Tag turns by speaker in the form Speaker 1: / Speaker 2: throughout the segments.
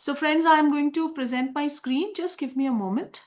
Speaker 1: So friends, I'm going to present my screen. Just give me a moment.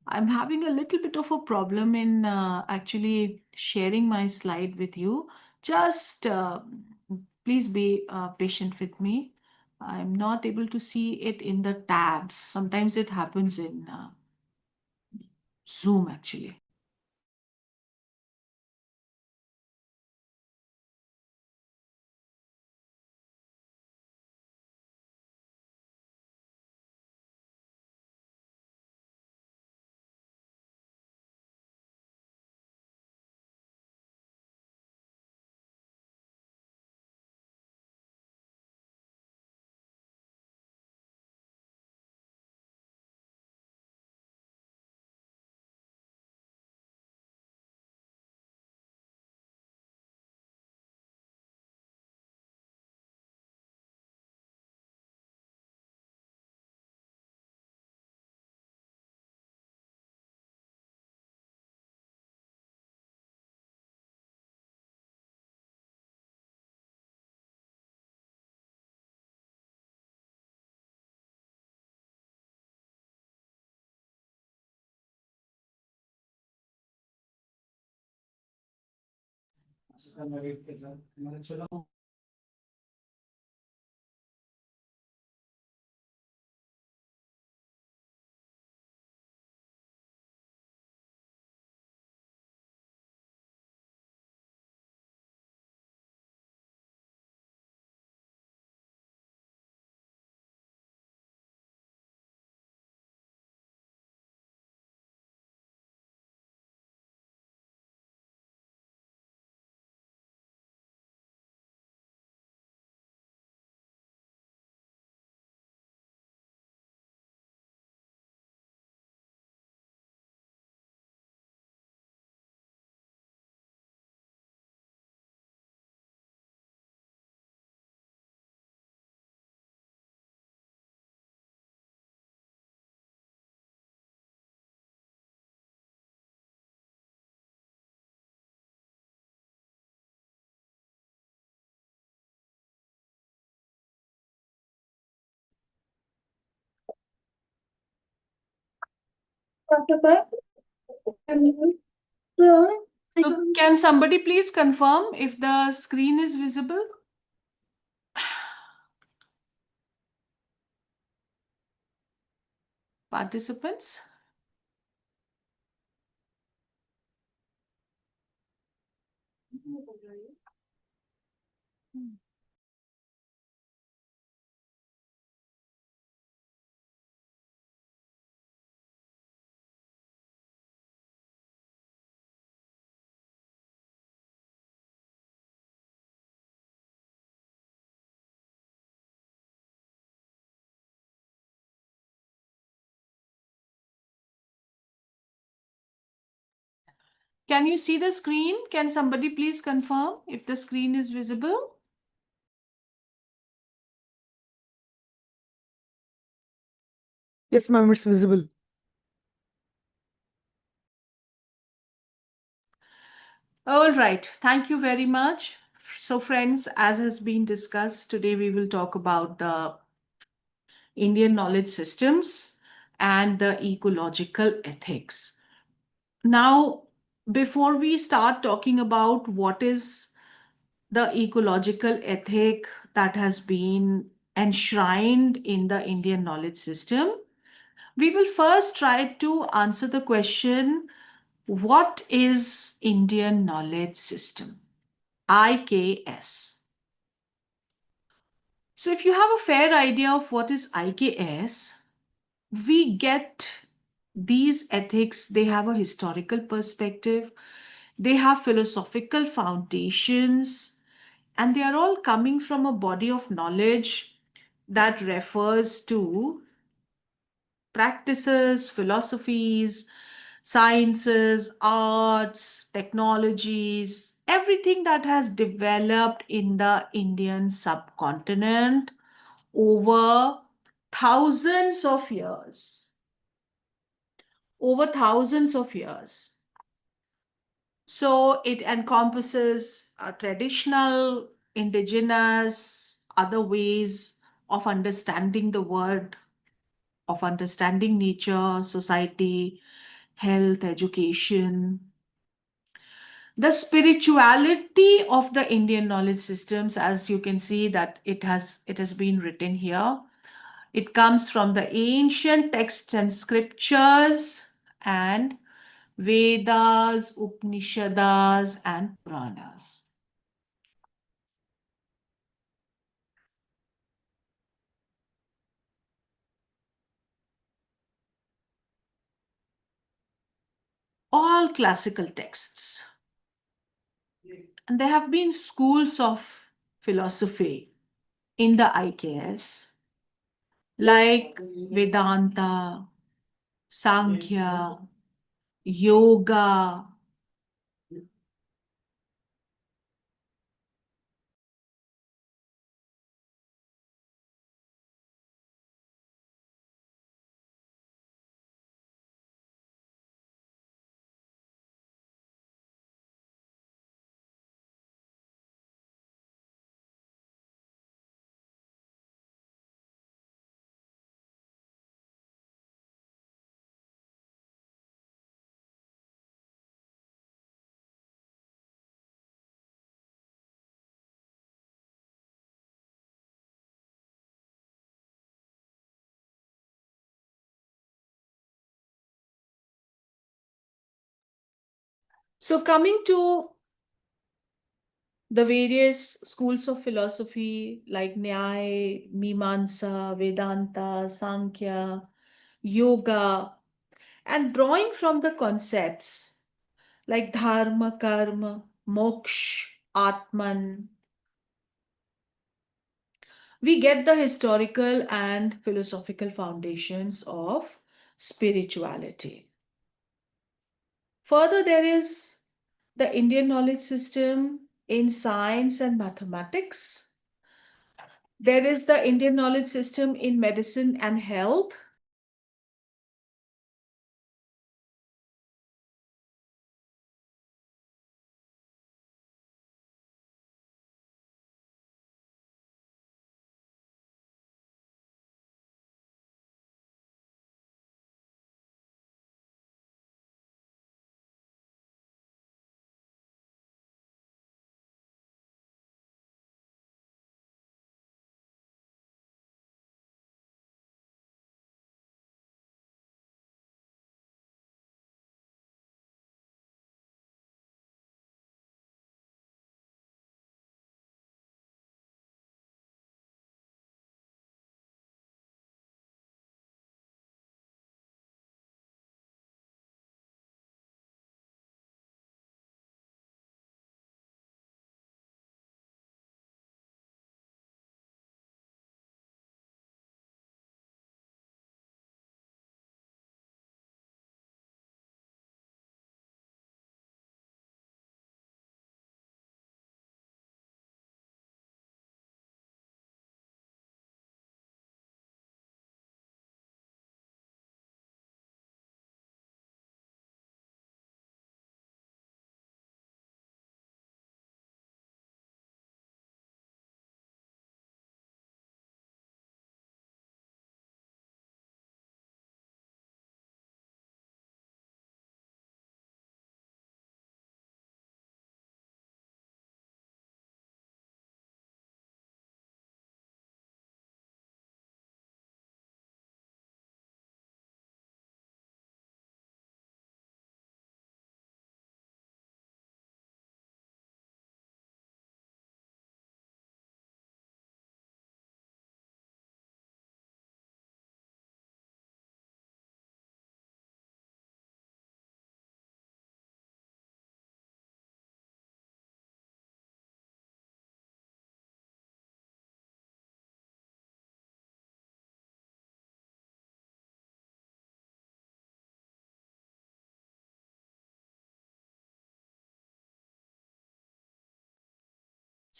Speaker 1: I'm having a little bit of a problem in actually sharing my slide with you. Just please be patient with me. I'm not able to see it in the tabs. Sometimes it happens in Zoom actually. So can somebody please confirm if the screen is visible? Participants? Can you see the screen? Can somebody please confirm if the screen is visible?
Speaker 2: Yes, ma'am, it's visible.
Speaker 1: All right. Thank you very much. So, friends, as has been discussed, today we will talk about the Indian knowledge systems and the ecological ethics. Now, before we start talking about what is the ecological ethic that has been enshrined in the Indian knowledge system, we will first try to answer the question, what is Indian knowledge system? IKS. So if you have a fair idea of what is IKS, we get these ethics, they have a historical perspective, they have philosophical foundations, and they are all coming from a body of knowledge that refers to practices, philosophies, sciences, arts, technologies, everything that has developed in the Indian subcontinent over thousands of years. Over thousands of years. So it encompasses traditional, indigenous, other ways of understanding the world, of understanding nature, society, health, education. The spirituality of the Indian knowledge systems, as you can see that it has been written here. It comes from the ancient texts and scriptures and Vedas, Upanishads, and Puranas. All classical texts. And there have been schools of philosophy in the IKS, like Vedanta, Sankhya, Yoga. So coming to the various schools of philosophy like Nyaya, Mimamsa, Vedanta, Sankhya, Yoga, and drawing from the concepts like Dharma, Karma, Moksha, Atman, we get the historical and philosophical foundations of spirituality. Further, there is the Indian knowledge system in science and mathematics. There is the Indian knowledge system in medicine and health.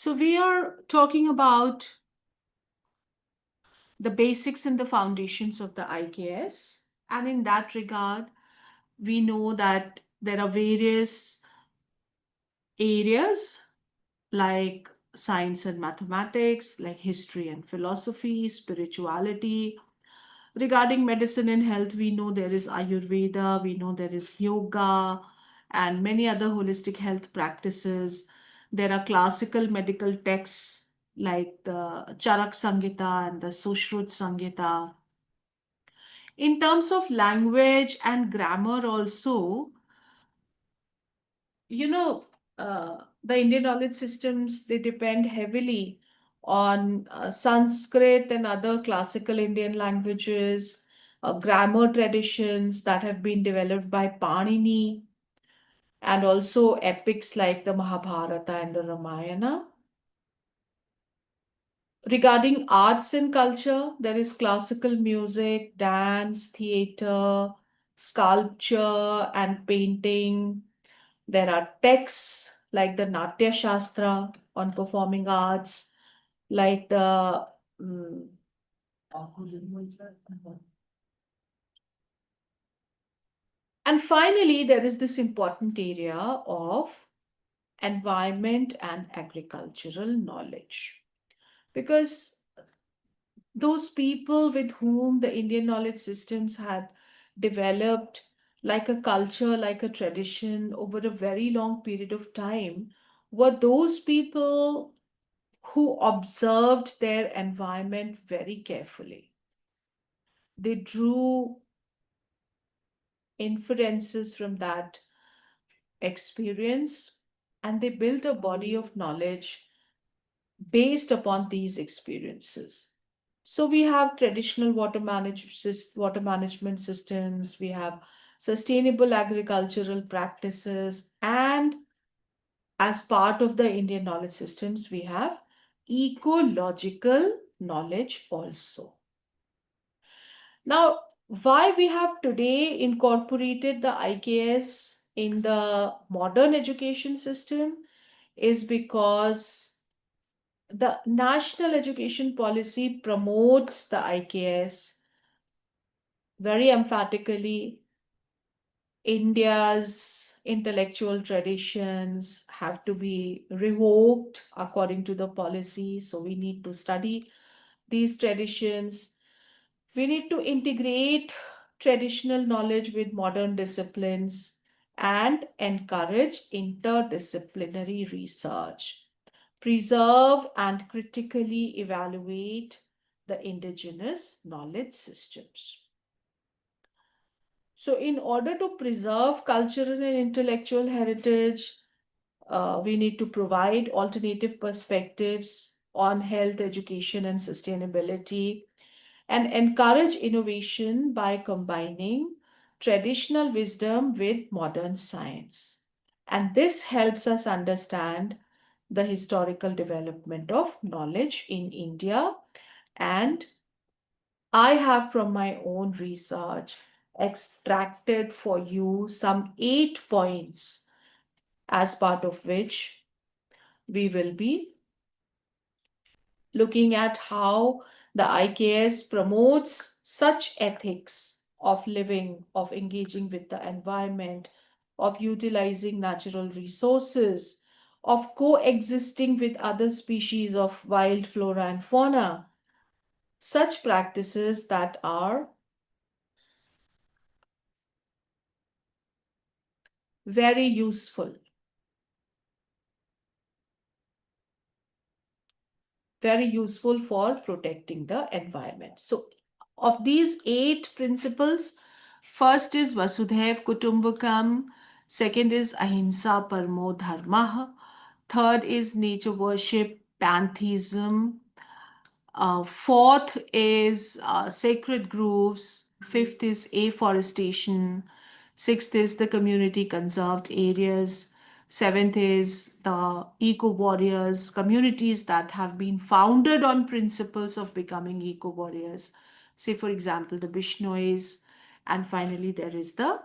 Speaker 1: So we are talking about the basics and the foundations of the IKS. And in that regard, we know that there are various areas like science and mathematics, like history and philosophy, spirituality. Regarding medicine and health, we know there is Ayurveda, we know there is yoga, and many other holistic health practices. There are classical medical texts like the Charak Samhita and the Sushrut Samhita. In terms of language and grammar, also, you know, the Indian knowledge systems, they depend heavily on Sanskrit and other classical Indian languages, grammar traditions that have been developed by Panini, and also epics like the Mahabharata and the Ramayana. Regarding arts and culture, there is classical music, dance, theater, sculpture, and painting. There are texts like the Natya Shastra on performing arts, like the mm, and finally, there is this important area of environment and agricultural knowledge. Because those people with whom the Indian knowledge systems had developed like a culture, like a tradition over a very long period of time, were those people who observed their environment very carefully. They drew inferences from that experience and they built a body of knowledge based upon these experiences. So we have traditional water management systems, we have sustainable agricultural practices, and as part of the Indian knowledge systems, we have ecological knowledge also. Now, why we have today incorporated the IKS in the modern education system is because the national education policy promotes the IKS very emphatically. India's intellectual traditions have to be revoked according to the policy. So we need to study these traditions. We need to integrate traditional knowledge with modern disciplines and encourage interdisciplinary research. Preserve and critically evaluate the indigenous knowledge systems. So, in order to preserve cultural and intellectual heritage, we need to provide alternative perspectives on health, education, and sustainability, and encourage innovation by combining traditional wisdom with modern science. And this helps us understand the historical development of knowledge in India. And I have from my own research extracted for you some 8 points as part of which we will be looking at how the IKS promotes such ethics of living, of engaging with the environment, of utilizing natural resources, of coexisting with other species of wild flora and fauna. Such practices that are very useful, very useful for protecting the environment. So, of these 8 principles, first is Vasudhaiv Kutumbakam, second is Ahimsa Parmo Dharma, third is nature worship, pantheism, fourth is sacred groves. Fifth is afforestation. Sixth is the community conserved areas. Seventh is the eco warriors, communities that have been founded on principles of becoming eco warriors. Say, for example, the Bishnois. And finally, there is the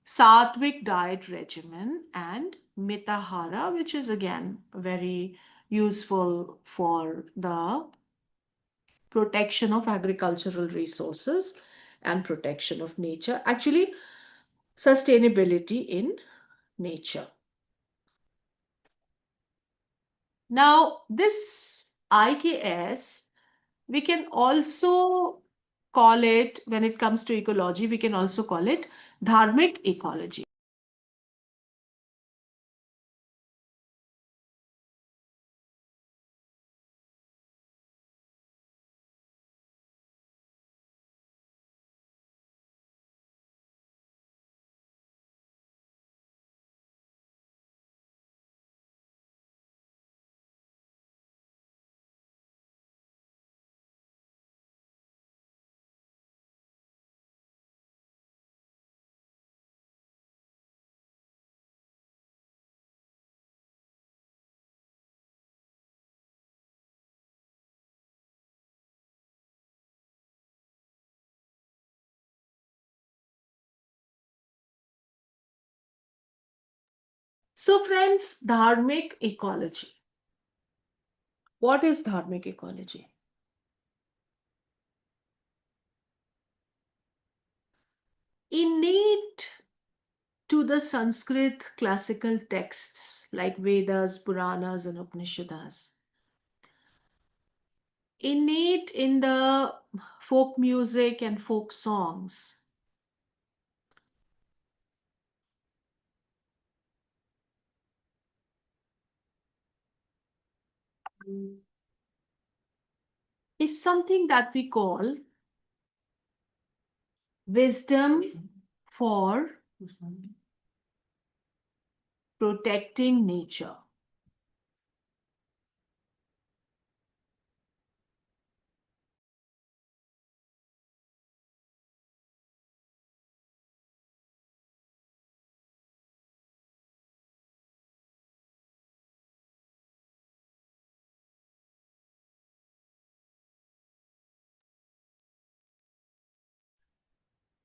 Speaker 1: Sattvic diet regimen and Mitahara, which is again very useful for the protection of agricultural resources and protection of nature. Actually, sustainability in nature. Now, this IKS, we can also call it, when it comes to ecology, we can also call it dharmic ecology. So, friends, dharmic ecology. What is dharmic ecology? Innate to the Sanskrit classical texts like Vedas, Puranas, and Upanishads, innate in the folk music and folk songs, is something that we call wisdom for protecting nature.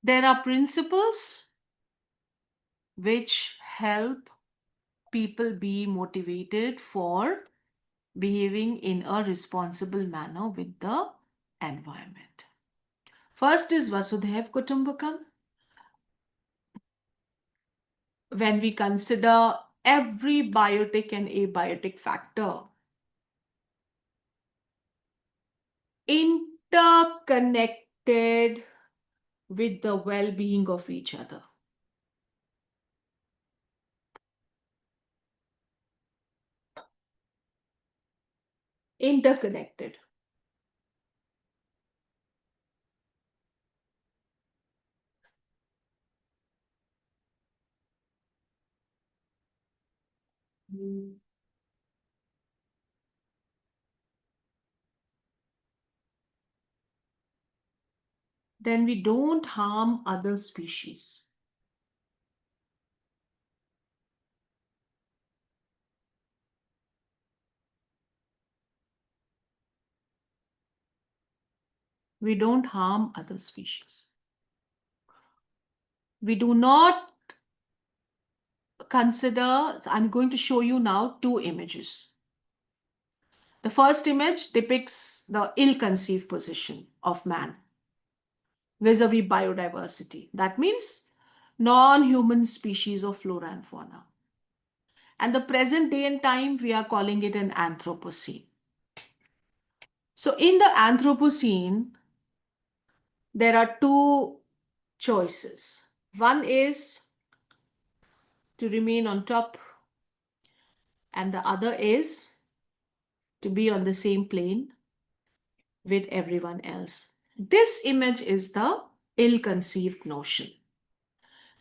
Speaker 1: There are principles which help people be motivated for behaving in a responsible manner with the environment. First is Vasudhaiv Kutumbakam. When we consider every biotic and abiotic factor interconnected with the well-being of each other. Interconnected. Then we don't harm other species. We don't harm other species. We do not consider, I'm going to show you now two images. The first image depicts the ill-conceived position of man vis-a-vis biodiversity. That means non-human species of flora and fauna. And the present day and time, we are calling it an Anthropocene. So in the Anthropocene, there are two choices. One is to remain on top, and the other is to be on the same plane with everyone else. This image is the ill-conceived notion.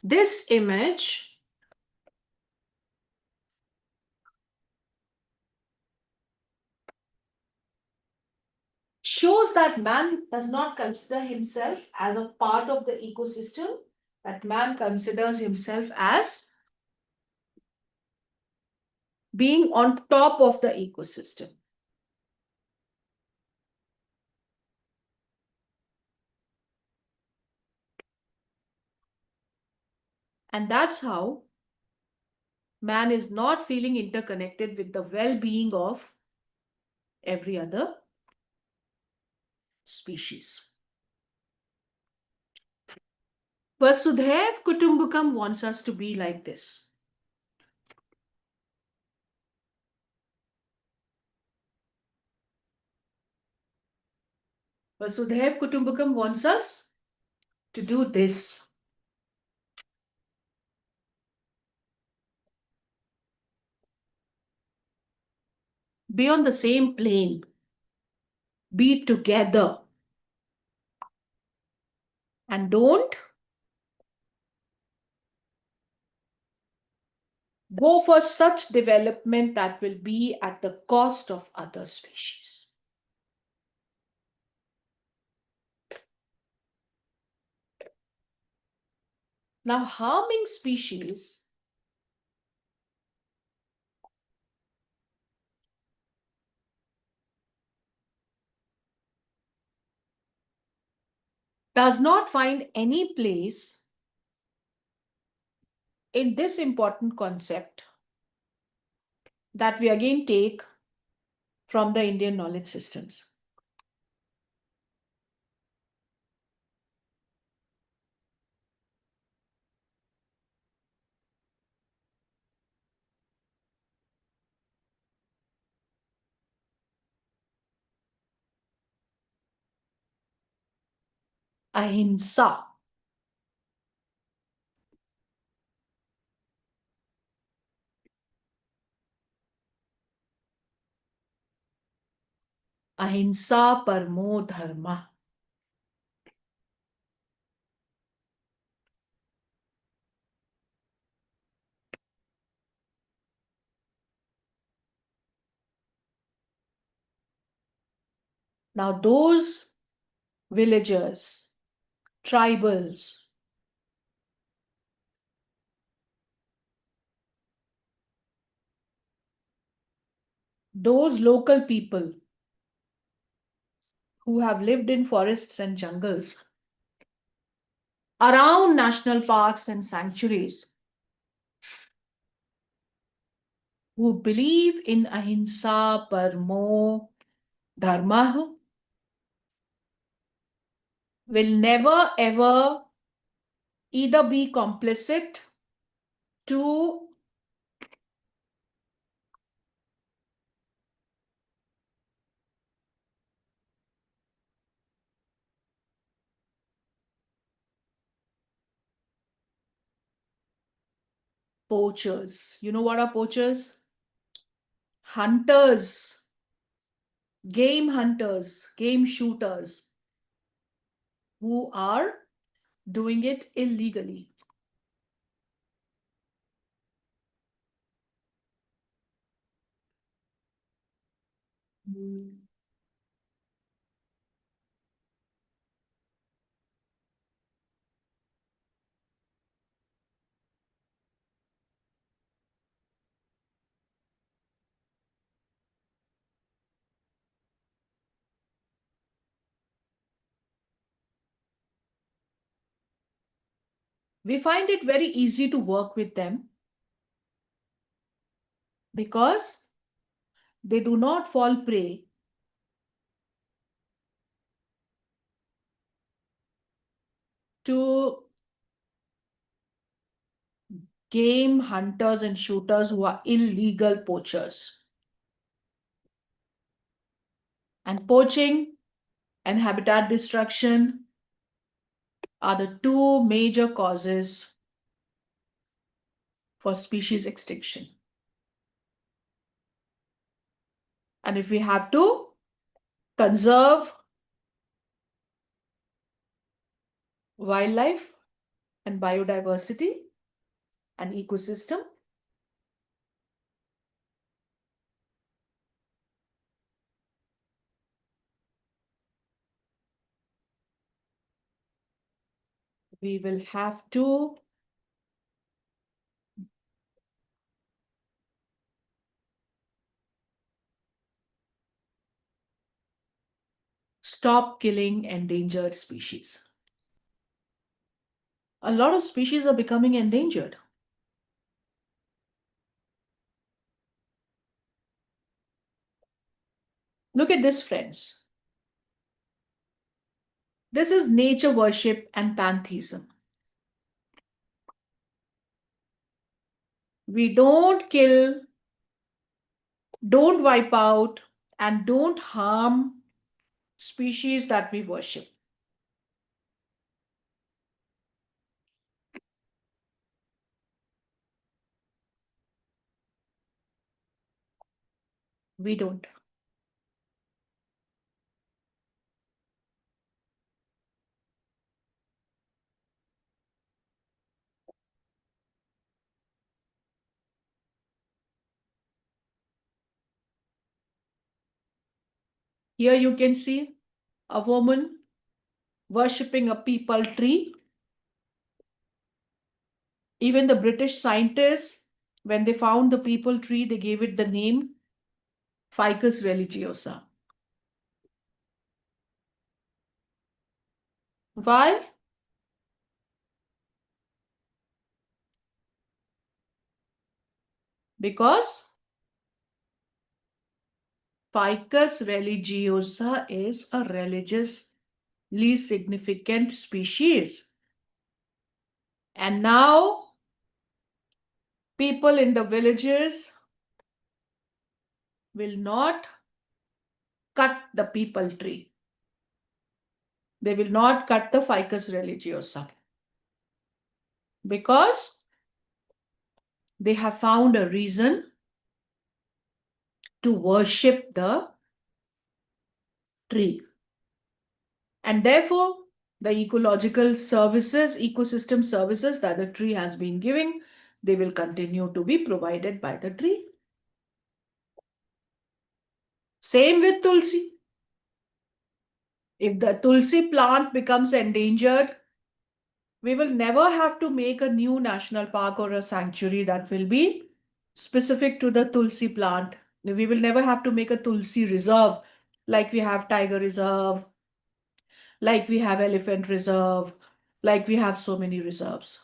Speaker 1: This image shows that man does not consider himself as a part of the ecosystem, that man considers himself as being on top of the ecosystem. And that's how man is not feeling interconnected with the well-being of every other species. Vasudhaiv Kutumbakam wants us to be like this. Vasudhaiv Kutumbakam wants us to do this. Be on the same plane. Be together. And don't go for such development that will be at the cost of other species. Now, harming species does not find any place in this important concept that we again take from the Indian knowledge systems. Ahimsa. Ahimsa parmo dharma. Now, those villagers, tribals, those local people who have lived in forests and jungles around national parks and sanctuaries, who believe in ahimsa parmo dharma, will never ever either be complicit to poachers. You know what are poachers? Hunters, game shooters who are doing it illegally. We find it very easy to work with them because they do not fall prey to game hunters and shooters who are illegal poachers. And poaching and habitat destruction are the two major causes for species extinction. And if we have to conserve wildlife and biodiversity and ecosystem, we will have to stop killing endangered species. A lot of species are becoming endangered. Look at this, friends. This is nature worship and pantheism. We don't kill, don't wipe out, and don't harm species that we worship. We don't. Here you can see a woman worshipping a peepal tree. Even the British scientists, when they found the peepal tree, they gave it the name Ficus religiosa. Why? Because Ficus religiosa is a religiously significant species. And now people in the villages will not cut the peepal tree. They will not cut the Ficus religiosa because they have found a reason to worship the tree. And therefore, the ecological services, ecosystem services that the tree has been giving, they will continue to be provided by the tree. Same with Tulsi. If the Tulsi plant becomes endangered, we will never have to make a new national park or a sanctuary that will be specific to the Tulsi plant. We will never have to make a Tulsi reserve like we have Tiger Reserve, like we have Elephant Reserve, like we have so many reserves.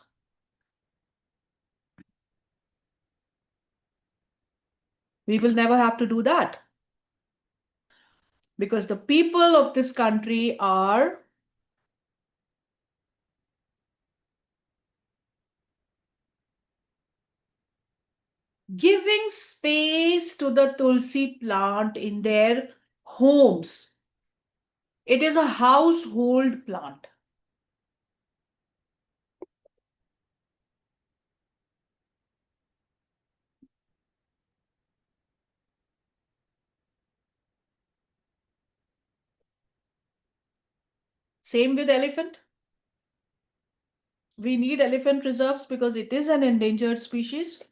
Speaker 1: We will never have to do that because the people of this country are giving space to the Tulsi plant in their homes. It is a household plant. Same with elephant. We need elephant reserves because it is an endangered species.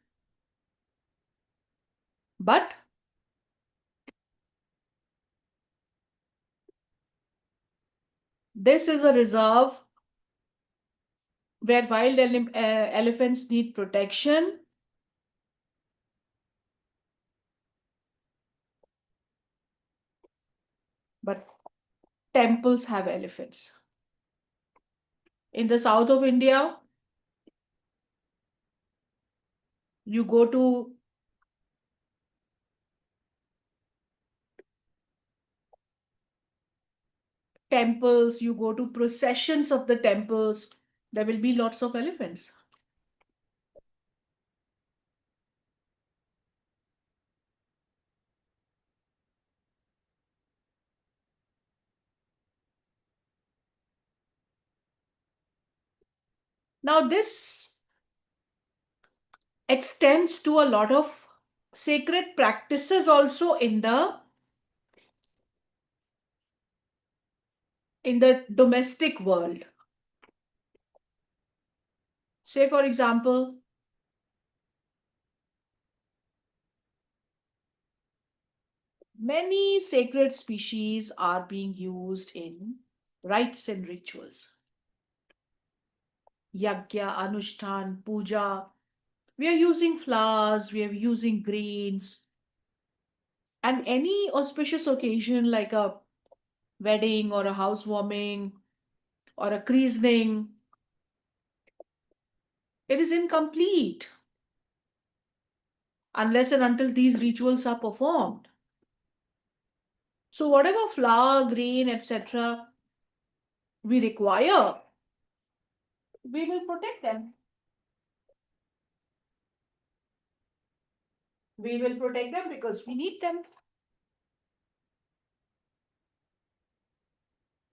Speaker 1: But this is a reserve where wild elephants need protection. But temples have elephants. In the south of India, you go to temples, you go to processions of the temples, there will be lots of elephants. Now, this extends to a lot of sacred practices also in the domestic world. Say, for example, many sacred species are being used in rites and rituals. Yagya, Anushtan, Puja. We are using flowers, we are using grains, and any auspicious occasion like a wedding or a housewarming or a christening, it is incomplete unless and until these rituals are performed. So whatever flower, green, etc. we require, we will protect them. We will protect them because we need them.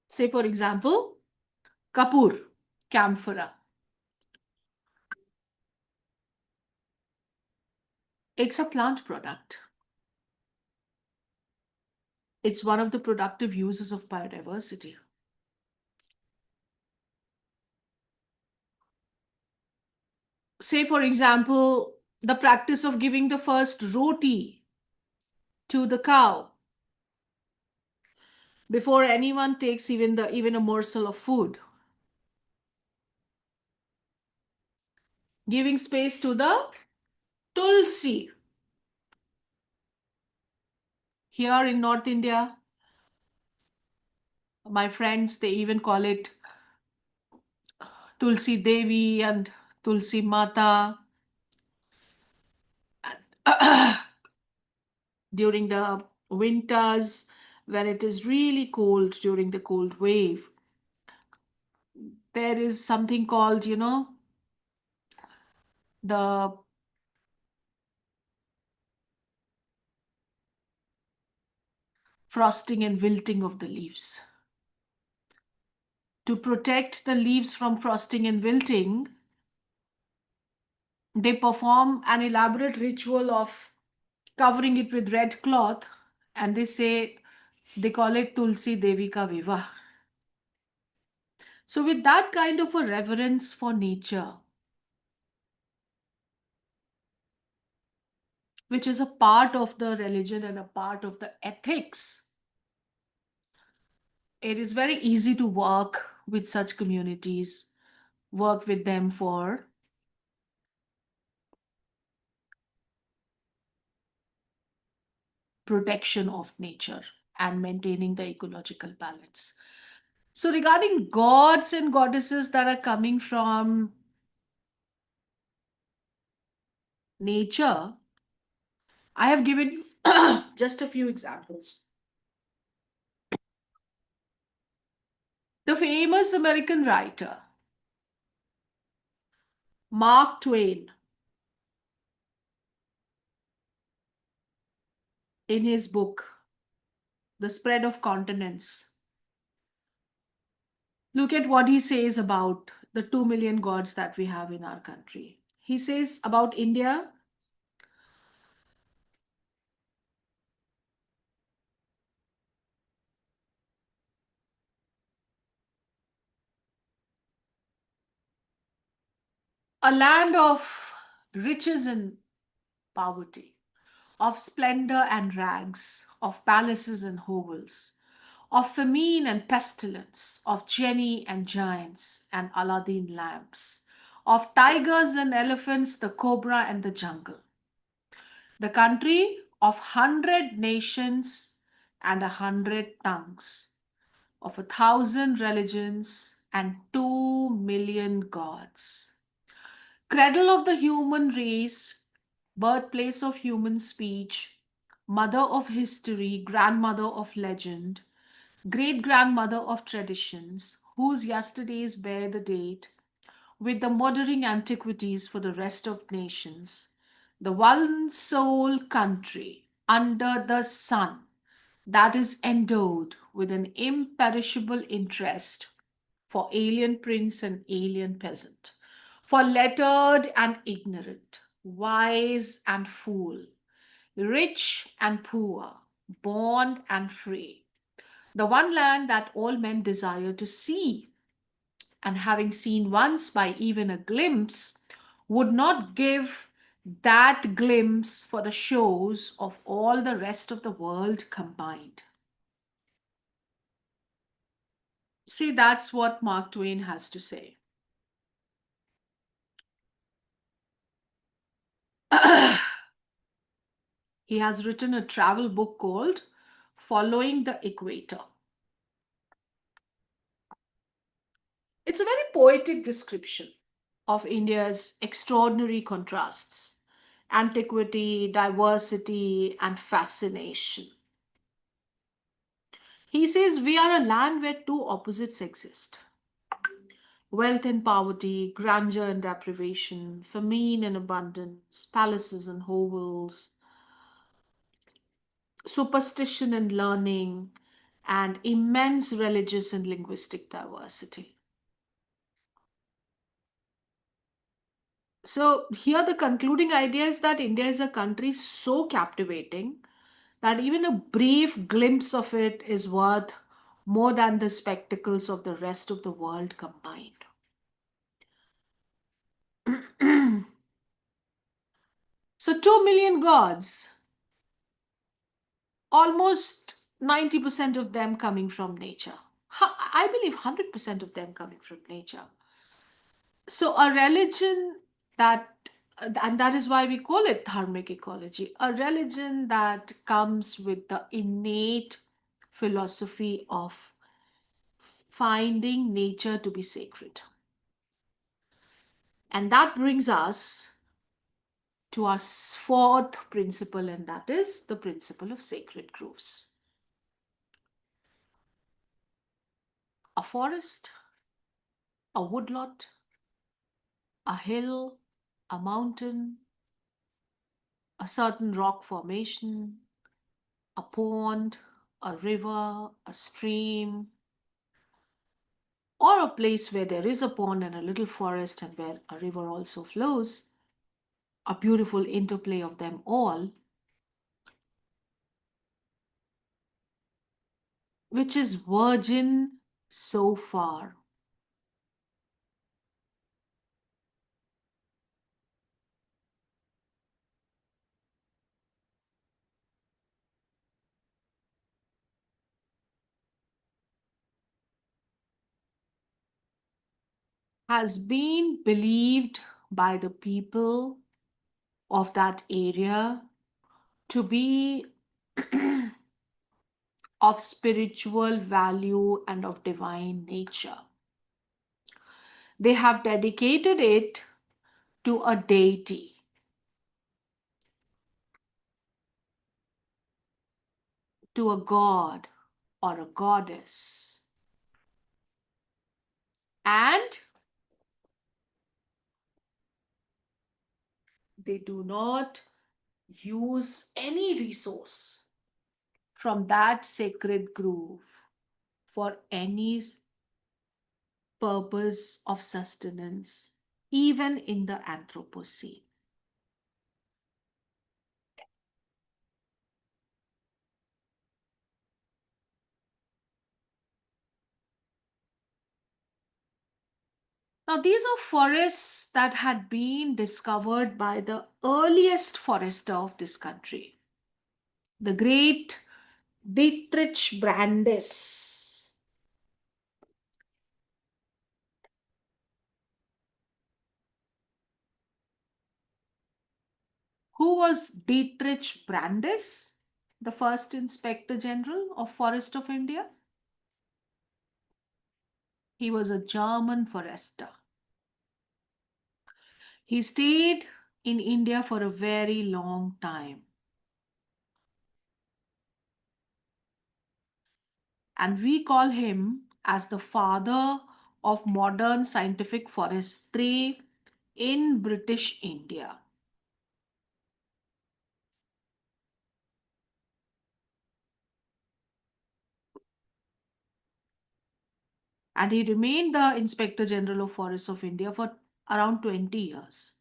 Speaker 1: Say, for example, Kapoor, camphora. It's a plant product. It's one of the productive uses of biodiversity. Say, for example, the practice of giving the first roti to the cow before anyone takes even a morsel of food. Giving space to the tulsi. Here in North India, my friends, they even call it Tulsi Devi and Tulsi Mata. During the winters, when it is really cold, during the cold wave, there is something called, the frosting and wilting of the leaves. To protect the leaves from frosting and wilting, they perform an elaborate ritual of covering it with red cloth, and they call it Tulsi Devi Ka Vivah. So, with that kind of a reverence for nature, which is a part of the religion and a part of the ethics, it is very easy to work with such communities, work with them for protection of nature and maintaining the ecological balance. So, regarding gods and goddesses that are coming from nature, I have given just a few examples. The famous American writer Mark Twain, in his book The Spread of Continents, look at what he says about the 2 million gods that we have in our country. He says about India, a land of riches and poverty, of splendor and rags, of palaces and hovels, of famine and pestilence, of genii and giants and Aladdin lamps, of tigers and elephants, the cobra and the jungle. The country of 100 nations and 100 tongues, of 1,000 religions and 2 million gods. Cradle of the human race, birthplace of human speech, mother of history, grandmother of legend, great grandmother of traditions, whose yesterdays bear the date, with the murdering antiquities for the rest of nations, the one sole country under the sun that is endowed with an imperishable interest for alien prince and alien peasant, for lettered and ignorant, wise and fool, rich and poor, bond and free, the one land that all men desire to see, and having seen once by even a glimpse, would not give that glimpse for the shows of all the rest of the world combined. See, that's what Mark Twain has to say. He has written a travel book called Following the Equator. It's a very poetic description of India's extraordinary contrasts, antiquity, diversity, and fascination. He says we are a land where two opposites exist: wealth and poverty, grandeur and deprivation, famine and abundance, palaces and hovels, superstition and learning, and immense religious and linguistic diversity. So, here the concluding idea is that India is a country so captivating that even a brief glimpse of it is worth more than the spectacles of the rest of the world combined. So, 2 million gods, almost 90% of them coming from nature. I believe 100% of them coming from nature. So, a religion that, and that is why we call it dharmic ecology, a religion that comes with the innate philosophy of finding nature to be sacred. And that brings us to our fourth principle, and that is the principle of sacred groves. A forest, a woodlot, a hill, a mountain, a certain rock formation, a pond, a river, a stream, or a place where there is a pond and a little forest and where a river also flows, a beautiful interplay of them all, which is virgin so far, has been believed by the people of that area to be of spiritual value and of divine nature. They have dedicated it to a deity, to a god or a goddess. And they do not use any resource from that sacred grove for any purpose of sustenance, even in the Anthropocene. Now, these are forests that had been discovered by the earliest forester of this country, the great Dietrich Brandes. Who was Dietrich Brandes, the first Inspector General of Forest of India? He was a German forester. He stayed in India for a very long time. And we call him as the father of modern scientific forestry in British India. And he remained the Inspector General of Forests of India for around 20 years.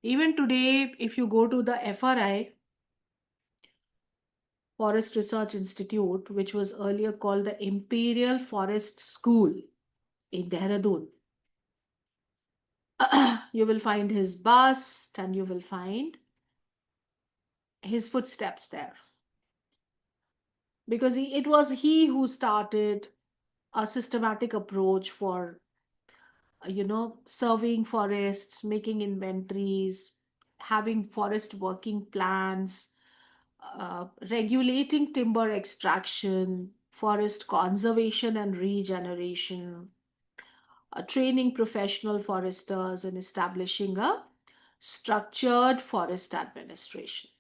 Speaker 1: Even today, if you go to the FRI, Forest Research Institute, which was earlier called the Imperial Forest School in Dehradun, you will find his bust and you will find his footsteps there. Because it was he who started a systematic approach for, surveying forests, making inventories, having forest working plans, regulating timber extraction, forest conservation and regeneration, training professional foresters, and establishing a structured forest administration.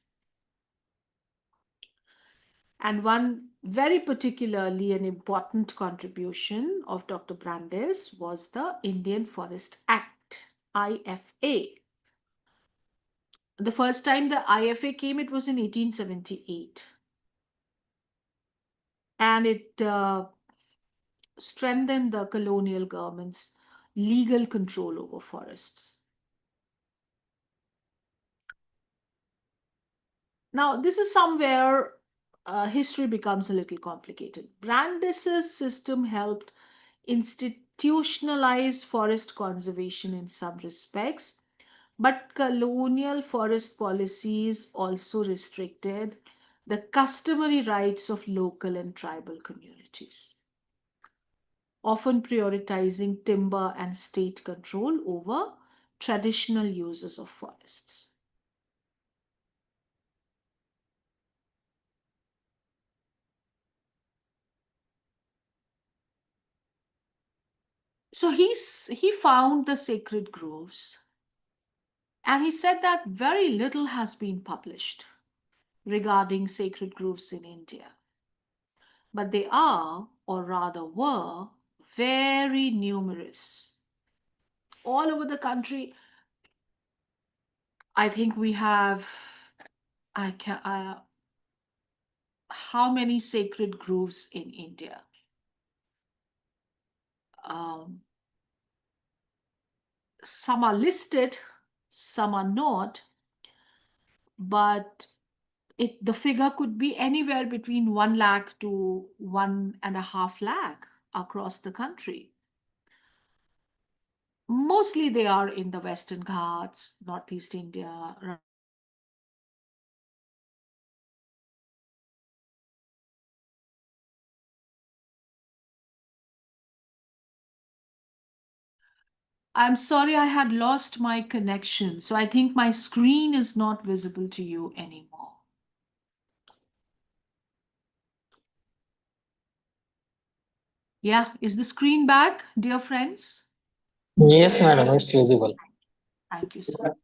Speaker 1: And one very particularly an important contribution of Dr. Brandes was the Indian Forest Act, IFA. The first time the IFA came, it was in 1878. And it strengthened the colonial government's legal control over forests. Now, this is somewhere history becomes a little complicated. Brandis's system helped institutionalize forest conservation in some respects, but colonial forest policies also restricted the customary rights of local and tribal communities, often prioritizing timber and state control over traditional uses of forests. So he found the sacred groves, and he said that very little has been published regarding sacred groves in India. But they are, or rather were, very numerous. All over the country, I think we have, I can, how many sacred groves in India? Um, some are listed, some are not, but the figure could be anywhere between 1 lakh to 1.5 lakh across the country. Mostly they are in the Western Ghats, Northeast India. I'm sorry, I had lost my connection, so I think my screen is not visible to you anymore. Yeah, is the screen back, dear friends?
Speaker 3: Yes, madam, it's visible.
Speaker 1: Thank you so much.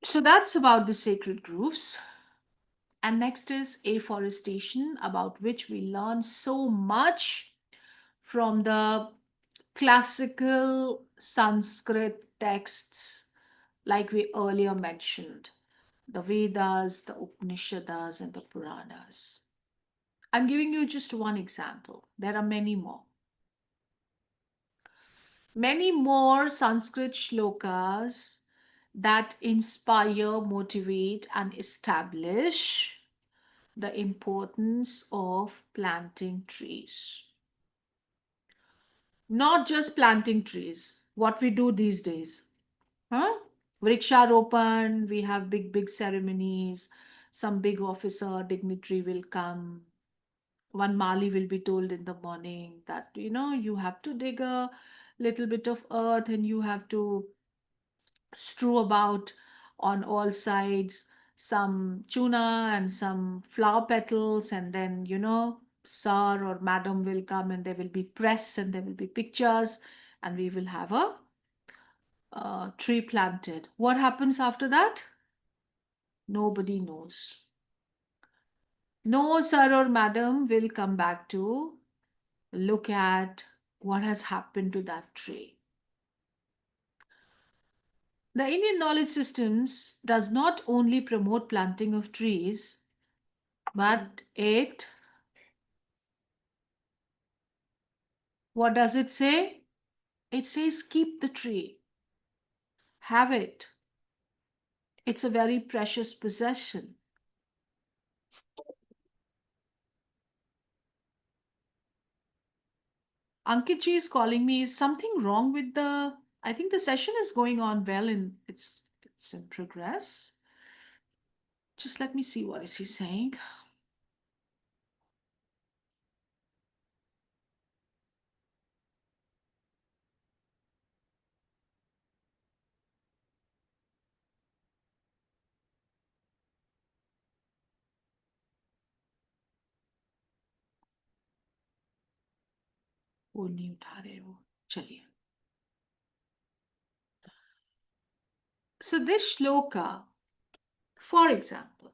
Speaker 1: So that's about the sacred groves. And next is afforestation, about which we learn so much from the classical Sanskrit texts, like we earlier mentioned, the Vedas, the Upanishads, and the Puranas. I'm giving you just one example. There are many more. Many more Sanskrit shlokas that inspire, motivate, and establish the importance of planting trees. Not just planting trees, what we do these days. Huh? Vriksharopan, we have big ceremonies. Some big officer, dignitary will come. One Mali will be told in the morning that, you have to dig a little bit of earth and you have to strew about on all sides some tuna and some flower petals, and then sir or madam will come and there will be press and there will be pictures, and we will have a tree planted. What happens after that? Nobody knows. No sir or madam will come back to look at what has happened to that tree. The Indian knowledge systems does not only promote planting of trees, but what does it say? It says keep the tree, have it. It's a very precious possession. Ankit ji is calling me. Is something wrong with I think the session is going on well and it's in progress. Just let me see what is he saying. वो नहीं उठा रहे वो चलिए So this shloka, for example,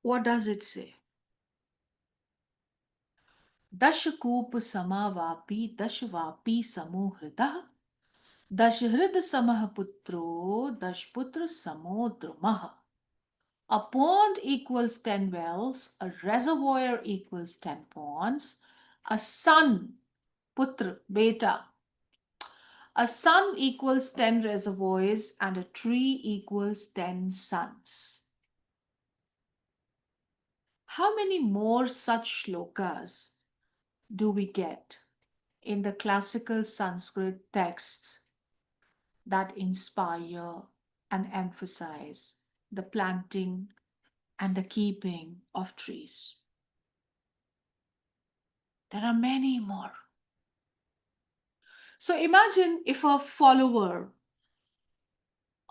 Speaker 1: what does it say? दशकूप समावापी दशवापी समोहृदः दशहृद समः पुत्रो दशपुत्र समो द्रुमः. A pond equals 10 wells, a reservoir equals 10 ponds, a son, putra, beta, a son equals 10 reservoirs, and a tree equals 10 sons. How many more such shlokas do we get in the classical Sanskrit texts that inspire and emphasize the planting and the keeping of trees? There are many more. So imagine if a follower,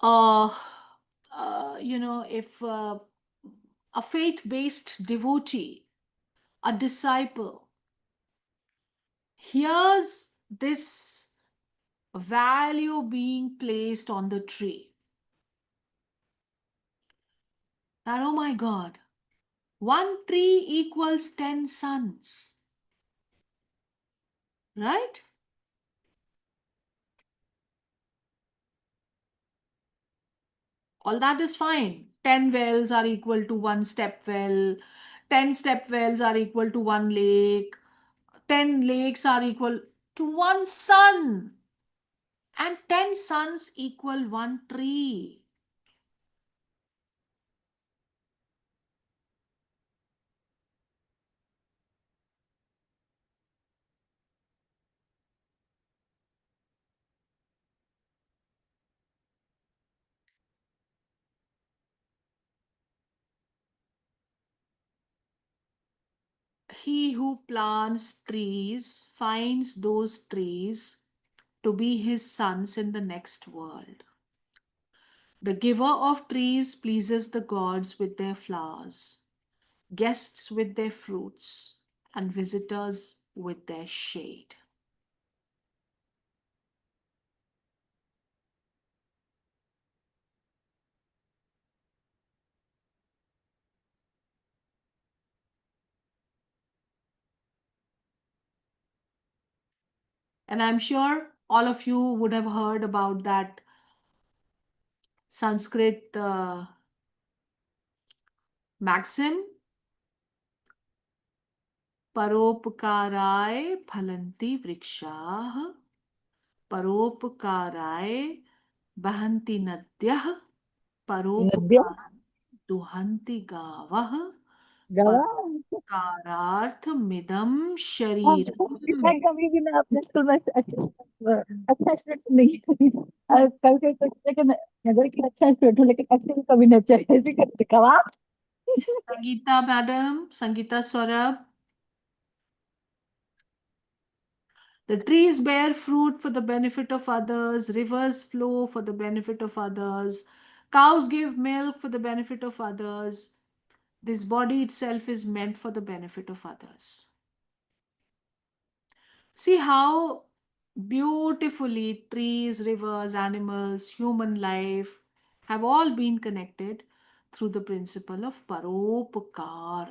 Speaker 1: uh, if a faith-based devotee, a disciple, hears this value being placed on the tree. That, oh my God, one tree equals 10 sons, right? All that is fine. 10 wells are equal to one step well, 10 step wells are equal to one lake, 10 lakes are equal to one sun, and 10 suns equal one tree. He who plants trees finds those trees to be his sons in the next world. The giver of trees pleases the gods with their flowers, guests with their fruits, and visitors with their shade. And I'm sure all of you would have heard about that Sanskrit maxim, परोपकाराय फलन्ति वृक्षाः परोपकाराय बहन्ति नद्यः
Speaker 2: Nadya,
Speaker 1: परोपकार दुहन्ति गावः
Speaker 2: Gava.
Speaker 1: परोपकारार्थमिदं
Speaker 2: हाँ,
Speaker 1: शरीरम्.
Speaker 2: कभी भी ना अपने स्कूल में अच्छा स्टूडेंट नहीं थी। कभी कभी सोचते कि नगर की अच्छा स्टूडेंट हूँ लेकिन एक्चुअली कभी नहीं चाहिए भी करते कवा।
Speaker 1: Sangeeta madam, Sangeeta Saurabh. The trees bear fruit for the benefit of others, rivers flow for the benefit of others, cows give milk for the benefit of others. This body itself is meant for the benefit of others. See how beautifully trees, rivers, animals, human life have all been connected through the principle of paropakar.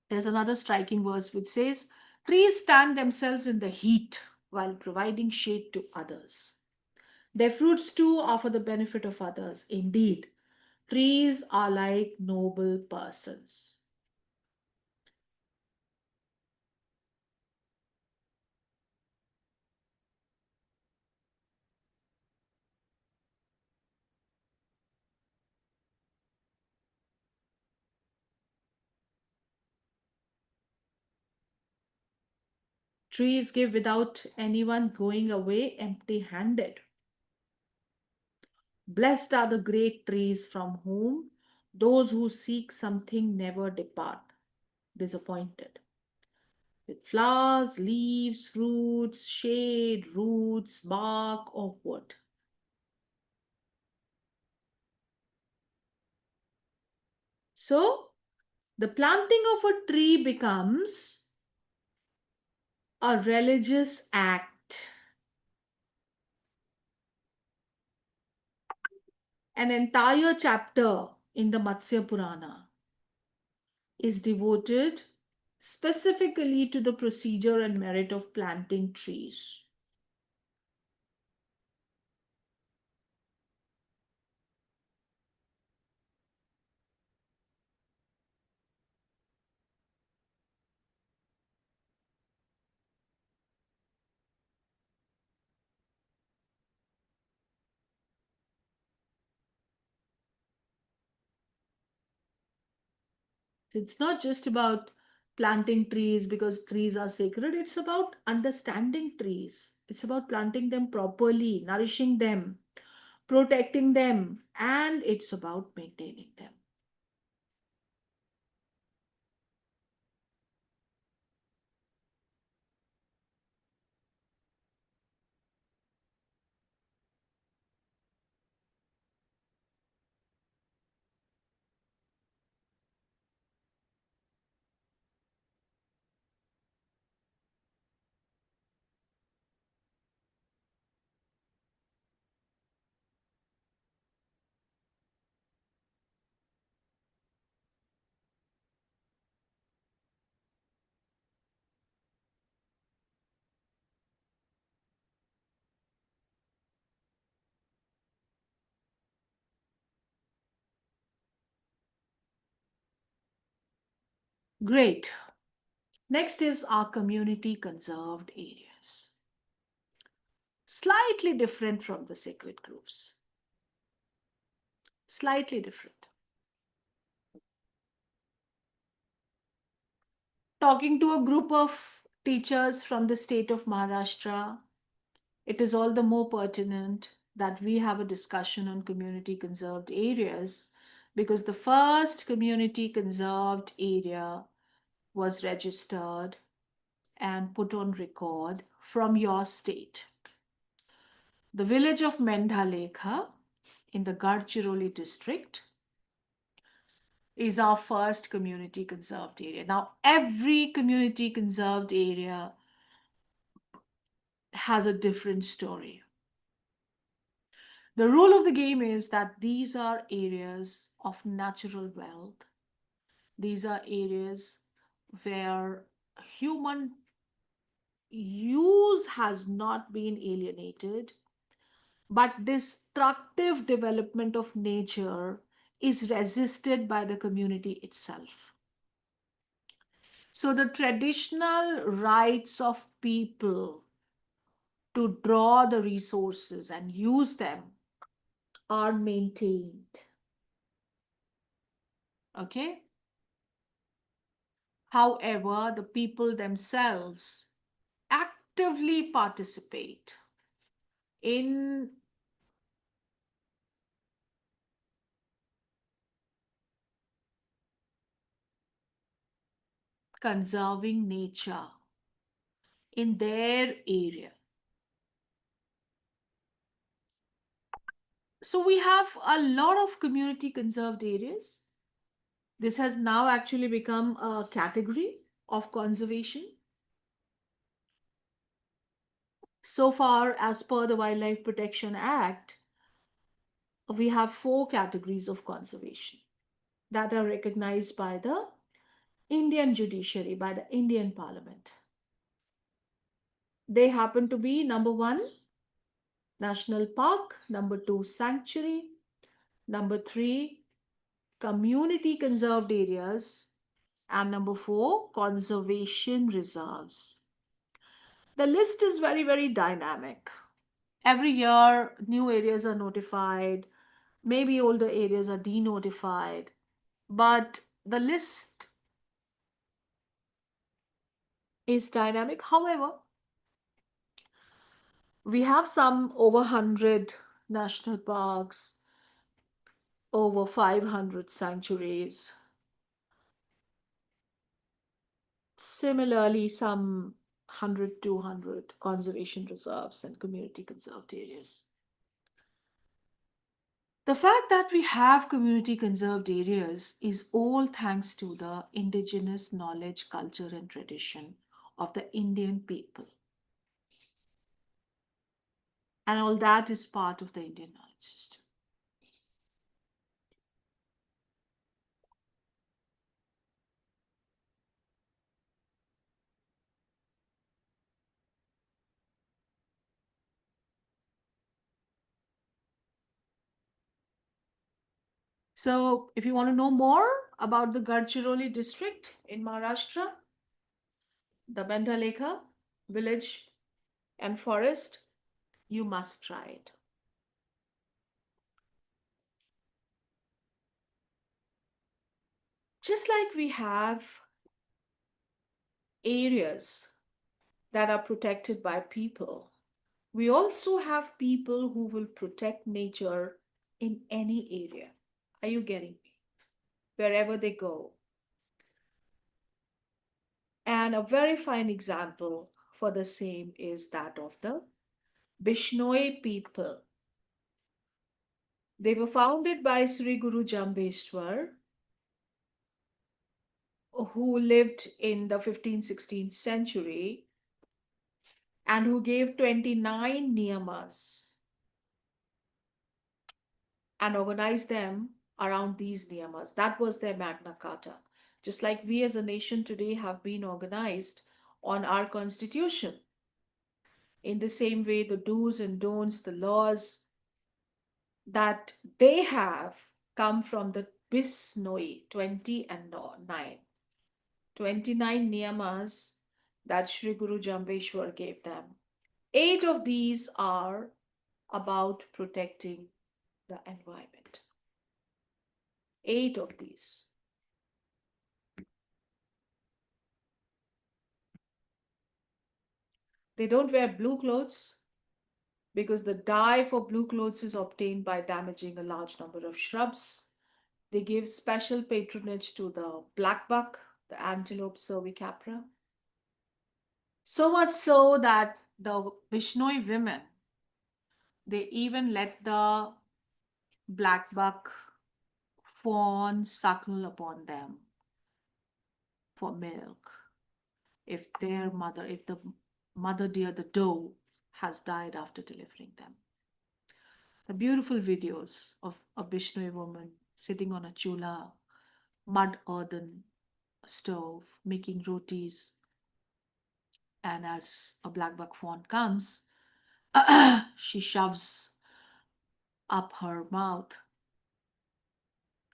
Speaker 1: There's another striking verse which says, trees stand themselves in the heat while providing shade to others. Their fruits too are for the benefit of others. Indeed, trees are like noble persons. Trees give without anyone going away empty handed. Blessed are the great trees from whom those who seek something never depart disappointed. With flowers, leaves, fruits, shade, roots, bark, or wood. So, the planting of a tree becomes a religious act. An entire chapter in the Matsya Purana is devoted specifically to the procedure and merit of planting trees. It's not just about planting trees because trees are sacred, it's about understanding trees. It's about planting them properly, nourishing them, protecting them, and it's about maintaining them. Great. Next is our community conserved areas. Slightly different from the sacred groves. Slightly different. Talking to a group of teachers from the state of Maharashtra, it is all the more pertinent that we have a discussion on community conserved areas because the first community conserved area was registered and put on record from your state. The village of Mendhalekha in the Gadchiroli district is our first community conserved area. Now, every community conserved area has a different story. The rule of the game is that these are areas of natural wealth. These are areas where human use has not been alienated, but destructive development of nature is resisted by the community itself. So the traditional rights of people to draw the resources and use them are maintained. Okay? However, the people themselves actively participate in conserving nature in their area. So we have a lot of community conserved areas. This has now actually become a category of conservation. So far, as per the Wildlife Protection Act, we have 4 categories of conservation that are recognized by the Indian judiciary, by the Indian Parliament. They happen to be number 1, national park, number 2, sanctuary, number 3, community conserved areas, and number 4, conservation reserves. The list is very, very dynamic. Every year, new areas are notified, maybe older areas are denotified, but the list is dynamic. However, we have some over 100 national parks, over 500 sanctuaries. Similarly, some 100, 200 conservation reserves and community conserved areas. The fact that we have community conserved areas is all thanks to the indigenous knowledge, culture, and tradition of the Indian people. And all that is part of the Indian knowledge system. So, if you want to know more about the Gadchiroli district in Maharashtra, the Bendalekha village and forest, you must try it. Just like we have areas that are protected by people, we also have people who will protect nature in any area. Are you getting me? Wherever they go. And a very fine example for the same is that of the Bishnoi people. They were founded by Sri Guru Jambeshwar, who lived in the 15th, 16th century and who gave 29 niyamas and organized them around these niyamas. That was their Magna Carta. Just like we as a nation today have been organized on our constitution. In the same way, the do's and don'ts, the laws that they have come from the Bisnoi 20 and 9. 29 niyamas that Sri Guru Jambeshwar gave them. 8 of these are about protecting the environment. 8 of these. They don't wear blue clothes because the dye for blue clothes is obtained by damaging a large number of shrubs. They give special patronage to the black buck, the antelope cervicapra. So much so that the Bishnoi women, they even let the black buck fawn suckle upon them for milk if the mother deer, the doe, has died after delivering them. The beautiful videos of a Bishnoi woman sitting on a chula, mud earthen stove, making rotis, and as a black buck fawn comes, she shoves up her mouth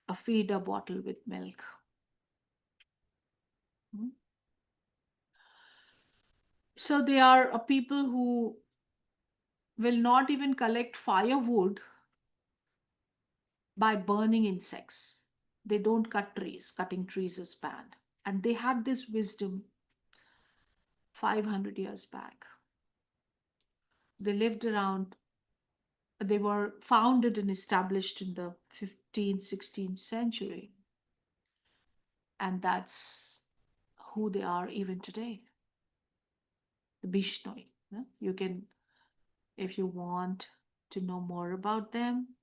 Speaker 1: a feeder bottle with milk. Hmm? So they are a people who will not even collect firewood by burning insects. They don't cut trees. Cutting trees is banned. And they had this wisdom 500 years back. They lived around, they were founded and established in the 15th, 16th century. And that's who they are even today. The Bishnoi. You can, if you want to know more about them,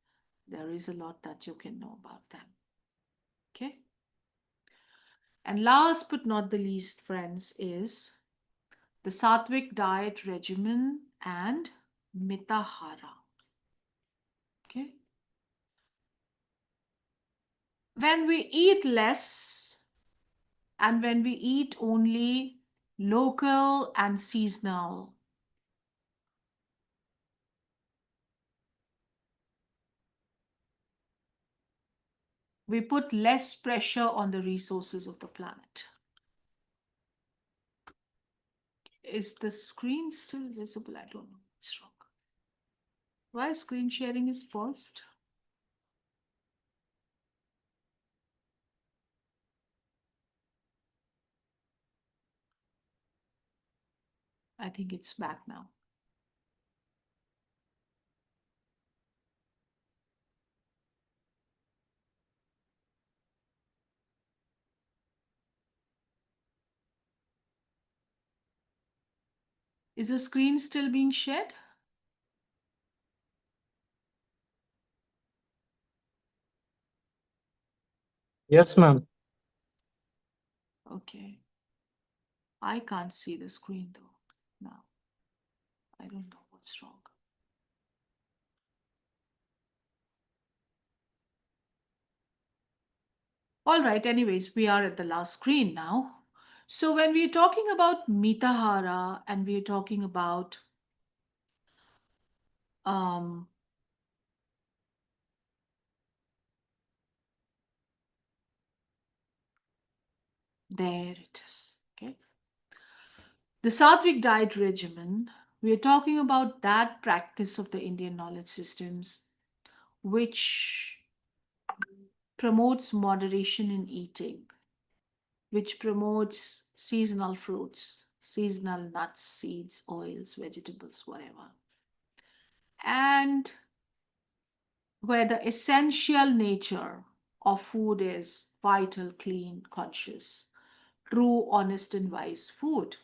Speaker 1: there is a lot that you can know about them. Okay? And last but not the least, friends, is the Sattvic diet regimen and Mitahara. Okay? When we eat less and when we eat only local and seasonal, we put less pressure on the resources of the planet. Is the screen still visible? I don't know what's wrong. Why screen sharing is paused? I think it's back now. Is the screen still being shared?
Speaker 3: Yes, ma'am.
Speaker 1: Okay. I can't see the screen though now. I don't know what's wrong. All right, anyways, we are at the last screen now. So when we're talking about Mitahara and we're talking about um, there it is. Okay. The Sattvic diet regimen, we are talking about that practice of the Indian knowledge systems which promotes moderation in eating, which promotes seasonal fruits, seasonal nuts, seeds, oils, vegetables, whatever. And where the essential nature of food is vital, clean, conscious, true, honest, and wise food.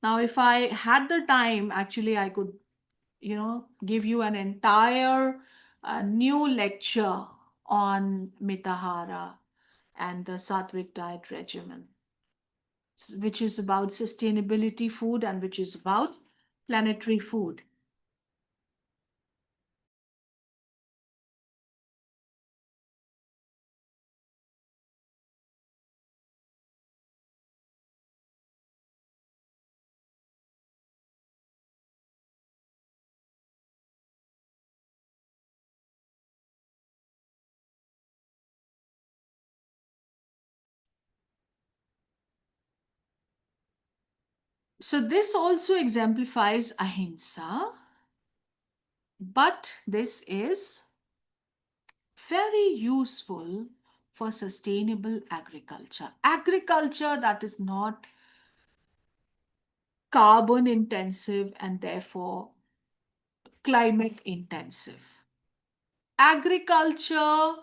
Speaker 1: Now, if I had the time, actually, I could, give you an entire new lecture on Mitahara and the Sattvic diet regimen, which is about sustainability food and which is about planetary food. So this also exemplifies ahimsa, but this is very useful for sustainable agriculture. Agriculture that is not carbon intensive and therefore climate intensive. Agriculture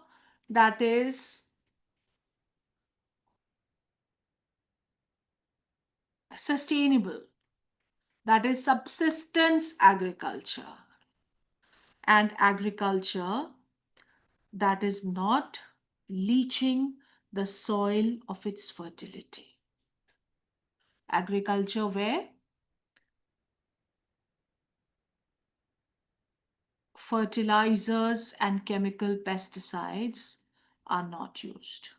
Speaker 1: that is sustainable, that is subsistence agriculture, and agriculture that is not leaching the soil of its fertility. Agriculture where fertilizers and chemical pesticides are not used.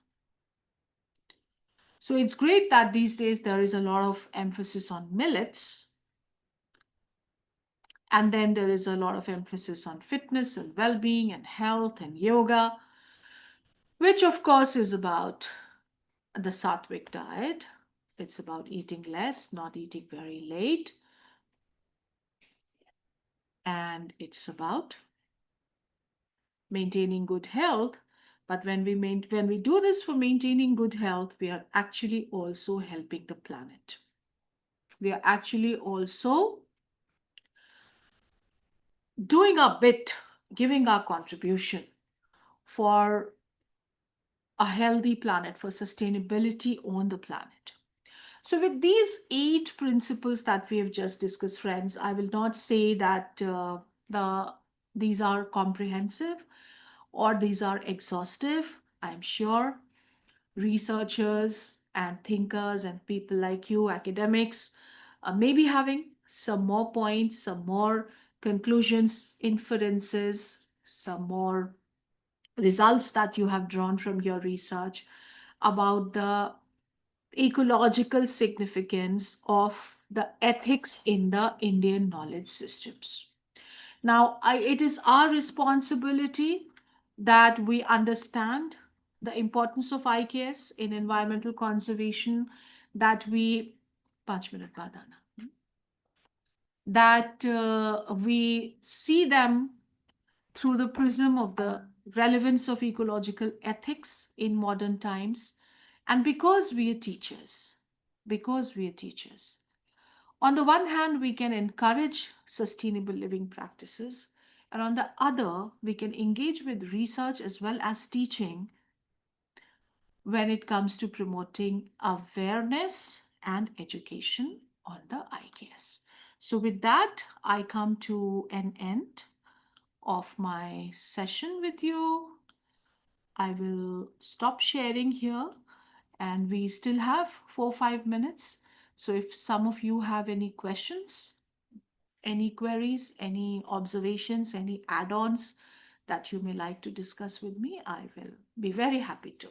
Speaker 1: So it's great that these days there is a lot of emphasis on millets. And then there is a lot of emphasis on fitness and well being and health and yoga, which of course is about the Sattvic diet. It's about eating less, not eating very late. And it's about maintaining good health. But when we do this for maintaining good health, we are actually also helping the planet. We are actually also doing our bit, giving our contribution for a healthy planet, for sustainability on the planet. So, with these 8 principles that we have just discussed, friends, I will not say that these are comprehensive or these are exhaustive. I'm sure researchers and thinkers and people like you, academics, may be having some more points, some more conclusions, inferences, some more results that you have drawn from your research about the ecological significance of the ethics in the Indian knowledge systems. Now, it is our responsibility that we understand the importance of IKS in environmental conservation, that we 5 minute बाद आना, that we see them through the prism of the relevance of ecological ethics in modern times. And because we are teachers, on the one hand, we can encourage sustainable living practices, and on the other, we can engage with research as well as teaching when it comes to promoting awareness and education on the IKS. So, with that, I come to an end of my session with you. I will stop sharing here, and we still have 4-5 minutes. So if some of you have any questions, any queries, any observations, any add-ons that you may like to discuss with me, I will be very happy to.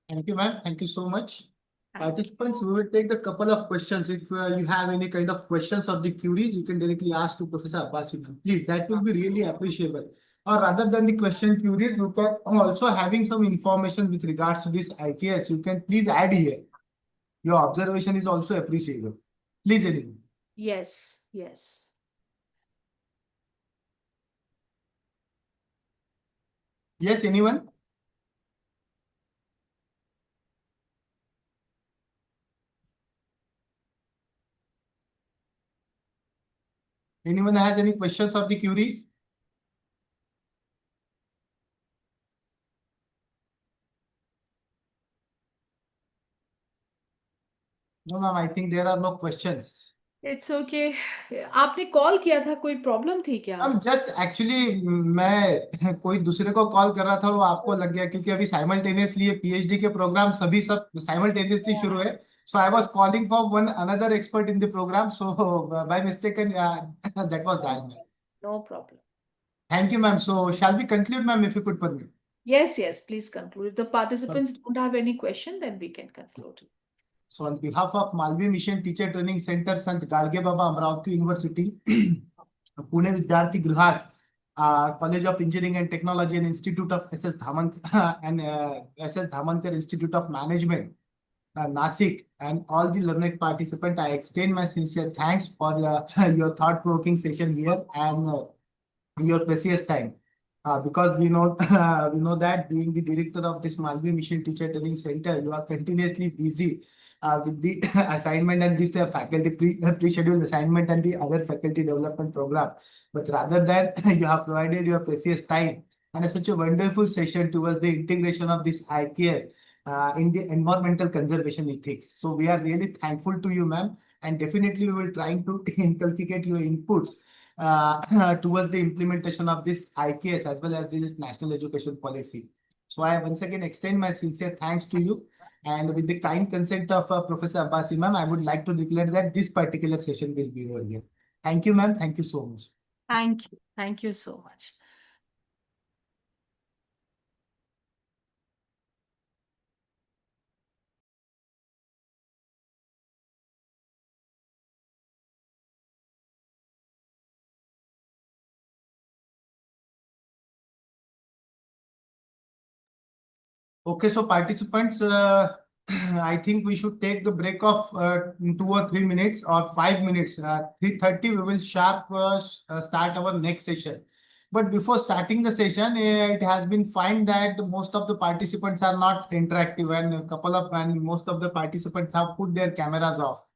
Speaker 4: Thank you, ma'am. Thank you so much.
Speaker 1: Thank
Speaker 4: Participants,
Speaker 1: you.
Speaker 4: we will take the couple of questions. If you have any kind of questions or the queries, you can directly ask to Professor Abbasi, ma'am. Please, that will be really appreciable. Or rather than the question queries, you can also having some information with regards to this IKS, you can please add here. Your observation is also appreciable. Please, anyone.
Speaker 1: Yes, yes.
Speaker 4: Yes, anyone? Anyone has any questions or the queries? No, ma'am, I think there are no questions.
Speaker 1: It's okay. आपने call किया था, कोई problem थी क्या?
Speaker 4: हम just actually मैं कोई दूसरे को कॉल कर रहा था और वो आपको लग गया क्योंकि अभी साइमल्टेनियसली पीएचडी के प्रोग्राम सभी सब साइमल्टेनियसली शुरू है. So I was calling for one another expert in the program, so by mistake that was that.
Speaker 1: No problem.
Speaker 4: Thank you ma'am. So shall we conclude ma'am, if you could permit?
Speaker 1: Yes, yes, please conclude. If the participants don't have any question, then we can conclude.
Speaker 4: So on behalf of Malvi Mission Teacher Training Center, Sant Gadge Baba, Amravati University, Pune Vidyarthi Grihas, College of Engineering and Technology and Institute of SS Dhamankar and SS Dhamankar Institute of Management, Nasik, and all the learned participants, I extend my sincere thanks for your thought-provoking session here and your precious time. Because we know we know that being the director of this Malvi Mission Teacher Training Center, you are continuously busy with the assignment and this faculty pre-scheduled assignment and the other faculty development program. But rather than you have provided your precious time and such a wonderful session towards the integration of this IKS in the environmental conservation ethics. So we are really thankful to you, ma'am, and definitely we will try to inculcate your inputs towards the implementation of this IKS as well as this national education policy. So I once again extend my sincere thanks to you, and with the kind consent of Professor Abbasi, ma'am, I would like to declare that this particular session will be over here. Thank you, ma'am. Thank you so much.
Speaker 1: Thank you. Thank you so much.
Speaker 4: Okay, so participants, I think we should take the break of 2 or 3 minutes or 5 minutes. 3:30 we will sharp start our next session. But before starting the session, it has been found that most of the participants are not interactive, and most of the participants have put their cameras off.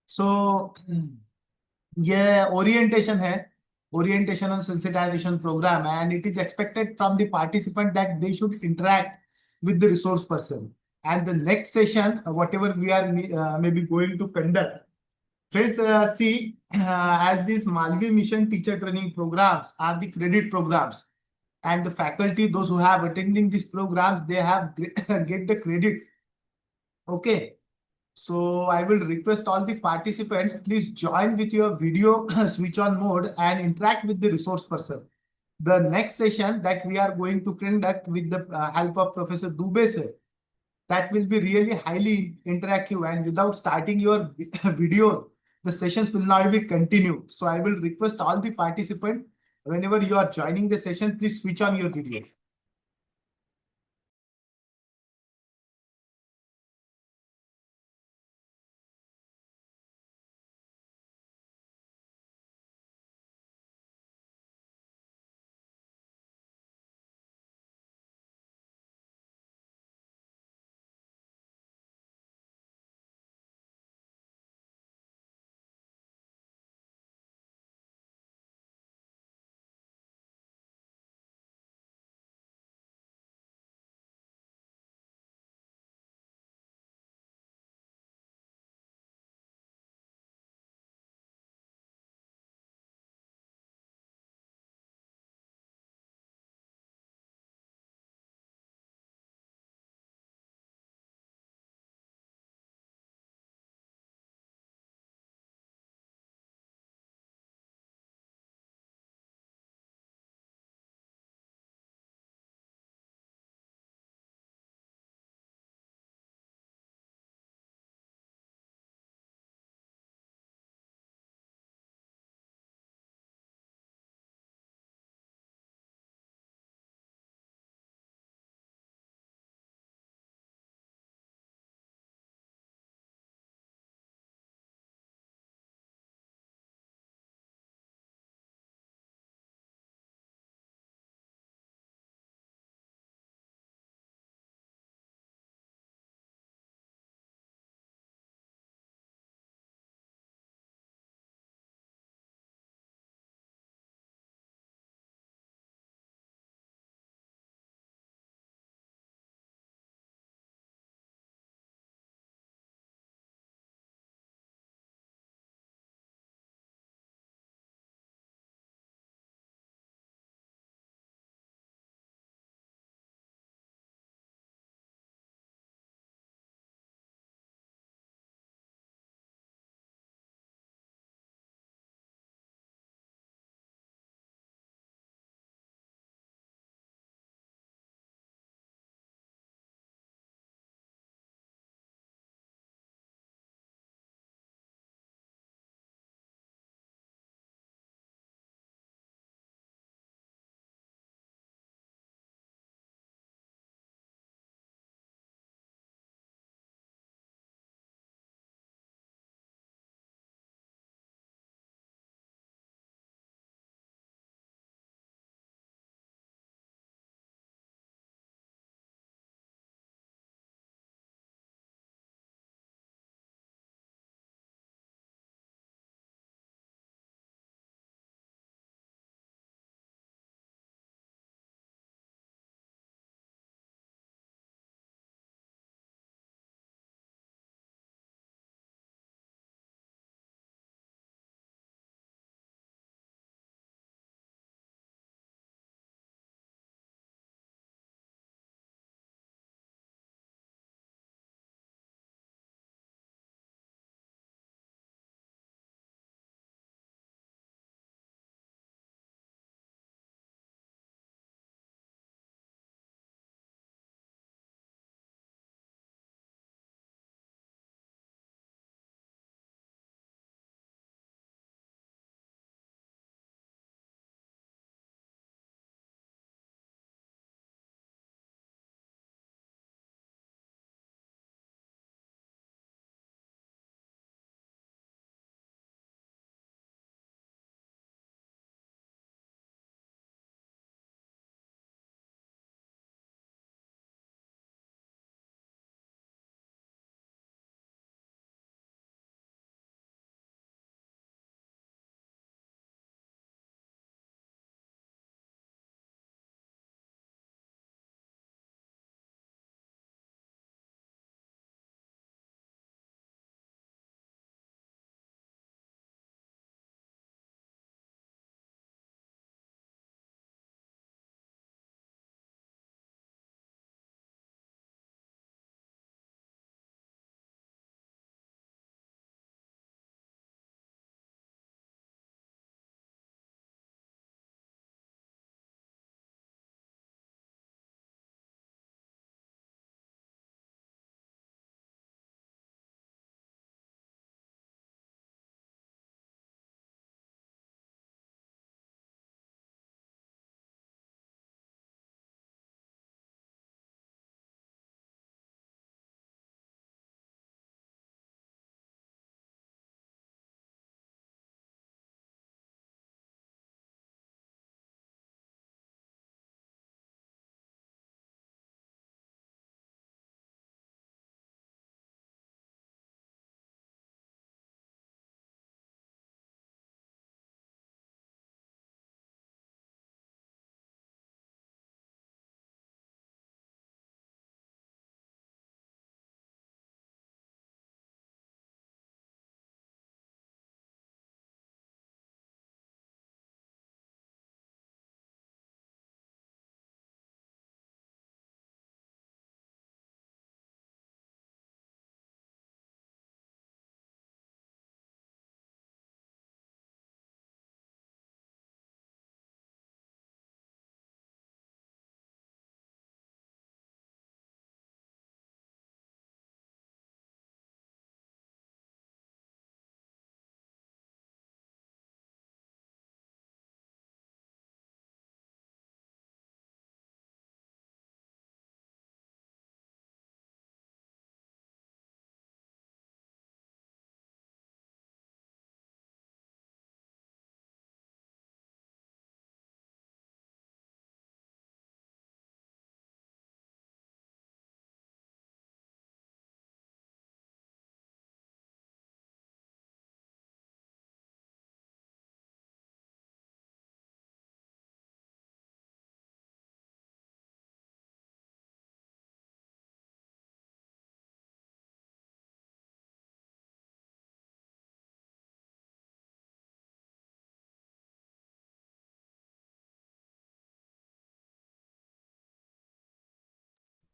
Speaker 4: So ये orientation है, orientation on sensitization program, and it is expected from the participant that they should interact with the resource person. And the next session, whatever we are maybe going to conduct, friends, see, as these Malvi Mission teacher training programs are the credit programs, and the faculty, those who have attending these programs, they have get the credit. Okay. So I will request all the participants, please join with your video switch on mode and interact with the resource person. The next session that we are going to conduct with the help of Professor Dubey sir, that will be really highly interactive, and without starting your video, the sessions will not be continued. So I will request all the participants, whenever you are joining the session, please switch on your video.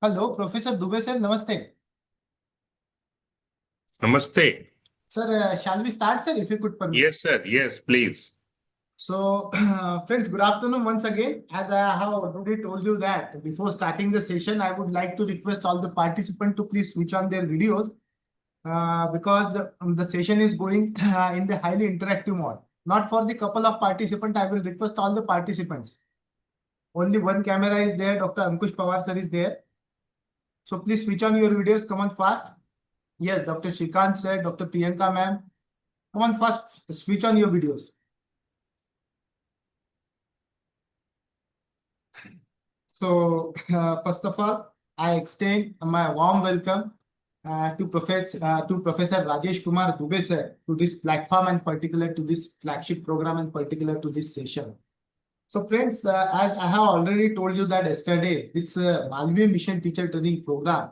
Speaker 4: Hello, Professor Dubey sir, namaste.
Speaker 5: Namaste.
Speaker 4: Sir, shall we start, sir, if you could permit?
Speaker 5: Yes, sir. Yes, please.
Speaker 4: So, friends, good afternoon once again. As I have already told you that before starting the session, I would like to request all the participants to please switch on their videos because the session is going in the highly interactive mode. Not for the couple of participants, I will request all the participants. Only one camera is there, Dr. Ankush Pawar sir is there. So please switch on your videos, come on fast. Yes, Dr. Shrikant sir, Dr. Priyanka ma'am, come on fast, switch on your videos. So, first of all, I extend my warm welcome to Professor Rajesh Kumar Dubey sir to this platform and particular to this flagship program and particular to this session. So, friends, as I have already told you that yesterday, this Malvi Mission Teacher Training Program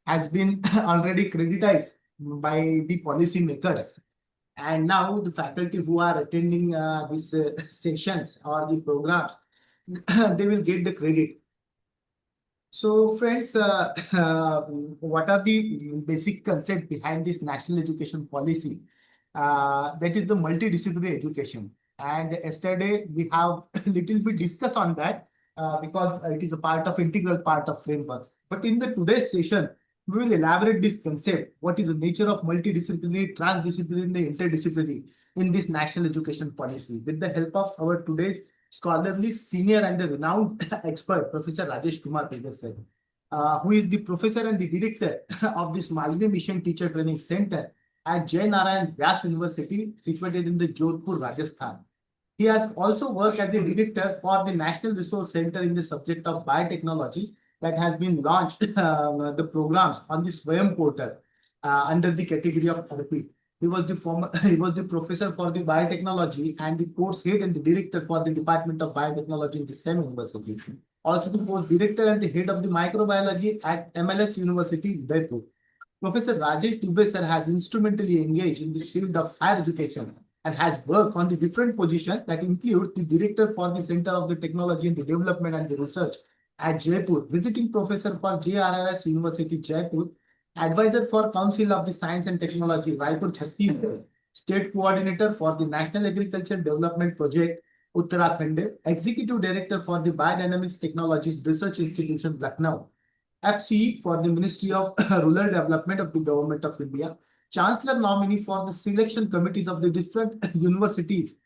Speaker 4: has been already creditized by the policy makers. And now the faculty who are attending these sessions or the programs, they will get the credit. So friends, what are the basic concept behind this national education policy? That is the multidisciplinary education. And yesterday we have a little bit discussed on that because it is a part of integral part of frameworks. But in the today's session, we will elaborate this concept. What is the nature of multidisciplinary, transdisciplinary, interdisciplinary in this national education policy with the help of our today's scholarly senior and a renowned expert, Professor Rajesh Kumar Dubey, who is the professor and the director of this Malvi Mission Teacher Training Center at Jai Narayan Vyas University, situated in the Jodhpur, Rajasthan. He has also worked as the director for the National Resource Center in the subject of biotechnology that has been launched the programs on the Swayam portal under the category of therapy. He was the professor for the biotechnology and the course head and the director for the Department of Biotechnology in the same university. Also the course director and the head of the microbiology at MLS University, Udaipur. Professor Rajesh Dubey sir has instrumentally engaged in the field of higher education and has worked on the different positions that include the director for the Center of the Technology and the Development and the Research at Jaipur, visiting professor for JRRS University, Jaipur, advisor for Council of the Science and Technology, Raipur, Chhattisgarh, state coordinator for the National Agriculture Development Project, Uttarakhand, executive director for the Biodynamics Technologies Research Institution, Lucknow, FCE for the Ministry of Rural Development of the Government of India, Chancellor nominee for the selection committees of the different universities,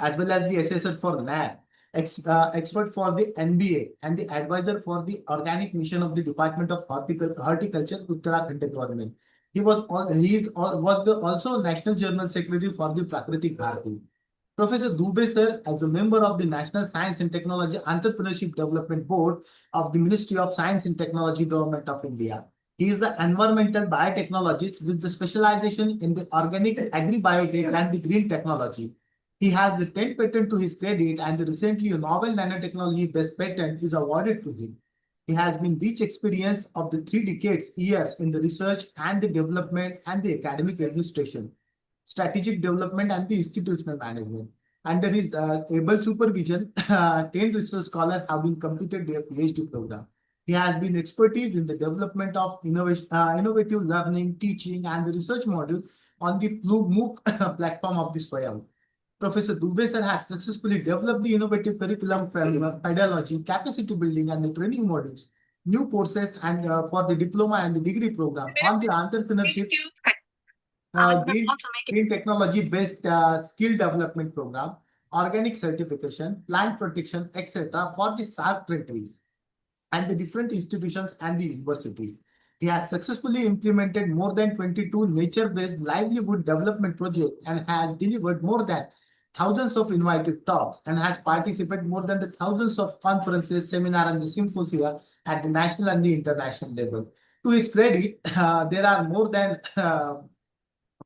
Speaker 4: as well as the assessor for NEP, expert for the NBA, and the advisor for the organic mission of the Department of Horticulture, Uttarakhand government. He was also National Journal Secretary for the Prakritik Bharati. Professor Dubey sir, as a member of the National Science and Technology Entrepreneurship Development Board of the Ministry of Science and Technology, Government of India. He is an environmental biotechnologist with the specialization in the organic agri-biotech and the green technology. He has the 10 patent to his credit, and recently a novel nanotechnology best patent is awarded to him. He has been rich experience of the 3 years in the research and the development and the academic administration, strategic development and the institutional management. Under his able supervision, 10 research scholars have been completed their PhD program. He has been expertise in the development of innovative learning, teaching, and the research model on the MOOC platform of the Swayam. Professor Dubey sir has successfully developed the innovative curriculum framework, pedagogy, capacity building, and the training modules, new courses, and for the diploma and the degree program on the entrepreneurship, green technology-based skill development program, organic certification, plant protection, etc. for the sharp trees and the different institutions and the universities. He has successfully implemented more than 22 nature-based livelihood development projects and has delivered more than thousands of invited talks and has participated more than the thousands of conferences, seminars, and the symposia at the national and the international level. To his credit, there are more than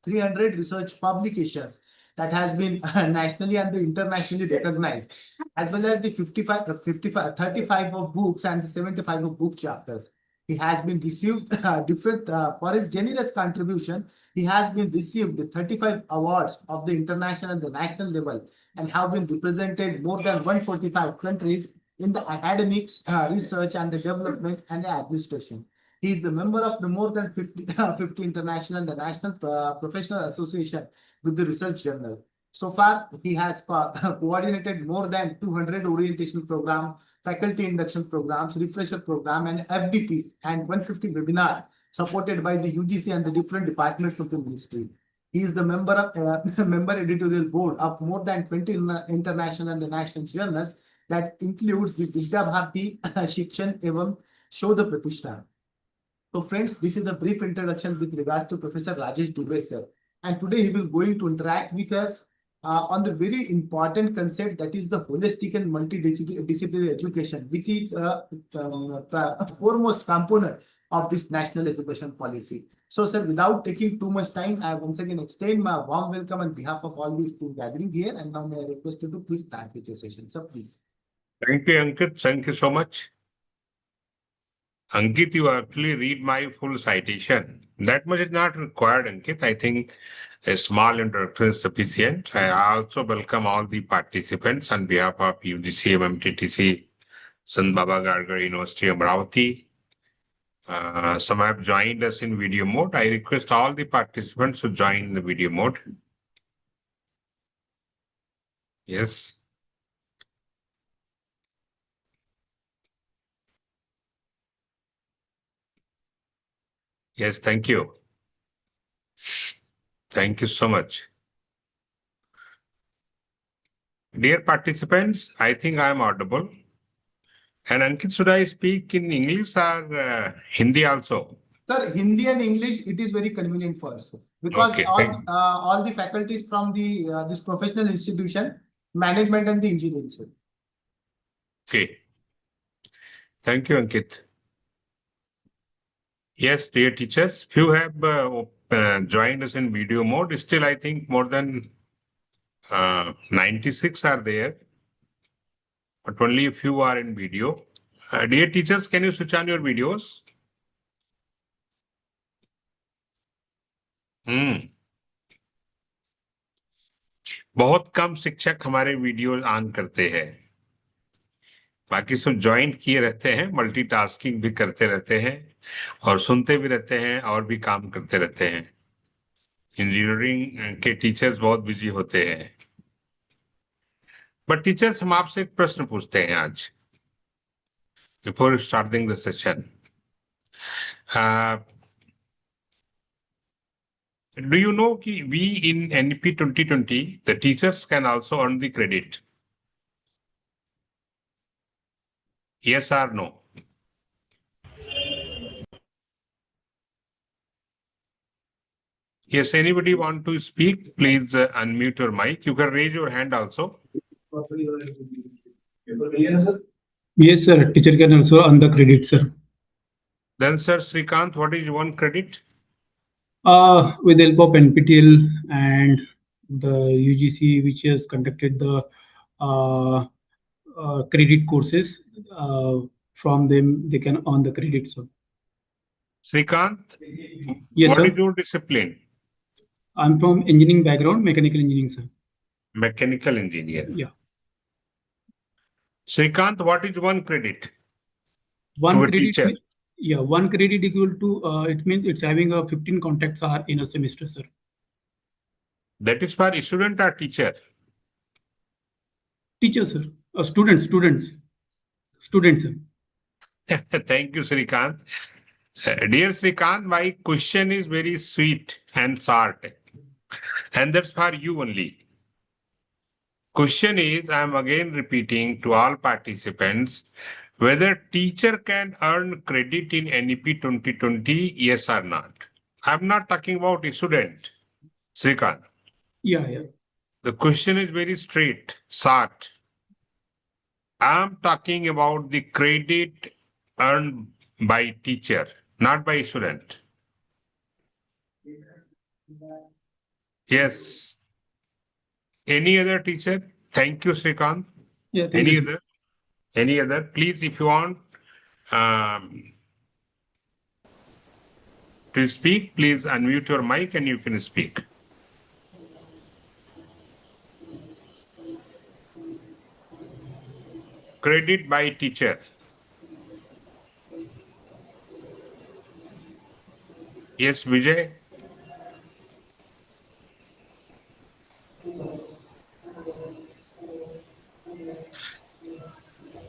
Speaker 4: 300 research publications that has been nationally and internationally recognized, as well as the 35 of books and the 75 of book chapters. He has been received for his generous contribution. He has been received the 35 awards of the international and the national level and have been represented more than 145 countries in the academics, research and the development and the administration. He is the member of the more than 50 international and the national professional association with the research journal. So far, he has coordinated more than 200 orientation programs, faculty induction programs, refresher program, and FDPs, and 150 webinars supported by the UGC and the different departments of the ministry. He is the member of member editorial board of more than 20 international and the national journals that includes the Vidya Bharati, Shikshan, Evam, Shodha Pratishthan. So friends, this is a brief introduction with regard to Professor Rajesh Dubey sir. And today he will going to interact with us on the very important concept that is the holistic and multidisciplinary education, which is the foremost component of this national education policy. So sir, without taking too much time, I once again extend my warm welcome on behalf of all these students gathering here. And now may I request you to please start with your session. Sir, please.
Speaker 5: Thank you, Ankit. Thank you so much. Ankit, you actually read my full citation. That much is not required, Ankit. I think a small introduction is sufficient. I also welcome all the participants on behalf of UGC, MMTTC, Sant Baba Gargar University, Amravati. Some have joined us in video mode. I request all the participants to join the video mode. Yes. Yes, thank you. Thank you so much. Dear participants, I think I am audible. And Ankit, should I speak in English or Hindi also?
Speaker 4: Sir, Hindi and English, it is very convenient for us because
Speaker 5: Okay,
Speaker 4: all the faculties from the this professional institution, management and the engineering, sir.
Speaker 5: Okay. Thank you, Ankit. Yes, dear teachers, few have joined us in video mode. Still, I think more than 96 are there, but only a few are in video. Dear teachers, can you switch on your videos? बहुत कम शिक्षक हमारे video on करते हैं, बाकी सब join किए रहते हैं, मल्टीटास्किंग भी करते रहते हैं और सुनते भी रहते हैं और भी काम करते रहते हैं। इंजीनियरिंग के टीचर्स बहुत बिजी होते हैं। बट टीचर्स, हम आपसे एक प्रश्न पूछते हैं आज before starting the session. Do you know कि we in NEP 2020 the teachers can also earn the credit? Yes or no? Yes, anybody want to speak? Please unmute your mic. You can raise your hand also.
Speaker 6: Yes, sir. Teacher can also earn the credit, sir.
Speaker 5: Then, sir, Srikanth, what is one credit?
Speaker 6: With the help of NPTEL and the UGC, which has conducted the credit courses, from them they can earn the credit, sir.
Speaker 5: Srikanth,
Speaker 6: Yes,
Speaker 5: what
Speaker 6: sir.
Speaker 5: is your discipline?
Speaker 6: I'm from engineering background, mechanical engineering, sir.
Speaker 5: Mechanical engineer.
Speaker 6: Yeah.
Speaker 5: Srikanth, what is one credit?
Speaker 6: One
Speaker 5: To a
Speaker 6: credit.
Speaker 5: teacher.
Speaker 6: Yeah, one credit equal to it means it's having a 15 contacts hour in a semester, sir.
Speaker 5: That is for student or teacher?
Speaker 6: Teacher, sir. Students, sir.
Speaker 5: Thank you, Srikanth. Dear Srikanth, my question is very sweet and short, and that's for you only. Question is, I am again repeating to all participants, whether teacher can earn credit in NEP 2020, yes or not. I'm not talking about a student, Srikanth.
Speaker 6: Yeah.
Speaker 5: The question is very straight, short. I'm talking about the credit earned by teacher, not by student. Yes. Any other teacher? Thank you, Srikanth.
Speaker 6: Yeah, thank you, sir.
Speaker 5: Any other? Please, if you want to speak, please unmute your mic and you can speak. credit by teacher? Yes, Vijay?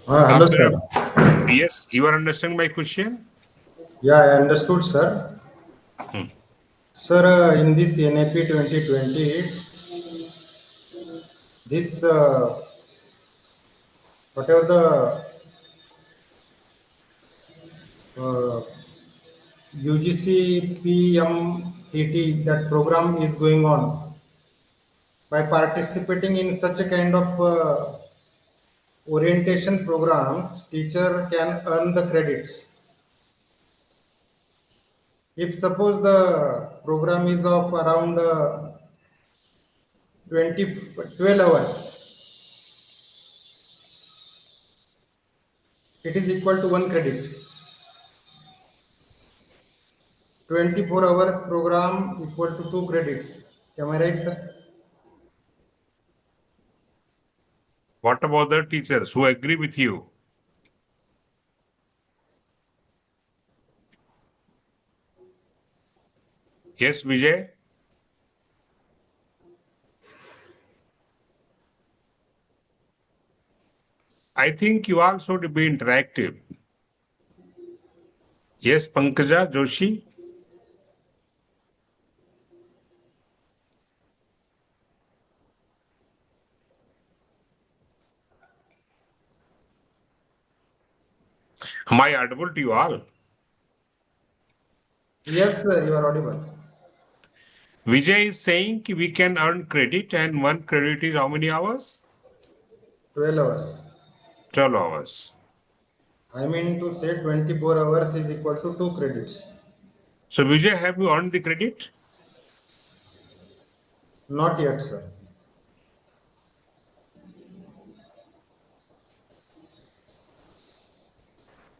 Speaker 7: Hello, sir.
Speaker 5: Yes, you are understanding my question?
Speaker 7: Yeah, I understood, sir.
Speaker 5: Hmm.
Speaker 7: Sir, in this NEP 2020, this whatever the UGC PMTT that program is going on, by participating in such a kind of orientation programs, teacher can earn the credits. If suppose the program is of around 12 hours, it is equal to 1 credit. 24 hours program equal to 2 credits. Am I right, sir?
Speaker 5: What about the teachers who agree with you? Yes, Vijay? I think you all should be interactive. Yes, Pankaja Joshi? Am I audible to you all?
Speaker 7: Yes, sir, you are audible.
Speaker 5: Vijay is saying we can earn credit and 1 credit is how many hours?
Speaker 7: 12 hours.
Speaker 5: 12 hours.
Speaker 7: I mean to say 24 hours is equal to 2 credits.
Speaker 5: So Vijay, have you earned the credit?
Speaker 7: Not yet, sir.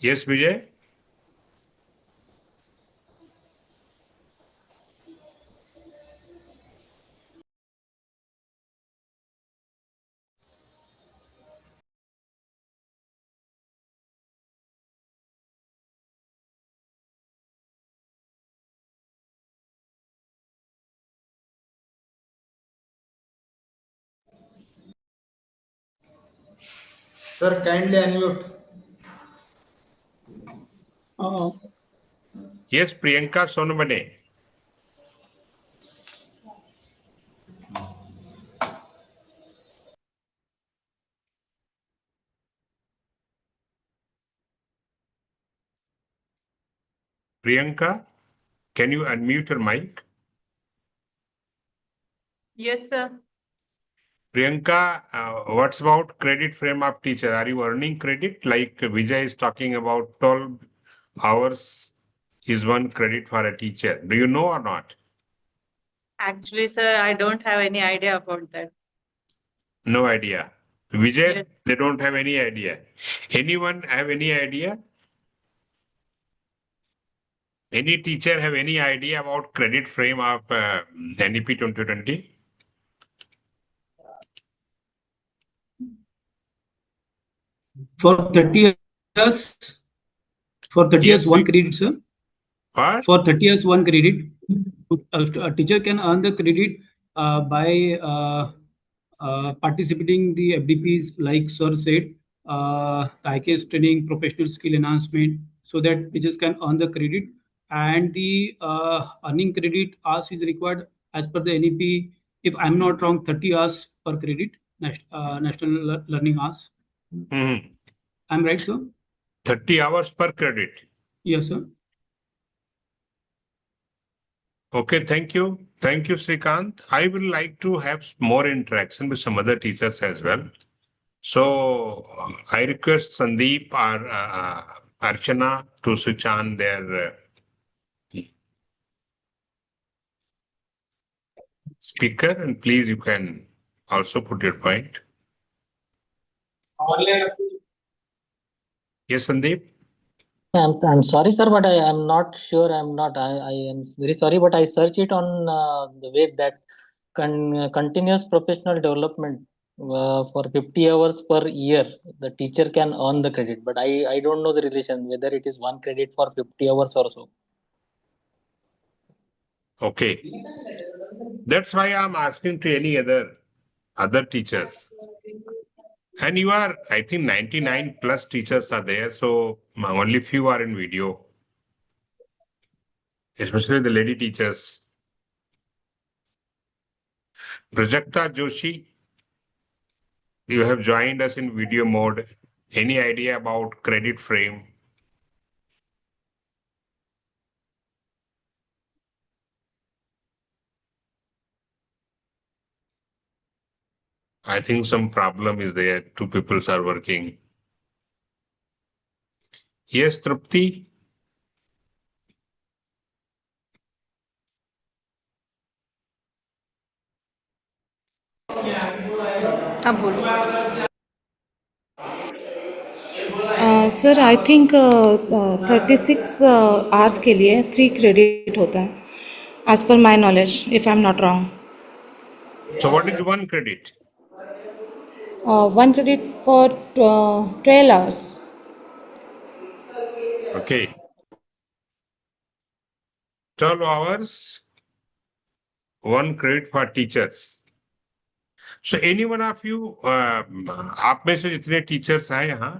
Speaker 5: Yes, Vijay?
Speaker 7: Sir, kindly unmute.
Speaker 5: Yes, Priyanka Sonamane. Priyanka, can you unmute your mic?
Speaker 8: Yes, sir.
Speaker 5: Priyanka, what's about credit frame of teacher? Are you earning credit? Like Vijay is talking about 12 hours is 1 credit for a teacher. Do you know or not?
Speaker 8: Actually, sir, I don't have any idea about that.
Speaker 5: No idea. Vijay,
Speaker 8: Yes.
Speaker 5: they don't have any idea. Anyone have any idea? Any teacher have any idea about credit frame of NEP 2020?
Speaker 6: For 30 years, for 30 years,
Speaker 5: Yes,
Speaker 6: 1 credit, sir.
Speaker 5: What?
Speaker 6: For 30 years, 1 credit. A teacher can earn the credit by participating the FDPs, like sir said, the IKS training, professional skill enhancement, so that teachers can earn the credit. And the earning credit hours is required as per the NEP, if I'm not wrong, 30 hours per credit, national learning hours.
Speaker 5: Mhm.
Speaker 6: I'm right, sir?
Speaker 5: 30 hours per credit.
Speaker 6: Yes, sir.
Speaker 5: Okay, thank you. Thank you, Srikanth. I will like to have more interaction with some other teachers as well. So I request Sandeep or Archana to switch on their speaker, and please you can also put your point. Yes, Sandeep.
Speaker 3: I'm sorry, sir, but I am not sure. I am very sorry, but I searched it on the web that continuous professional development for 50 hours per year, the teacher can earn the credit, but I don't know the relation, whether it is 1 credit for 50 hours or so.
Speaker 5: Okay. That's why I'm asking to any other teachers. And you are, I think 99 plus teachers are there, so only few are in video, especially the lady teachers. Prajakta Joshi, you have joined us in video mode. Any idea about credit frame? I think some problem is there. Two people are working. Yes, Trupti.
Speaker 9: Sir I think 36 hours के लिए 3 credit होता है as per my knowledge if I am not wrong
Speaker 5: So what is 1 credit?
Speaker 9: 1 credit for 12 hours.
Speaker 5: Okay. 12 hours, 1 credit for teachers. So any one of you, आप में से जितने teachers हैं यहाँ,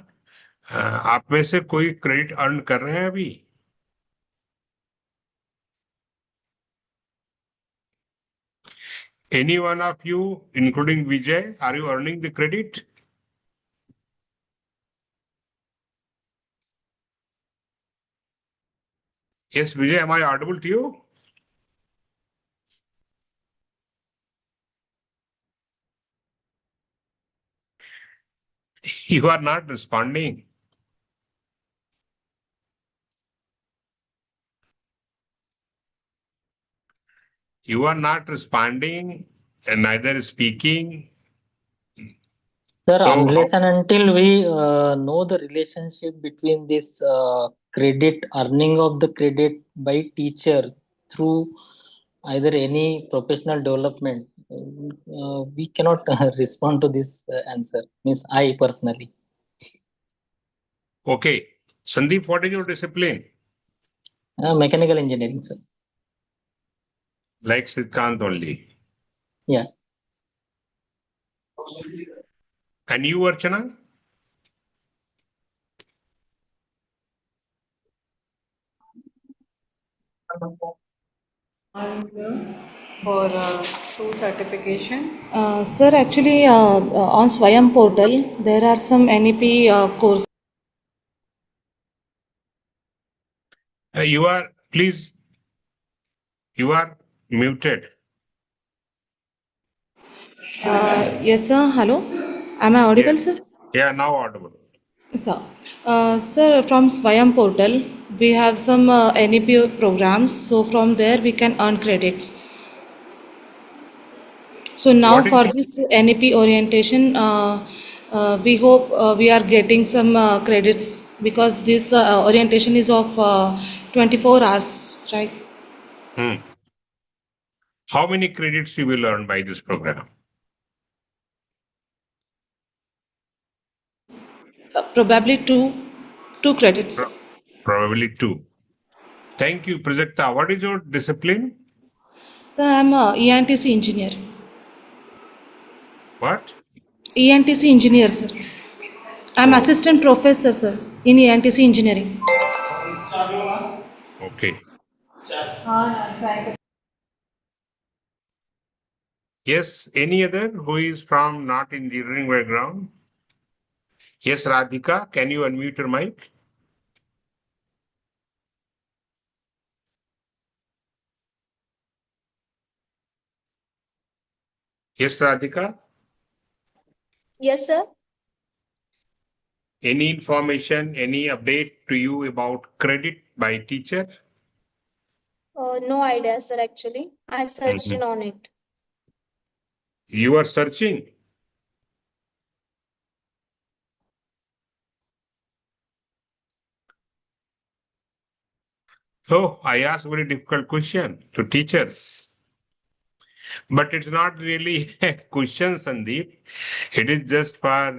Speaker 5: आप में से कोई क्रेडिट अर्न कर रहे हैं अभी? Any one of you, including Vijay, are you earning the credit? Yes, Vijay, am I audible to you? You are not responding. You are not responding and neither speaking.
Speaker 3: Sir,
Speaker 5: So
Speaker 3: unless and until we know the relationship between this credit, earning of the credit by teacher through either any professional development, we cannot respond to this answer. Means I personally.
Speaker 5: okay. Sandeep, what is your discipline?
Speaker 3: Mechanical engineering, sir.
Speaker 5: Like Srikanth only.
Speaker 3: Yeah.
Speaker 5: And you, Archana?
Speaker 8: For 2 certification.
Speaker 9: Sir, actually on Swayam portal there are some NEP courses.
Speaker 5: You are, please, you are muted.
Speaker 9: Yes sir, hello, am I audible
Speaker 5: Yes.
Speaker 9: sir?
Speaker 5: Yeah, now audible.
Speaker 9: Sir, from Swayam portal we have some NEP programs, so from there we can earn credits. So now
Speaker 5: What
Speaker 9: for
Speaker 5: is,
Speaker 9: this NEP orientation, we hope we are getting some credits because this orientation is of 24 hours, right?
Speaker 5: how many credits you will earn by this program?
Speaker 9: Probably two credits.
Speaker 5: Probably 2. Thank you, Prajakta. What is your discipline?
Speaker 9: So I'm a ENTC engineer.
Speaker 5: What?
Speaker 9: ENTC engineer, sir. I'm
Speaker 5: Oh,
Speaker 9: assistant professor, sir, in ENTC engineering.
Speaker 5: okay. Yes, any other who is from not engineering background? Yes, Radhika, can you unmute your mic? Yes, Radhika.
Speaker 10: Yes, sir.
Speaker 5: Any information, any update to you about credit by teacher?
Speaker 10: No idea, sir, actually. I searched
Speaker 5: Mhm.
Speaker 10: on it.
Speaker 5: You are searching. So I asked very difficult question to teachers. But it's not really a question, Sandeep. It is just for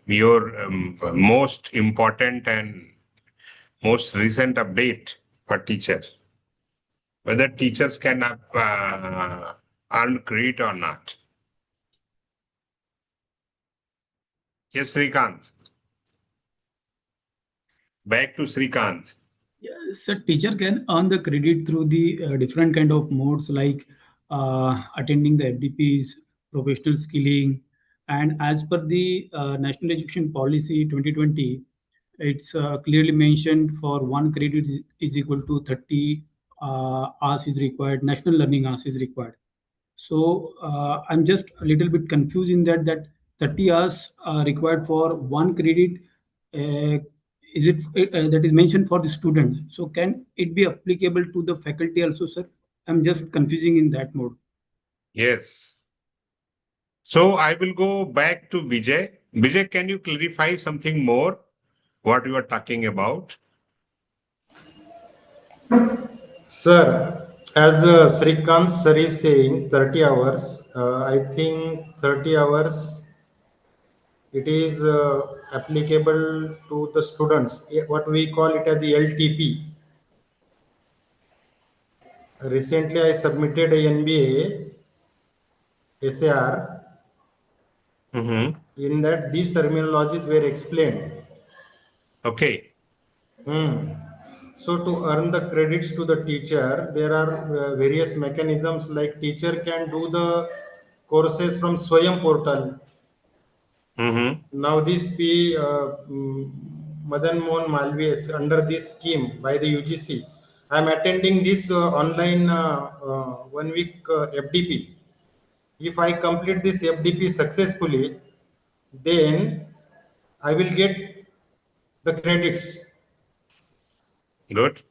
Speaker 5: your most important and most recent update for teacher, whether teachers can earn credit or not. Yes, Srikanth. Back to Srikanth.
Speaker 6: Yes, a teacher can earn the credit through the different kind of modes like attending the FDPs, professional skilling, and as per the National Education Policy 2020, it's clearly mentioned for one credit is equal to 30 hours is required, national learning hours is required. So I'm just a little bit confused in that 30 hours required for one credit. Is it that is mentioned for the student? So can it be applicable to the faculty also, sir? I'm just confusing in that mode.
Speaker 5: Yes. So I will go back to Vijay. Vijay, can you clarify something more? What you are talking about?
Speaker 7: Sir, as Srikanth sir is saying 30 hours, I think 30 hours it is applicable to the students, what we call it as the LTP. Recently, I submitted a NBA SAR. In that, these terminologies were explained.
Speaker 5: Okay.
Speaker 7: So to earn the credits to the teacher, there are various mechanisms like teacher can do the courses from Swayam portal. Now this Madan Mohan Malviya under this scheme by the UGC. I am attending this online 1 week FDP. If I complete this FDP successfully, then I will get the credits.
Speaker 5: Good.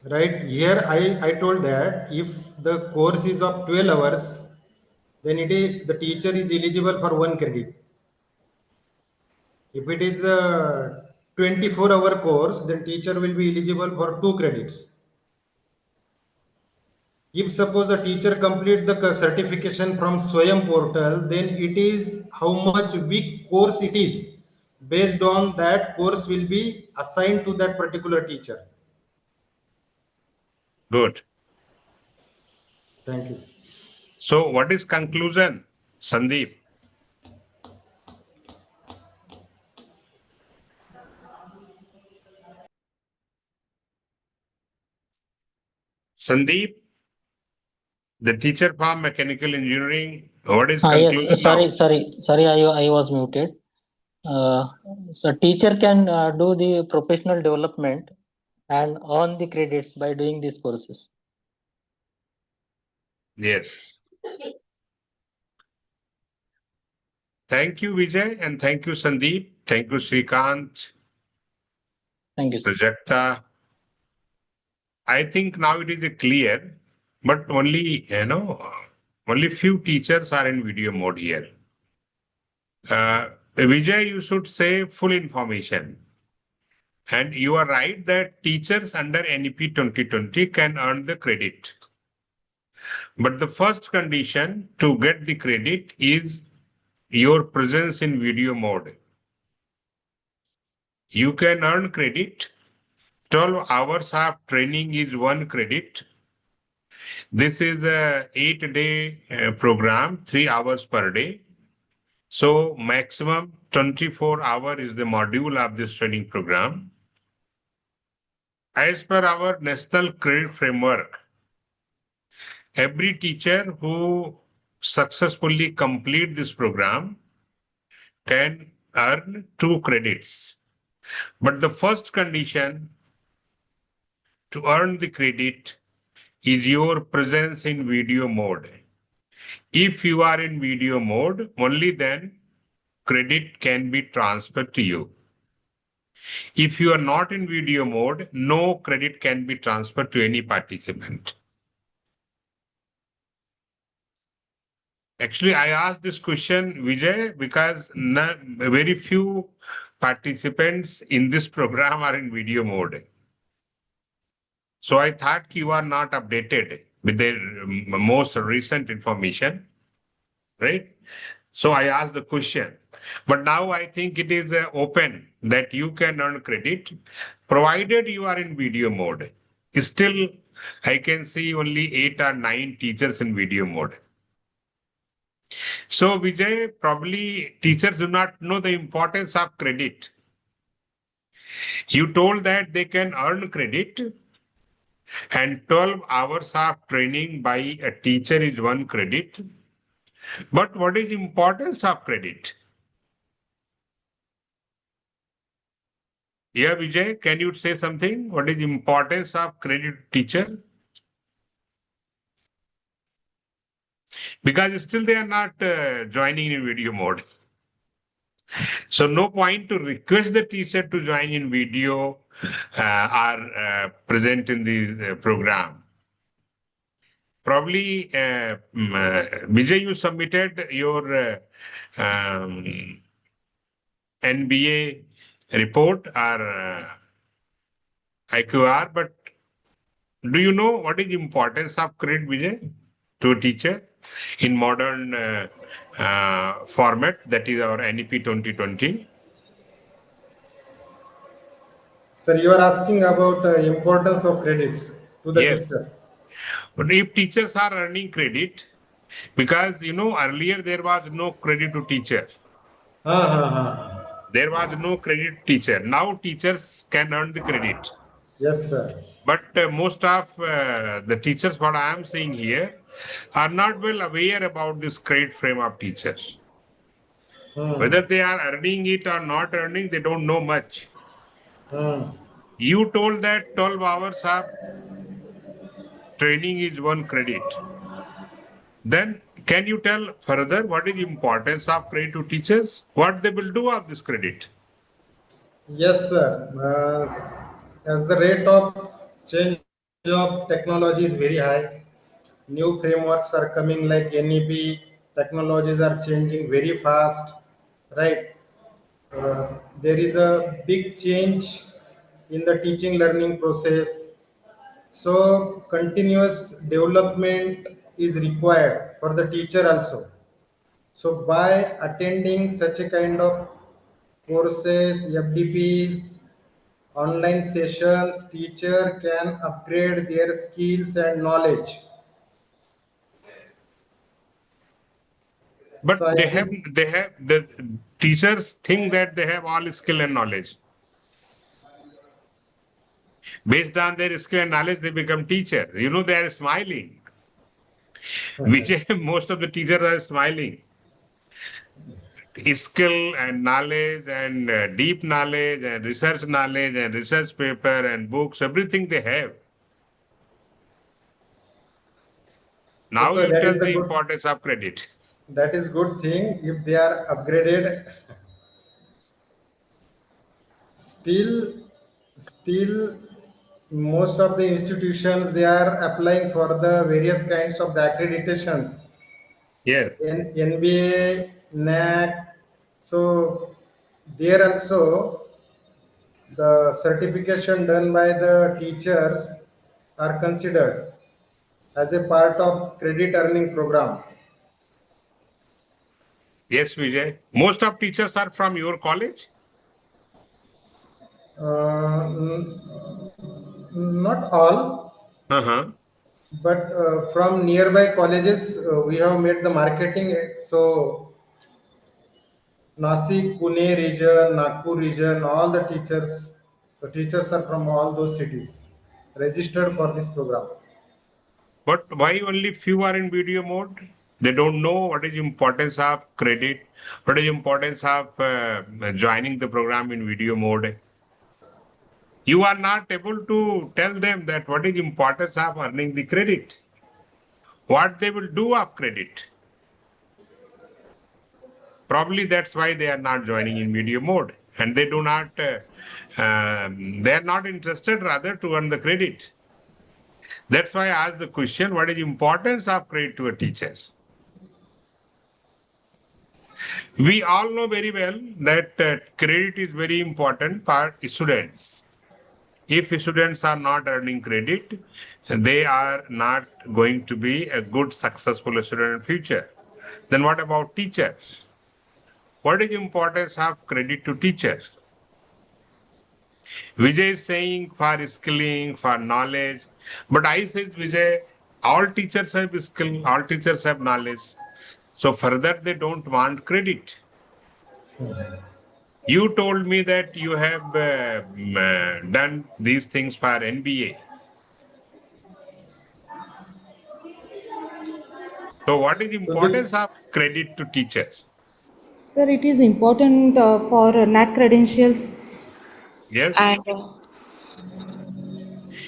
Speaker 7: Right here, I told that if the course is of 12 hours, then the teacher is eligible for 1 credit. If it is a 24-hour course, then teacher will be eligible for 2 credits. If suppose a teacher complete the certification from Swayam portal, then it is how much week course it is. Based on that, course will be assigned to that particular teacher.
Speaker 5: Good.
Speaker 7: Thank you.
Speaker 5: So what is conclusion, Sandeep? Sandeep, the teacher from mechanical engineering, what is conclusion
Speaker 3: Yes, sorry, I was muted. So teacher can do the professional development and earn the credits by doing these courses.
Speaker 5: Yes. Thank you, Vijay, and thank you, Sandeep. Thank you, Srikanth.
Speaker 3: Thank you, sir.
Speaker 5: Prajakta. I think now it is clear, but only, only few teachers are in video mode here. Vijay, you should say full information. And you are right that teachers under NEP 2020 can earn the credit. But the first condition to get the credit is your presence in video mode. You can earn credit. 12 hours of training is 1 credit. This is a 8-day program, 3 hours per day. So maximum 24 hours is the module of this training program. As per our National Credit Framework, every teacher who successfully complete this program can earn 2 credits. But the first condition to earn the credit is your presence in video mode. If you are in video mode, only then credit can be transferred to you. If you are not in video mode, no credit can be transferred to any participant. Actually, I asked this question, Vijay, because very few participants in this program are in video mode. So I thought you are not updated. with the most recent information, right? So I asked the question, but now I think it is open that you can earn credit provided you are in video mode. Still, I can see only 8 or 9 teachers in video mode. So Vijay, probably teachers do not know the importance of credit. You told that they can earn credit and 12 hours of training by a teacher is 1 credit. But what is importance of credit? Yeah, Vijay, can you say something? What is importance of credit teacher? Because still they are not joining in video mode. So no point to request the teacher to join in video or present in the program. Probably, Vijay, you submitted your NBA report or IQR, but do you know what is the importance of credit, Vijay, to a teacher in modern format, that is our NEP 2020?
Speaker 7: Sir, you are asking about importance of credits to the
Speaker 5: Yes.
Speaker 7: teacher.
Speaker 5: But if teachers are earning credit, because earlier there was no credit to teacher. There was no credit teacher. Now teachers can earn the credit.
Speaker 7: Yes, sir.
Speaker 5: But most of the teachers, what I am saying here, are not well aware about this credit frame of teachers. Whether they are earning it or not earning, they don't know much. You told that 12 hours of training is 1 credit. Then can you tell further what is the importance of credit to teachers? What they will do of this credit?
Speaker 7: Yes, sir. As the rate of change of technology is very high, new frameworks are coming like NEP, technologies are changing very fast, right? There is a big change in the teaching learning process. So continuous development is required for the teacher also. So by attending such a kind of courses, FDPs, online sessions, teacher can upgrade their skills and knowledge.
Speaker 5: But
Speaker 7: So I
Speaker 5: they have
Speaker 7: think
Speaker 5: the teachers think that they have all skill and knowledge. Based on their skill and knowledge, they become teacher. They are smiling. Which most of the teachers are smiling. Skill and knowledge and deep knowledge and research paper and books, everything they have. Now
Speaker 7: okay,
Speaker 5: you
Speaker 7: that
Speaker 5: tell
Speaker 7: is the
Speaker 5: the
Speaker 7: good,
Speaker 5: importance of credit.
Speaker 7: that is good thing if they are upgraded. Still most of the institutions they are applying for the various kinds of the accreditations.
Speaker 5: Yes.
Speaker 7: NBA, NAC. So there also the certification done by the teachers are considered as a part of credit earning program.
Speaker 5: Yes, Vijay. Most of teachers are from your college?
Speaker 7: Not all,
Speaker 5: Uh-huh.
Speaker 7: but from nearby colleges, we have made the marketing. So Nasik, Pune region, Nagpur region, all the teachers are from all those cities registered for this program.
Speaker 5: But why only few are in video mode? They don't know what is the importance of credit, what is the importance of joining the program in video mode. You are not able to tell them that what is the importance of earning the credit, what they will do of credit. Probably that's why they are not joining in video mode, and they do not. They are not interested rather to earn the credit. That's why I asked the question: what is the importance of credit to a teacher? We all know very well that credit is very important for students. If students are not earning credit, they are not going to be a good, successful student in future. Then what about teachers? What is the importance of credit to teachers? Vijay is saying for skilling, for knowledge. But I said, Vijay, all teachers have skill, all teachers have knowledge. So further, they don't want credit. You told me that you have done these things for NBA. So what is the
Speaker 7: So the,
Speaker 5: importance of credit to teachers?
Speaker 9: Sir, it is important for NAC credentials
Speaker 5: Yes,
Speaker 9: and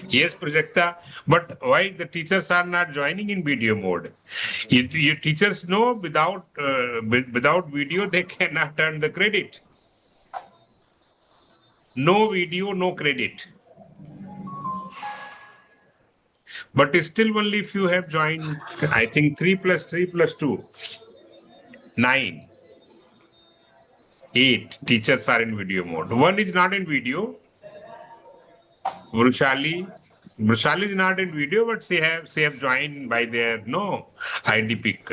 Speaker 5: yes, Prajakta. But why the teachers are not joining in video mode? Your teachers know without video they cannot earn the credit. No video, no credit. But still only if you have joined, I think 3 plus 3 plus 2, 9, 8 teachers are in video mode. One is not in video. Brushali is not in video, but she have joined by their ID pick.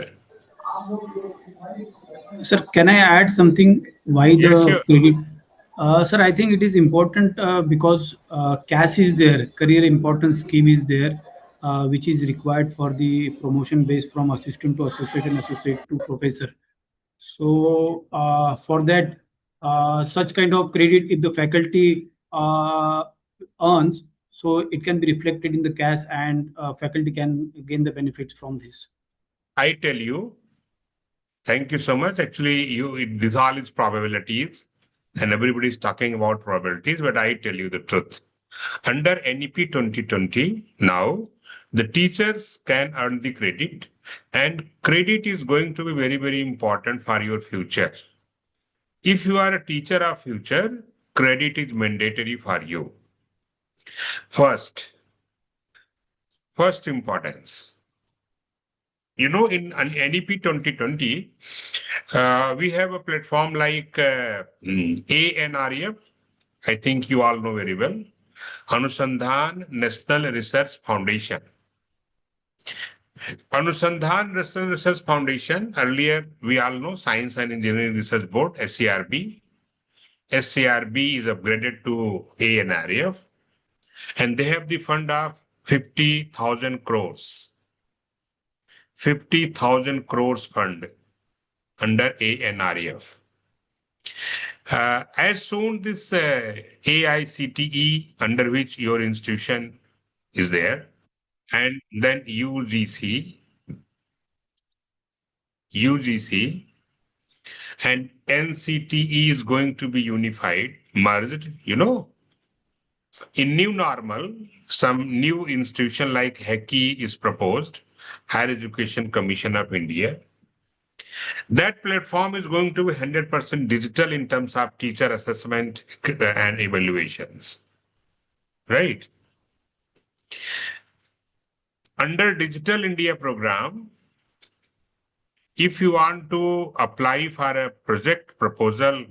Speaker 6: Sir, can I add something? Why
Speaker 5: Yeah,
Speaker 6: the
Speaker 5: sure.
Speaker 6: credit? Sir, I think it is important because CAS is there, career importance scheme is there, which is required for the promotion base from assistant to associate and associate to professor. So for that, such kind of credit, if the faculty earns, so it can be reflected in the CAS and faculty can gain the benefits from this.
Speaker 5: I tell you, thank you so much. Actually, this all is probabilities, and everybody is talking about probabilities, but I tell you the truth. Under NEP 2020, now the teachers can earn the credit, and credit is going to be very, very important for your future. If you are a teacher of future, credit is mandatory for you. First importance. In NEP 2020, we have a platform like ANREF. I think you all know very well. Anusandhan National Research Foundation. Anusandhan National Research Foundation, earlier we all know Science and Engineering Research Board, SCRB. SCRB is upgraded to ANREF, and they have the fund of 50,000 crores. 50,000 crores fund under ANREF. As soon this AICTE, under which your institution is there, and then UGC, and NCTE is going to be unified, merged, In new normal, some new institution like HECI is proposed, Higher Education Commission of India. That platform is going to be 100% digital in terms of teacher assessment and evaluations, right? Under Digital India program, if you want to apply for a project proposal,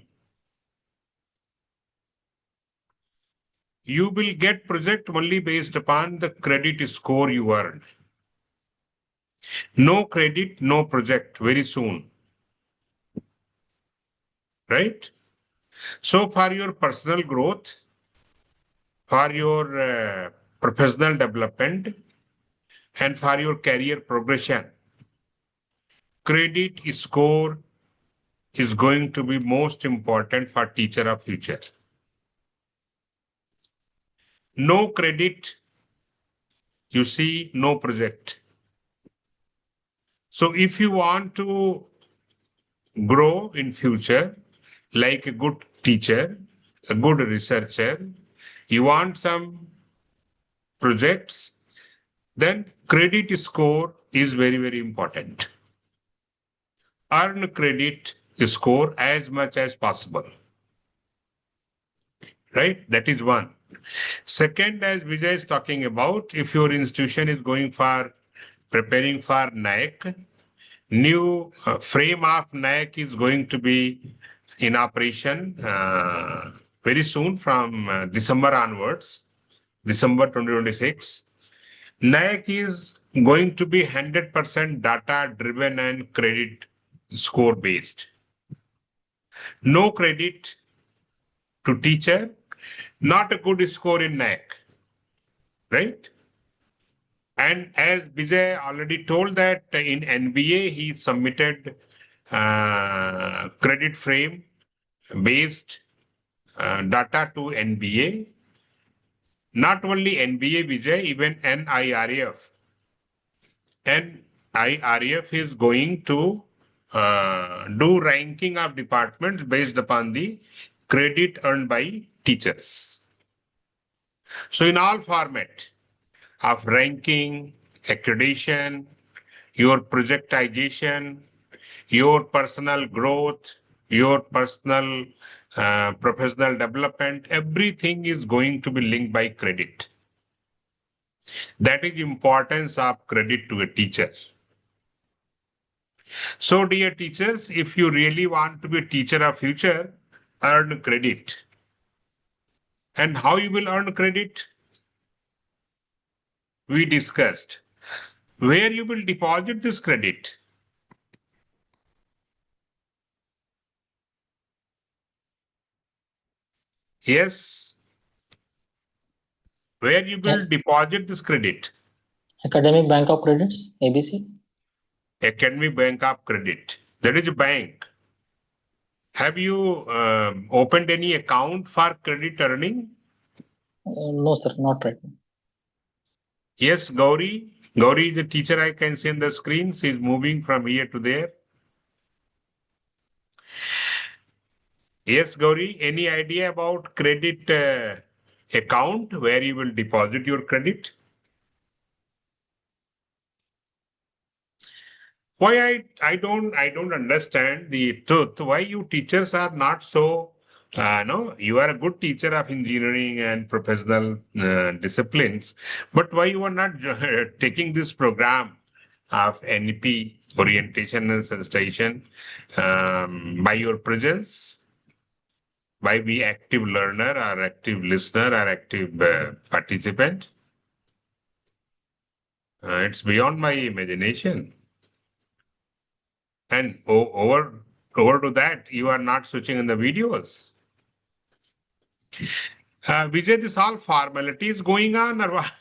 Speaker 5: you will get project only based upon the credit score you earned. No credit, no project very soon, right? So for your personal growth, for your professional development, and for your career progression, credit score is going to be most important for teacher of future. No credit, you see, no project. So if you want to grow in future like a good teacher, a good researcher, you want some projects, then credit score is very, very important. Earn credit score as much as possible, right? That is one. Second, as Vijay is talking about, if your institution is going for preparing for NEC, new frame of NEC is going to be in operation very soon from December onwards. December 2026. NEP is going to be 100% data driven and credit score based. No credit to teacher, not a good score in NEP, right? And as Vijay already told that in NBA, he submitted credit frame based data to NBA. Not only NBA, Vijay, even NIRF. NIRF is going to do ranking of departments based upon the credit earned by teachers. So in all format of ranking, accreditation, your projectization, your personal growth, your personal professional development, everything is going to be linked by credit. That is importance of credit to a teacher. So dear teachers, if you really want to be a teacher of future, earn credit. And how you will earn credit? We discussed. Where you will deposit this credit? Yes. Where you will deposit this credit?
Speaker 3: Academic Bank of Credits, ABC.
Speaker 5: Academic Bank of Credit. That is a bank. Have you opened any account for credit earning?
Speaker 3: No, sir, not right now.
Speaker 5: Yes, Gauri. Gauri is the teacher I can see on the screen. She is moving from here to there. Yes, Gauri, any idea about credit account where you will deposit your credit? Why I don't understand the truth. Why you teachers are not so no, you are a good teacher of engineering and professional disciplines, but why you are not taking this program of NEP orientation and sensitization by your presence, by be active learner or active listener or active participant? It's beyond my imagination. And over to that, you are not switching in the videos. Vijay, this all formalities going on or what?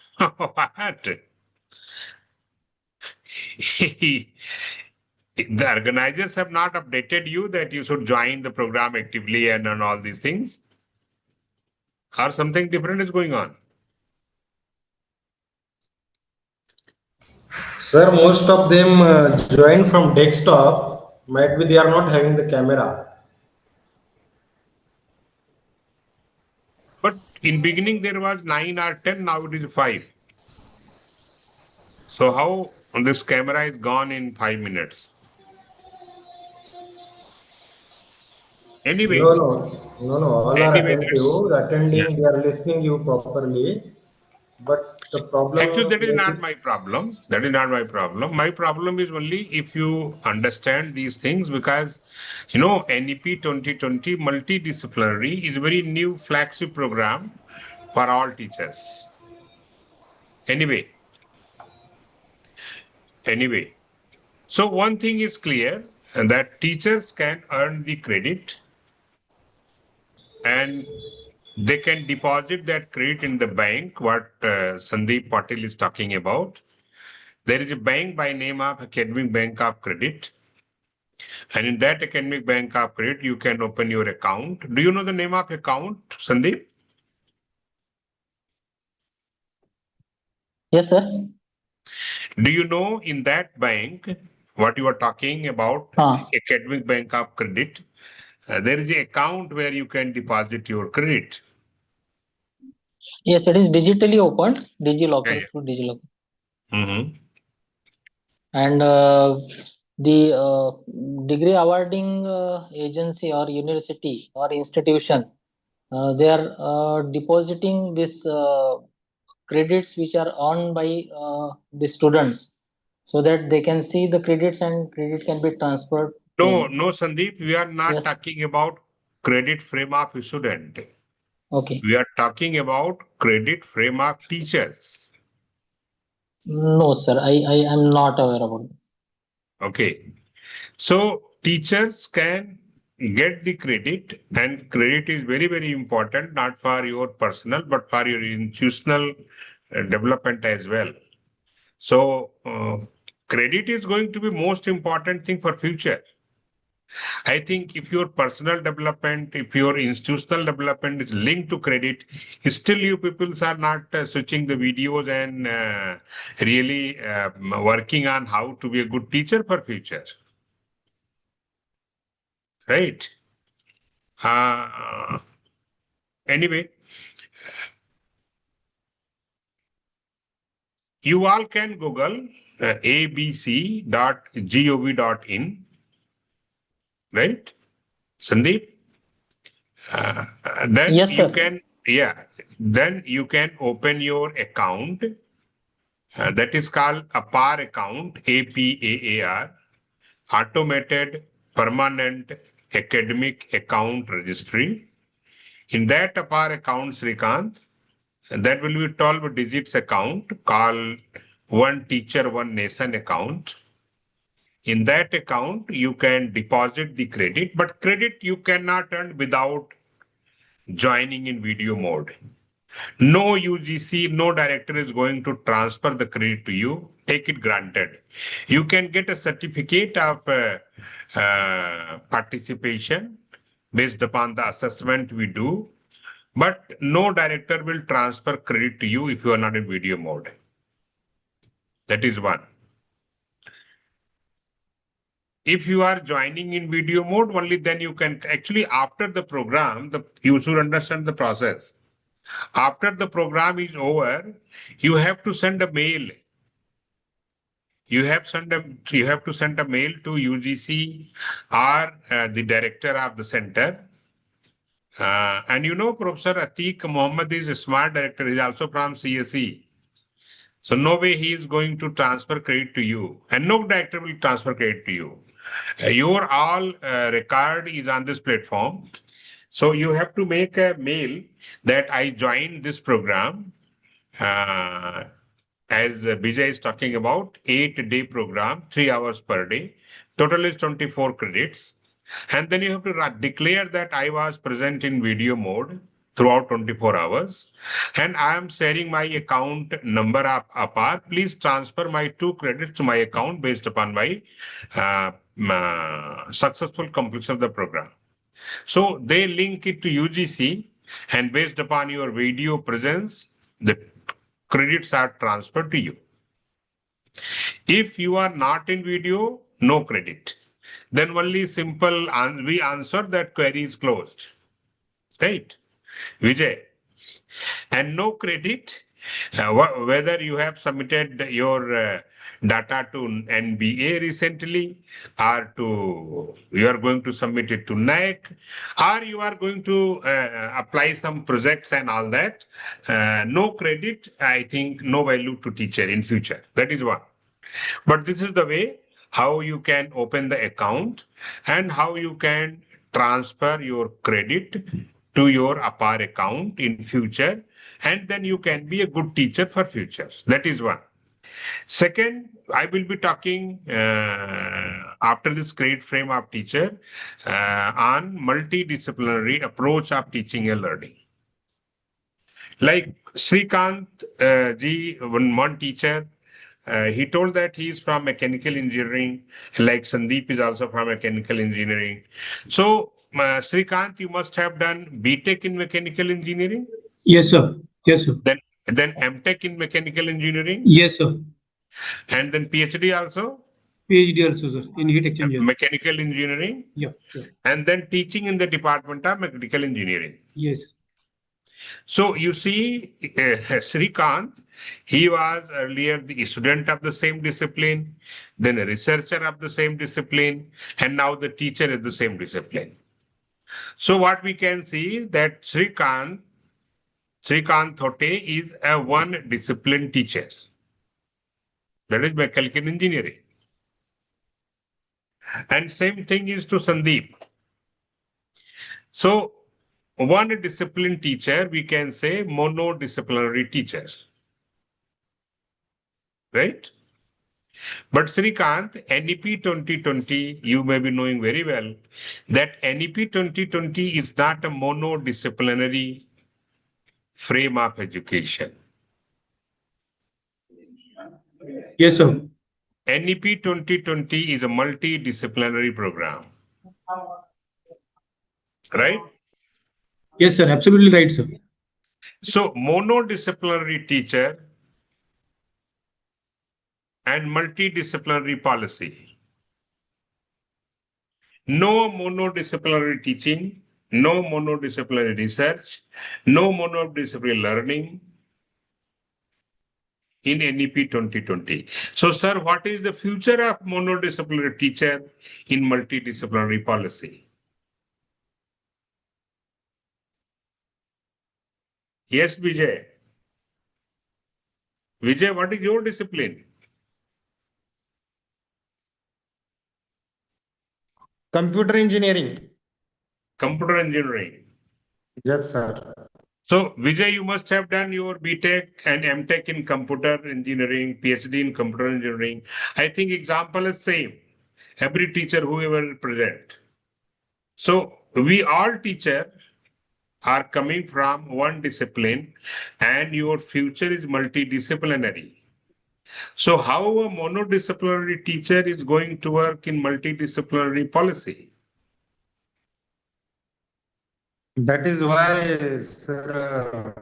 Speaker 5: The organizers have not updated you that you should join the program actively and all these things? Or something different is going on?
Speaker 7: Sir, most of them join from desktop. Might be they are not having the camera.
Speaker 5: But in beginning there was 9 or 10, now it is 5. So how this camera is gone in 5 minutes? Anyway.
Speaker 7: No. All are
Speaker 5: Anyway,
Speaker 7: attentive, attending.
Speaker 5: yeah.
Speaker 7: They are listening you properly. But the problem
Speaker 5: Actually, that is
Speaker 7: may
Speaker 5: not
Speaker 7: be,
Speaker 5: my problem. That is not my problem. My problem is only if you understand these things, because, NEP 2020 multidisciplinary is a very new flagship program for all teachers. Anyway. So one thing is clear, and that teachers can earn the credit and they can deposit that credit in the bank, what Sandeep Patil is talking about. There is a bank by name of Academic Bank of Credit. And in that Academic Bank of Credit, you can open your account. Do you know the name of account, Sandeep?
Speaker 3: Yes, sir.
Speaker 5: Do you know in that bank, what you are talking about, Academic Bank of Credit, there is an account where you can deposit your credit.
Speaker 3: Yes, it is digitally opened, DigiLocker, through DigiLocker.
Speaker 5: Mm-hmm.
Speaker 3: And the degree awarding agency or university or institution, they are depositing this credits which are earned by the students, so that they can see the credits and credit can be transferred.
Speaker 5: No, Sandeep, we are not
Speaker 3: Yes.
Speaker 5: talking about credit frame of student.
Speaker 3: Okay.
Speaker 5: We are talking about credit frame of teachers.
Speaker 3: No, sir. I am not aware about it.
Speaker 5: Okay. So teachers can get the credit, and credit is very, very important, not for your personal, but for your institutional development as well. So credit is going to be most important thing for future. I think if your personal development, if your institutional development is linked to credit, still you people are not switching the videos and really working on how to be a good teacher for future. Right? Anyway, you all can Google abc.gov.in, right? Sandeep? Then
Speaker 3: Yes,
Speaker 5: you
Speaker 3: sir.
Speaker 5: can, then you can open your account. That is called APAR account, APAAR, Automated Permanent Academic Account Registry. In that APAR account, Srikanth, that will be 12 digits account called One Teacher, One Nation account. In that account, you can deposit the credit, but credit you cannot earn without joining in video mode. No UGC, no director is going to transfer the credit to you. Take it granted. You can get a certificate of participation based upon the assessment we do, but no director will transfer credit to you if you are not in video mode. That is one. If you are joining in video mode, only then you can actually after the program, you should understand the process. After the program is over, you have to send a mail. You have to send a mail to UGC or the director of the center. And you know, Professor Atiq Mohammed is a smart director. He's also from CSE. So no way he is going to transfer credit to you, and no director will transfer credit to you. Your all record is on this platform. So you have to make a mail that I joined this program. As Vijay is talking about, 8-day program, 3 hours per day. Total is 24 credits. And then you have to declare that I was present in video mode throughout 24 hours. And I am sharing my account number of APAR. Please transfer my 2 credits to my account based upon my successful completion of the program. So they link it to UGC, and based upon your video presence, the credits are transferred to you. If you are not in video, no credit. Then only simple, we answer that query is closed. Right? Vijay. And no credit, whether you have submitted your data to NBA recently, or you are going to submit it to NEP, or you are going to apply some projects and all that. No credit, I think no value to teacher in future. That is one. But this is the way how you can open the account and how you can transfer your credit to your APAR account in future, and then you can be a good teacher for future. That is one. Second, I will be talking after this credit frame of teacher on multidisciplinary approach of teaching and learning. Like Srikanth ji, one teacher, he told that he is from mechanical engineering, like Sandeep is also from mechanical engineering. So, Srikanth, you must have done BTech in mechanical engineering?
Speaker 6: Yes, sir. Yes, sir.
Speaker 5: Then MTech in mechanical engineering?
Speaker 6: Yes, sir.
Speaker 5: And then PhD also?
Speaker 6: PhD also, sir, in heat exchanger.
Speaker 5: Mechanical engineering?
Speaker 6: Yeah, yeah.
Speaker 5: And then teaching in the Department of Mechanical Engineering?
Speaker 6: Yes.
Speaker 5: So you see, Srikanth, he was earlier the student of the same discipline, then a researcher of the same discipline, and now the teacher is the same discipline. So what we can see is that Srikanth Thote is a one discipline teacher. That is mechanical engineering. And same thing is to Sandeep. So one discipline teacher, we can say monodisciplinary teacher. Right? But Srikant, NEP 2020, you may be knowing very well that NEP 2020 is not a monodisciplinary frame of education.
Speaker 6: Yes, sir.
Speaker 5: NEP 2020 is a multidisciplinary program. Right?
Speaker 6: Yes, sir. Absolutely right, sir.
Speaker 5: So monodisciplinary teacher and multidisciplinary policy. No monodisciplinary teaching, no monodisciplinary research, no monodisciplinary learning in NEP 2020. So, sir, what is the future of monodisciplinary teacher in multidisciplinary policy? Yes, Vijay. Vijay, what is your discipline?
Speaker 7: Computer engineering.
Speaker 5: Computer engineering.
Speaker 7: Yes, sir.
Speaker 5: So, Vijay, you must have done your BTech and MTech in computer engineering, PhD in computer engineering. I think example is same. Every teacher, whoever present. So, we all teacher are coming from one discipline and your future is multidisciplinary. So, how a monodisciplinary teacher is going to work in multidisciplinary policy?
Speaker 7: That is why, sir,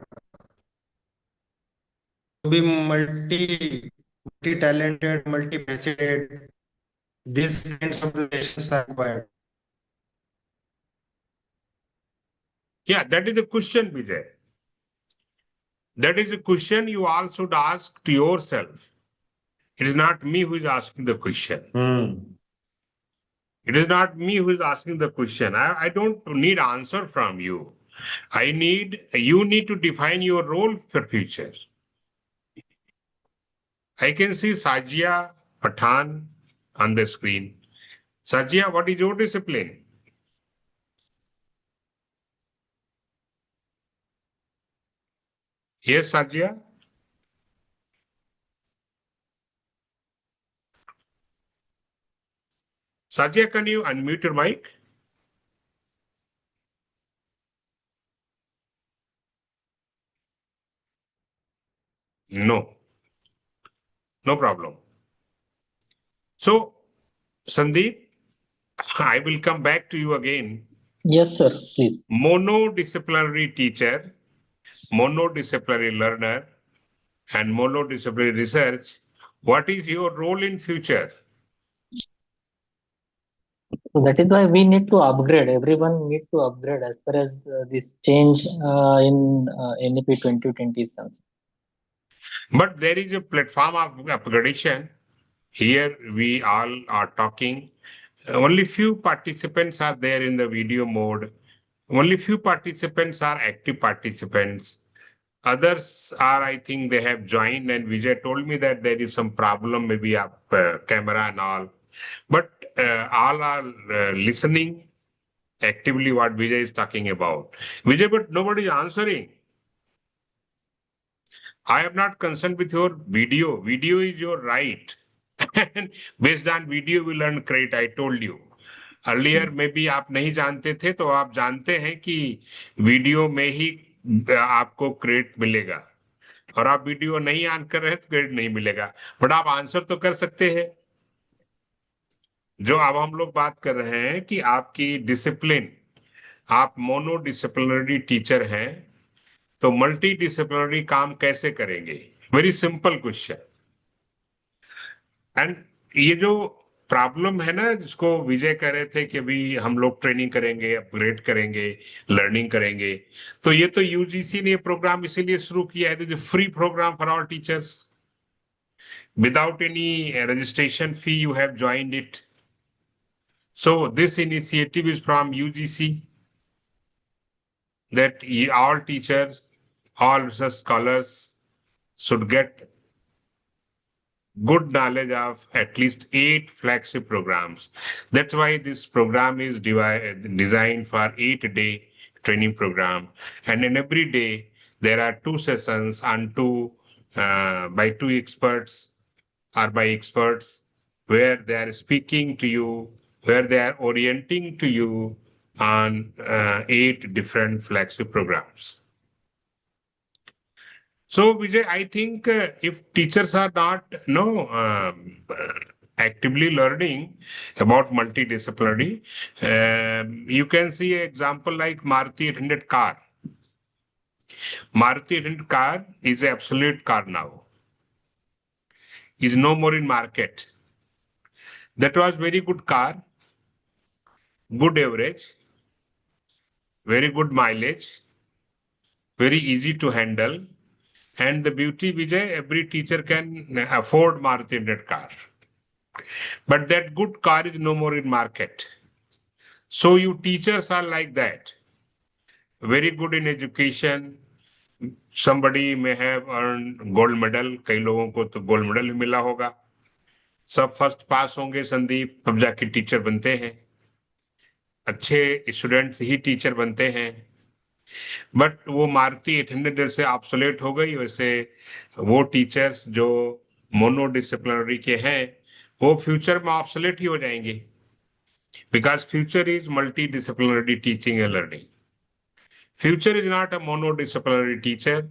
Speaker 7: to be multi-talented, multifaceted, these kinds of sessions are required.
Speaker 5: Yeah, that is the question, Vijay. That is a question you all should ask to yourself. It is not me who is asking the question. It is not me who is asking the question. I don't need answer from you. You need to define your role for future. I can see Sajia Pathan on the screen. Sajia, what is your discipline? Yes, Sajia. Sajia, can you unmute your mic? No. No problem. So, Sandeep, I will come back to you again.
Speaker 3: Yes, sir, please.
Speaker 5: Monodisciplinary teacher, monodisciplinary learner, and monodisciplinary research. What is your role in future?
Speaker 3: So that is why we need to upgrade. Everyone need to upgrade as far as this change in NEP 2020 is concerned.
Speaker 5: But there is a platform of upgradation. Here we all are talking. Only few participants are there in the video mode. Only few participants are active participants. Others are, I think they have joined, and Vijay told me that there is some problem, maybe of camera and all. But all are listening actively what Vijay is talking about. Vijay, but nobody is answering. I am not concerned with your video. Video is your right. And based on video, we learn credit. I told you. Earlier, maybe आप नहीं जानते थे, तो आप जानते हैं कि video में ही आपको क्रेडिट मिलेगा और आप वीडियो नहीं ऑन कर रहे तो क्रेडिट नहीं मिलेगा, बट आप आंसर तो कर सकते हैं. जो अब हम लोग बात कर रहे हैं कि आपकी डिसिप्लिन, आप मोनोडिसिप्लिनरी टीचर हैं तो मल्टी डिसिप्लिनरी काम कैसे करेंगे? Very simple question. एंड ये जो प्रॉब्लम है ना, जिसको विजय कह रहे थे कि अभी हम लोग ट्रेनिंग करेंगे, अपग्रेड करेंगे, लर्निंग करेंगे, तो ये तो यूजीसी ने प्रोग्राम इसीलिए शुरू किया है, free program for all teachers. Without any registration fee you have joined it. So this initiative is from UGC, that all teachers, all research scholars should get good knowledge of at least 8 flagship programs. That's why this program is designed for 8-day, training program, and in every day there are 2 sessions on by 2 experts or by experts, where they are speaking to you, where they are orienting to you on 8 different flagship programs. So, Vijay, I think if teachers are not actively learning about multidisciplinary, you can see an example like Maruti 800 car. Maruti 800 car is an obsolete car now. Is no more in market. That was very good car, good average, very good mileage, very easy to handle, and the beauty, Vijay, every teacher can afford Maruti 800 car. But that good car is no more in market. So you teachers are like that. Very good in education. Somebody may have earned gold medal. कई लोगों को तो gold medal भी मिला होगा. सब first pass होंगे संदीप, तब जाके टीचर बनते हैं. अच्छे स्टूडेंट्स ही टीचर बनते हैं. बट वो मारुति 800 से ऑब्सोलेट हो गई. वैसे वो टीचर्स जो मोनोडिसिप्लिनरी के हैं, वो फ्यूचर में ऑब्सोलेट ही हो जाएंगे. Because future is multidisciplinary teaching and learning. Future is not a monodisciplinary teacher,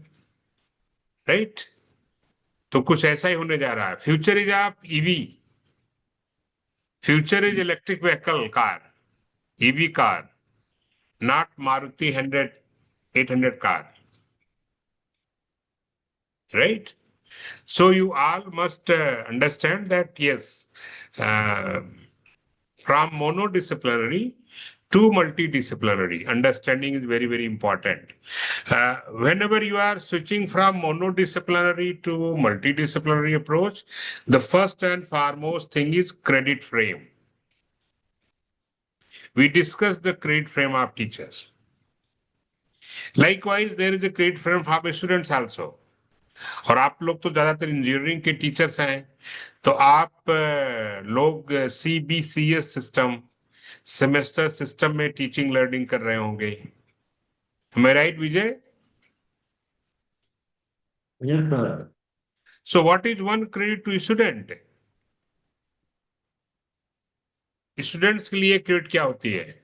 Speaker 5: right? तो कुछ ऐसा ही होने जा रहा है. Future is आप EV. Future is electric vehicle car, EV car, not Maruti 800 car, right? So you all must understand that yes, from monodisciplinary to multidisciplinary, understanding is very, very important. Whenever you are switching from monodisciplinary to multidisciplinary approach, the first and foremost thing is credit frame. We discussed the credit frame of teachers. Likewise, there is a credit frame for students also. और आप लोग तो ज्यादातर engineering के teachers हैं, तो आप लोग CBCS सिस्टम, सेमेस्टर सिस्टम में टीचिंग लर्निंग कर रहे होंगे. Am I right, Vijay?
Speaker 7: Yes, sir.
Speaker 5: So what is one credit to student? Students के लिए क्रेडिट क्या होती है?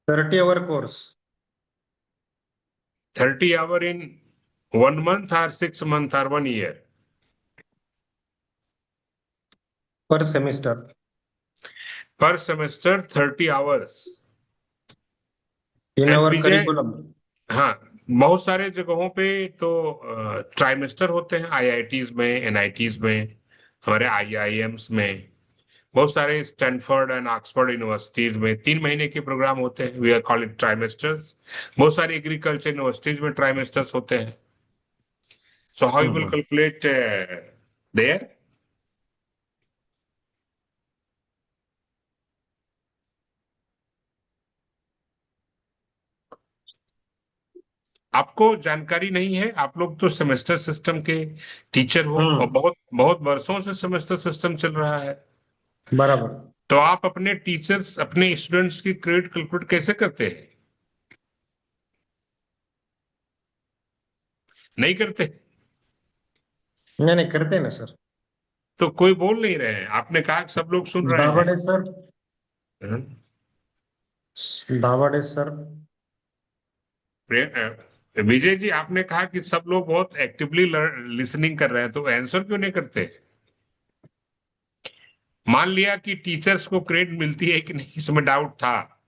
Speaker 7: 30-hour course.
Speaker 5: 30 hour in 1 month or 6 months or 1 year?
Speaker 7: Per semester.
Speaker 5: Per semester 30 hours.
Speaker 7: In
Speaker 5: And
Speaker 7: our
Speaker 5: Vijay,
Speaker 7: curriculum.
Speaker 5: हाँ, बहुत सारे जगहों पे तो ट्राइमेस्टर होते हैं, IITs में, NITs में, हमारे IIMs में, बहुत सारे स्टैनफोर्ड एंड ऑक्सफोर्ड यूनिवर्सिटीज में 3 महीने के प्रोग्राम होते हैं. We are called it trimesters. बहुत सारी एग्रीकल्चर यूनिवर्सिटीज में ट्राइमेस्टर्स होते हैं. So how you will calculate there? आपको जानकारी नहीं है? आप लोग तो सेमेस्टर सिस्टम के टीचर हो और बहुत बहुत वर्षों से सेमेस्टर सिस्टम चल रहा है.
Speaker 7: बराबर.
Speaker 5: तो आप अपने टीचर्स, अपने स्टूडेंट्स की क्रेडिट कैलकुलेट कैसे करते हैं? नहीं करते?
Speaker 7: नहीं करते ना सर.
Speaker 5: तो कोई बोल नहीं रहे हैं. आपने कहा कि सब लोग सुन रहे
Speaker 7: दावड़े
Speaker 5: हैं.
Speaker 7: सर. दावड़े सर.
Speaker 5: विजय जी, आपने कहा कि सब लोग बहुत एक्टिवली लिसनिंग कर रहे हैं, तो आंसर क्यों नहीं करते? मान लिया कि टीचर्स को क्रेडिट मिलती है कि नहीं, इसमें डाउट था.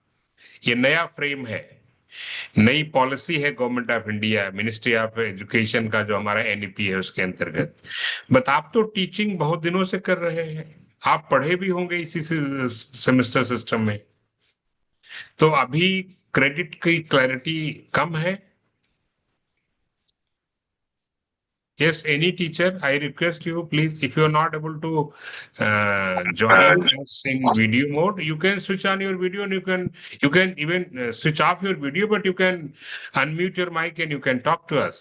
Speaker 5: ये नया फ्रेम है, नई पॉलिसी है government of India, ministry of education का जो हमारा NEP है उसके अंतर्गत. बट आप तो टीचिंग बहुत दिनों से कर रहे हैं, आप पढ़े भी होंगे इसी सेमेस्टर सिस्टम में, तो अभी क्रेडिट की क्लैरिटी कम है. Yes, any teacher, I request you, please, if you are not able to join us in video mode, you can switch on your video and you can even switch off your video, but you can unmute your mic and you can talk to us.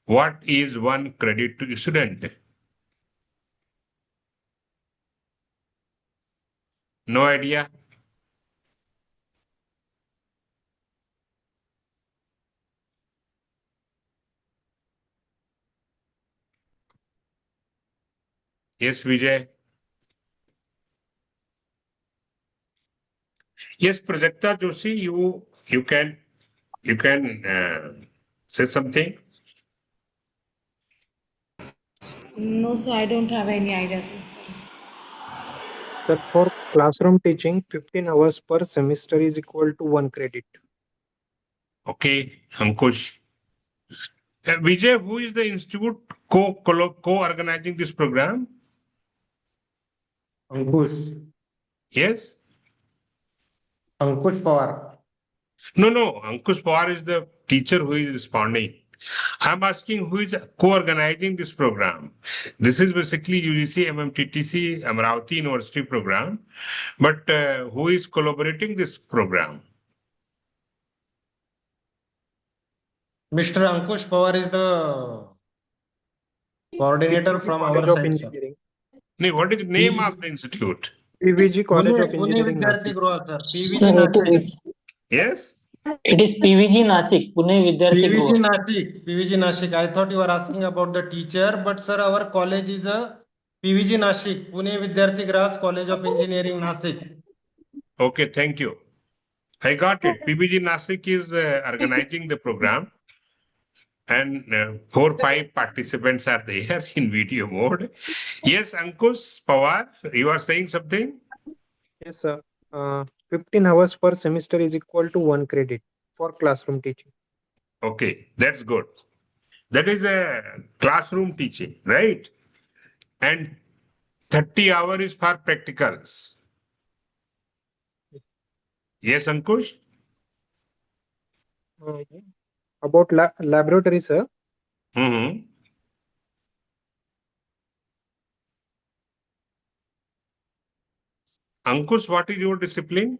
Speaker 5: What is 1 credit to student? No idea? Yes, Vijay. Yes, Prajakta Joshi, you can say something.
Speaker 9: No, sir, I don't have any idea, sir.
Speaker 11: Sir, for classroom teaching, 15 hours per semester is equal to 1 credit.
Speaker 5: Okay, Ankush. Vijay, who is the institute co-organizing this program?
Speaker 7: Ankush.
Speaker 5: Yes?
Speaker 7: Ankush Pawar.
Speaker 5: No. Ankush Pawar is the teacher who is responding. I'm asking who is co-organizing this program. This is basically UGC MMTTC Amravati University program, but who is collaborating this program?
Speaker 7: Mr. Ankush Pawar is the coordinator from our
Speaker 11: College of
Speaker 7: side, sir.
Speaker 11: Engineering.
Speaker 5: What is the name of the institute?
Speaker 11: PVG College of
Speaker 7: Pune
Speaker 11: Engineering,
Speaker 7: Vidyarthi
Speaker 11: Nashik.
Speaker 7: Gృహ, sir. PVG
Speaker 3: Sir,
Speaker 7: Nashik.
Speaker 5: Yes?
Speaker 3: it is PVG Nashik, Pune Vidyarthi
Speaker 7: PVG
Speaker 3: Gృహ.
Speaker 7: Nashik. PVG Nashik. I thought you were asking about the teacher, but sir, our college is a PVG Nashik, Pune Vidyarthi Gೃಹ College of Engineering, Nashik.
Speaker 5: Okay, thank you. I got it. PBG Nasik is organizing the program, and 4 or 5 participants are there in video mode. Yes, Ankush Pawar, you are saying something?
Speaker 11: Yes, sir. 15 hours per semester is equal to 1 credit for classroom teaching.
Speaker 5: Okay, that's good. That is a classroom teaching, right? And 30 hours is for practicals. Yes, Ankush?
Speaker 11: About laboratory, sir.
Speaker 5: Mm-hmm. Ankush, what is your discipline?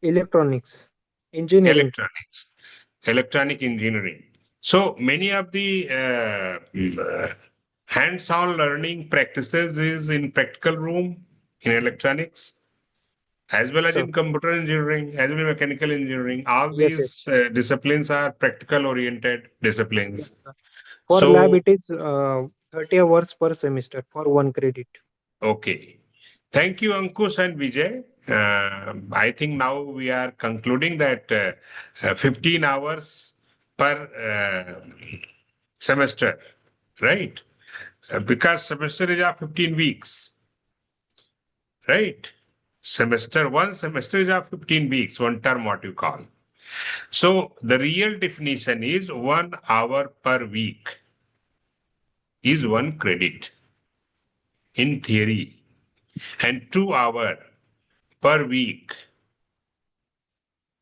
Speaker 11: Electronics. Engineering.
Speaker 5: Electronic engineering. So many of the hands-on learning practices is in practical room in electronics, as well as
Speaker 11: Sir.
Speaker 5: in computer engineering, as well as mechanical engineering. All
Speaker 11: Yes,
Speaker 5: these disciplines are practical-oriented disciplines.
Speaker 11: Yes, sir. For
Speaker 5: So,
Speaker 11: lab, it is 30 hours per semester for 1 credit.
Speaker 5: okay. Thank you, Ankush and Vijay. I think now we are concluding that 15 hours per semester, right? Because semester is of 15 weeks, right? One semester is of 15 weeks, one term what you call. So the real definition is 1 hour per week is 1 credit in theory, and 2 hour per week,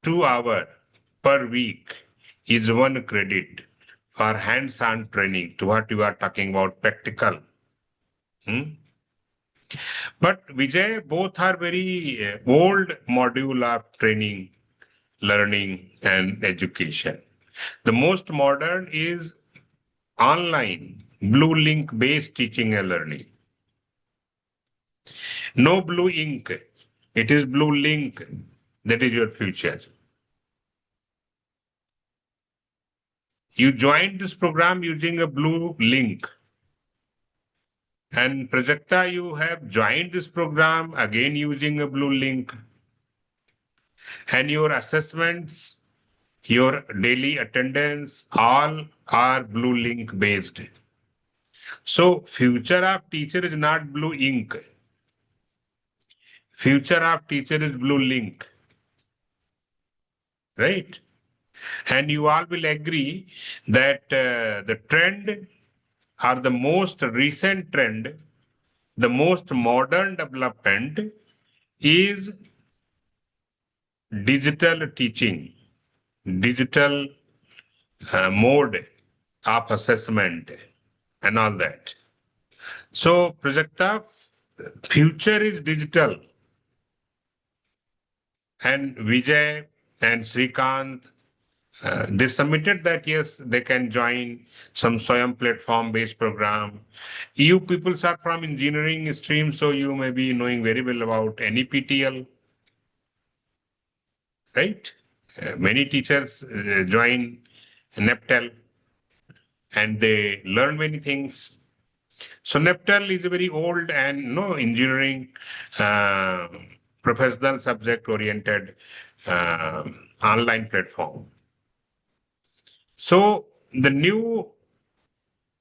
Speaker 5: 2 hour per week is 1 credit for hands-on training to what you are talking about practical. But Vijay, both are very old module of training, learning, and education. The most modern is online, blue link based teaching and learning. No blue ink. It is blue link. That is your future. You joined this program using a blue link. And Prajakta, you have joined this program again using a blue link. And your assessments, your daily attendance, all are blue link based. So future of teacher is not blue ink. Future of teacher is blue link. Right? And you all will agree that the trend or the most recent trend, the most modern development is digital teaching, digital mode of assessment and all that. So Prajakta, future is digital, and Vijay and Srikanth They submitted that, yes, they can join some SWAYAM platform-based program. You people are from engineering stream, so you may be knowing very well about NEPTL, right? Many teachers join NEPTL and they learn many things. So NEPTL is a very old and engineering professional subject-oriented online platform. So the new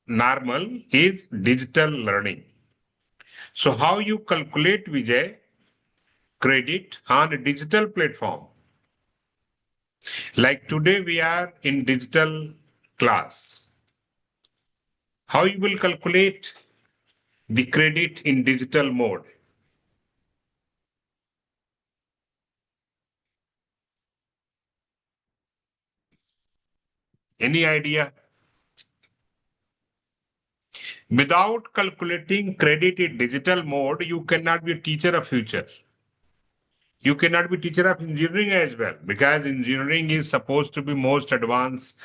Speaker 5: normal is digital learning. So how you calculate, Vijay, credit on a digital platform? Like today we are in digital class. How you will calculate the credit in digital mode? Any idea? Without calculating credit in digital mode, you cannot be a teacher of future. You cannot be teacher of engineering as well, because engineering is supposed to be most advanced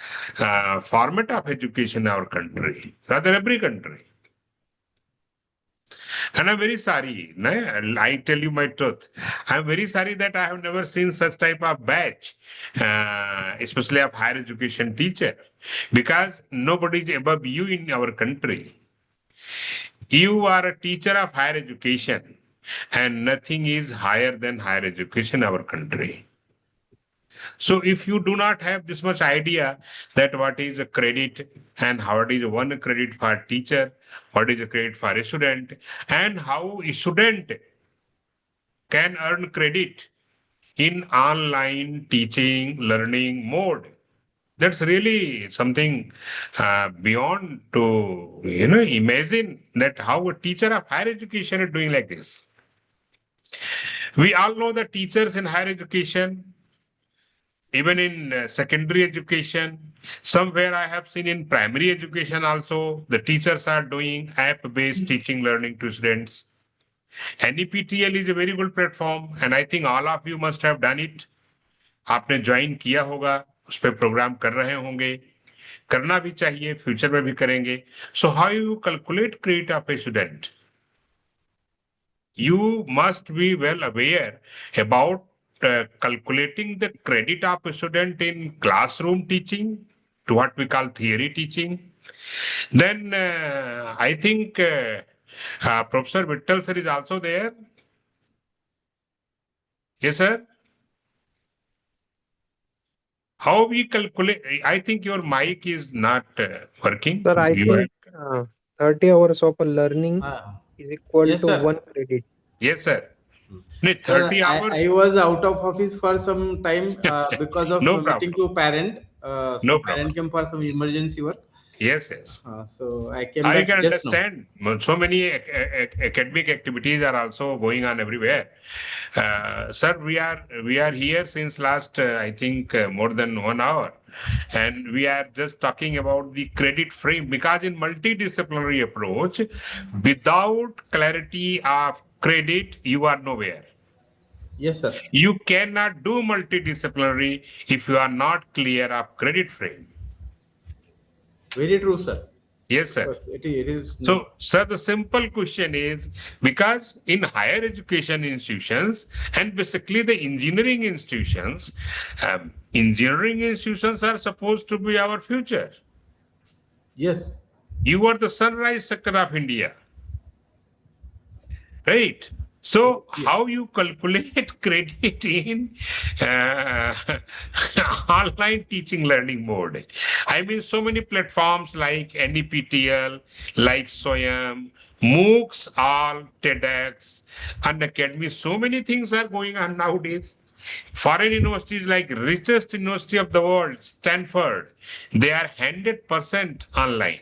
Speaker 5: format of education in our country, rather every country. And I'm very sorry, I tell you my truth. I'm very sorry that I have never seen such type of batch, especially of higher education teacher, because nobody is above you in our country. You are a teacher of higher education, and nothing is higher than higher education in our country. So if you do not have this much idea that what is a credit and how it is one credit for a teacher, what is a credit for a student, and how a student can earn credit in online teaching learning mode, that's really something beyond to imagine that how a teacher of higher education is doing like this. We all know that teachers in higher education, even in secondary education, somewhere I have seen in primary education also, the teachers are doing app-based teaching learning to students. NEPTL is a very good platform, and I think all of you must have done it. आपने join किया होगा, उस पर programme कर रहे होंगे, करना भी चाहिए, फ्यूचर में भी करेंगे. So how you calculate credit of a student? You must be well aware about calculating the credit of a student in classroom teaching, to what we call theory teaching. Then I think Professor Vittal sir is also there. Yes, sir. How we calculate? I think your mic is not working.
Speaker 11: Sir, I think 30 hours of learning is equal
Speaker 7: Yes,
Speaker 11: to
Speaker 7: sir.
Speaker 11: 1 credit.
Speaker 5: Yes, sir. No,
Speaker 7: Sir,
Speaker 5: 30 hours.
Speaker 7: I was out of office for some time because of
Speaker 5: No
Speaker 7: meeting to parent.
Speaker 5: No
Speaker 7: So
Speaker 5: problem.
Speaker 7: parent came for some emergency work.
Speaker 5: Yes, yes.
Speaker 7: So I came
Speaker 5: I
Speaker 7: back
Speaker 5: can
Speaker 7: just now.
Speaker 5: understand. So many academic activities are also going on everywhere. Sir, we are here since last I think more than 1 hour, and we are just talking about the credit frame, because in multidisciplinary approach, without clarity of credit, you are nowhere.
Speaker 7: Yes, sir.
Speaker 5: You cannot do multidisciplinary if you are not clear of credit frame.
Speaker 7: Very true, sir.
Speaker 5: Yes, sir.
Speaker 7: Because it is.
Speaker 5: So, sir, the simple question is, because in higher education institutions and basically the engineering institutions are supposed to be our future.
Speaker 7: Yes.
Speaker 5: You are the sunrise sector of India. Right? So how you calculate credit in online teaching learning mode? I mean, so many platforms like NEPTL, like SWAYAM, MOOCs, all TEDx, Unacademy, so many things are going on nowadays. Foreign universities like richest university of the world, Stanford, they are 100% online.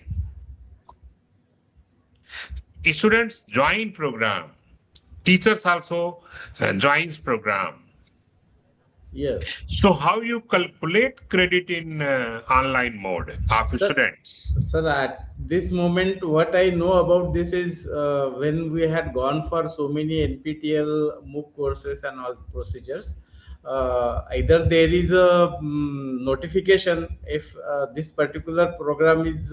Speaker 5: Students join program. Teachers also joins program.
Speaker 7: Yes.
Speaker 5: So how you calculate credit in online mode of students?
Speaker 7: Sir, at this moment, what I know about this is when we had gone for so many NPTEL MOOC courses and all procedures,
Speaker 12: either there is a notification if this particular program is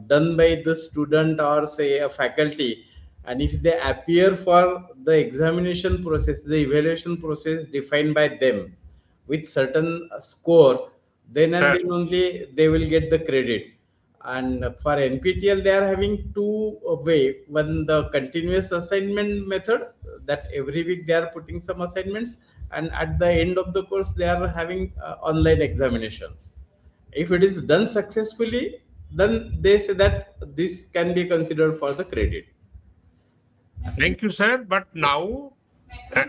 Speaker 12: done by the student or say a faculty, and if they appear for the examination process, the evaluation process defined by them with certain score, then and then only they will get the credit. And for NPTEL, they are having two way. One, the continuous assignment method, that every week they are putting some assignments, and at the end of the course they are having online examination. If it is done successfully, then they say that this can be considered for the credit.
Speaker 5: Thank you, sir. But now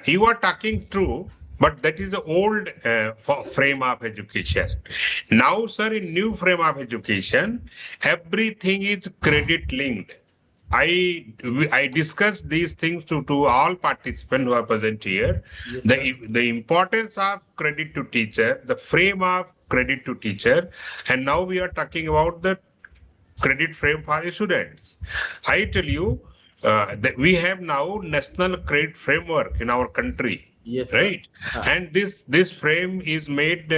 Speaker 5: you are talking true, but that is the old frame of education. Now, sir, in new frame of education, everything is credit linked. I discussed these things to all participants who are present here.
Speaker 12: Yes,
Speaker 5: The importance of credit to teacher, the frame of credit to teacher, and now we are talking about the credit frame for the students. I tell you, that we have now national credit framework in our country.
Speaker 12: Yes,
Speaker 5: right? And this frame is made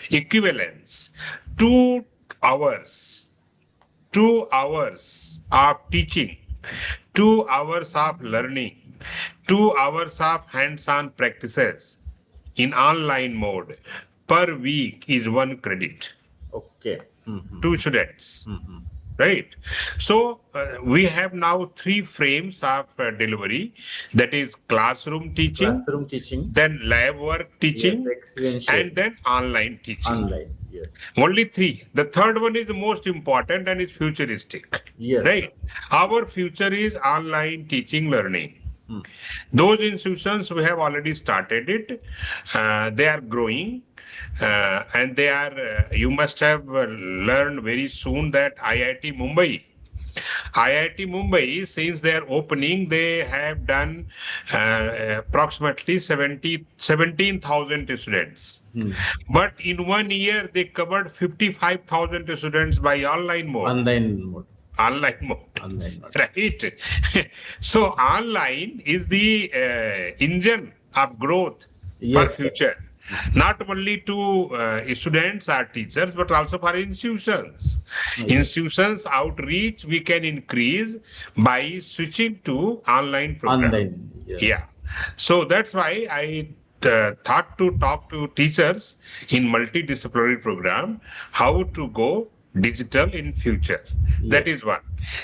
Speaker 5: equivalence 2 hours, 2 hours of teaching, 2 hours of learning, 2 hours of hands-on practices in online mode per week is 1 credit.
Speaker 12: Okay.
Speaker 5: To students. Right. So we have now 3 frames of delivery, that is classroom teaching, then lab work teaching, and then online teaching.
Speaker 12: Online, yes.
Speaker 5: Only 3. The third one is the most important and is futuristic.
Speaker 12: Yes.
Speaker 5: Right. Our future is online teaching learning. Those institutions we have already started it. They are growing. And they are, you must have learned very soon that IIT Mumbai, since their opening, they have done approximately 17,000 students. But in 1 year, they covered 55,000 students by online mode. Right? So online is the engine of growth for future. Not only to students or teachers, but also for institutions. Institutions outreach we can increase by switching to online program. Yeah. So that's why I thought to talk to teachers in multidisciplinary program how to go digital in future. That is one.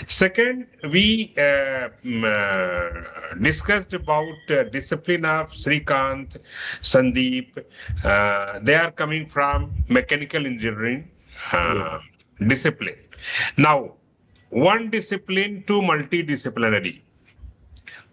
Speaker 5: Second, we discussed about discipline of Srikanth, Sandeep. They are coming from mechanical engineering discipline. Now, one discipline to multidisciplinary.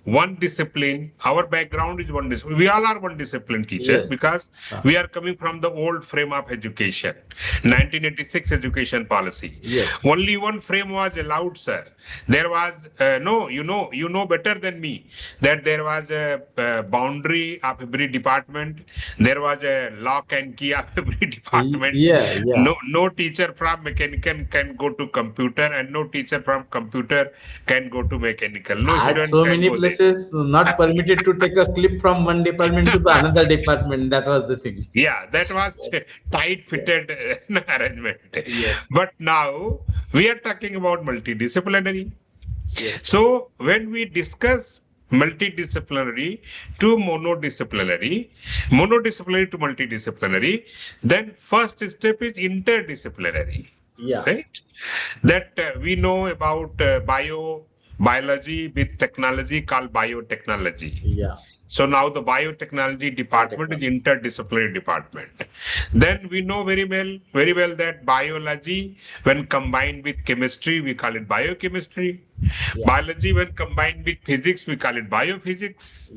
Speaker 5: One discipline, our background is one discipline. We all are one discipline teachers because we are coming from the old frame of education, 1986 education policy. Only one frame was allowed, sir. There was, no, you know better than me that there was a boundary of every department. There was a lock and key of every department. No teacher from mechanical can go to computer, and no teacher from computer can go to mechanical. No
Speaker 12: At
Speaker 5: student
Speaker 12: so
Speaker 5: can
Speaker 12: many
Speaker 5: go
Speaker 12: places, not permitted to take a clip from one department to the another department. That was the thing.
Speaker 5: Yeah, that was tight-fitted arrangement. But now we are talking about multidisciplinary. So when we discuss multidisciplinary to monodisciplinary to multidisciplinary, then first step is interdisciplinary. Right? That we know about biology with technology called biotechnology. So now the biotechnology department is interdisciplinary department. Then we know very well that biology, when combined with chemistry, we call it biochemistry. Biology, when combined with physics, we call it biophysics.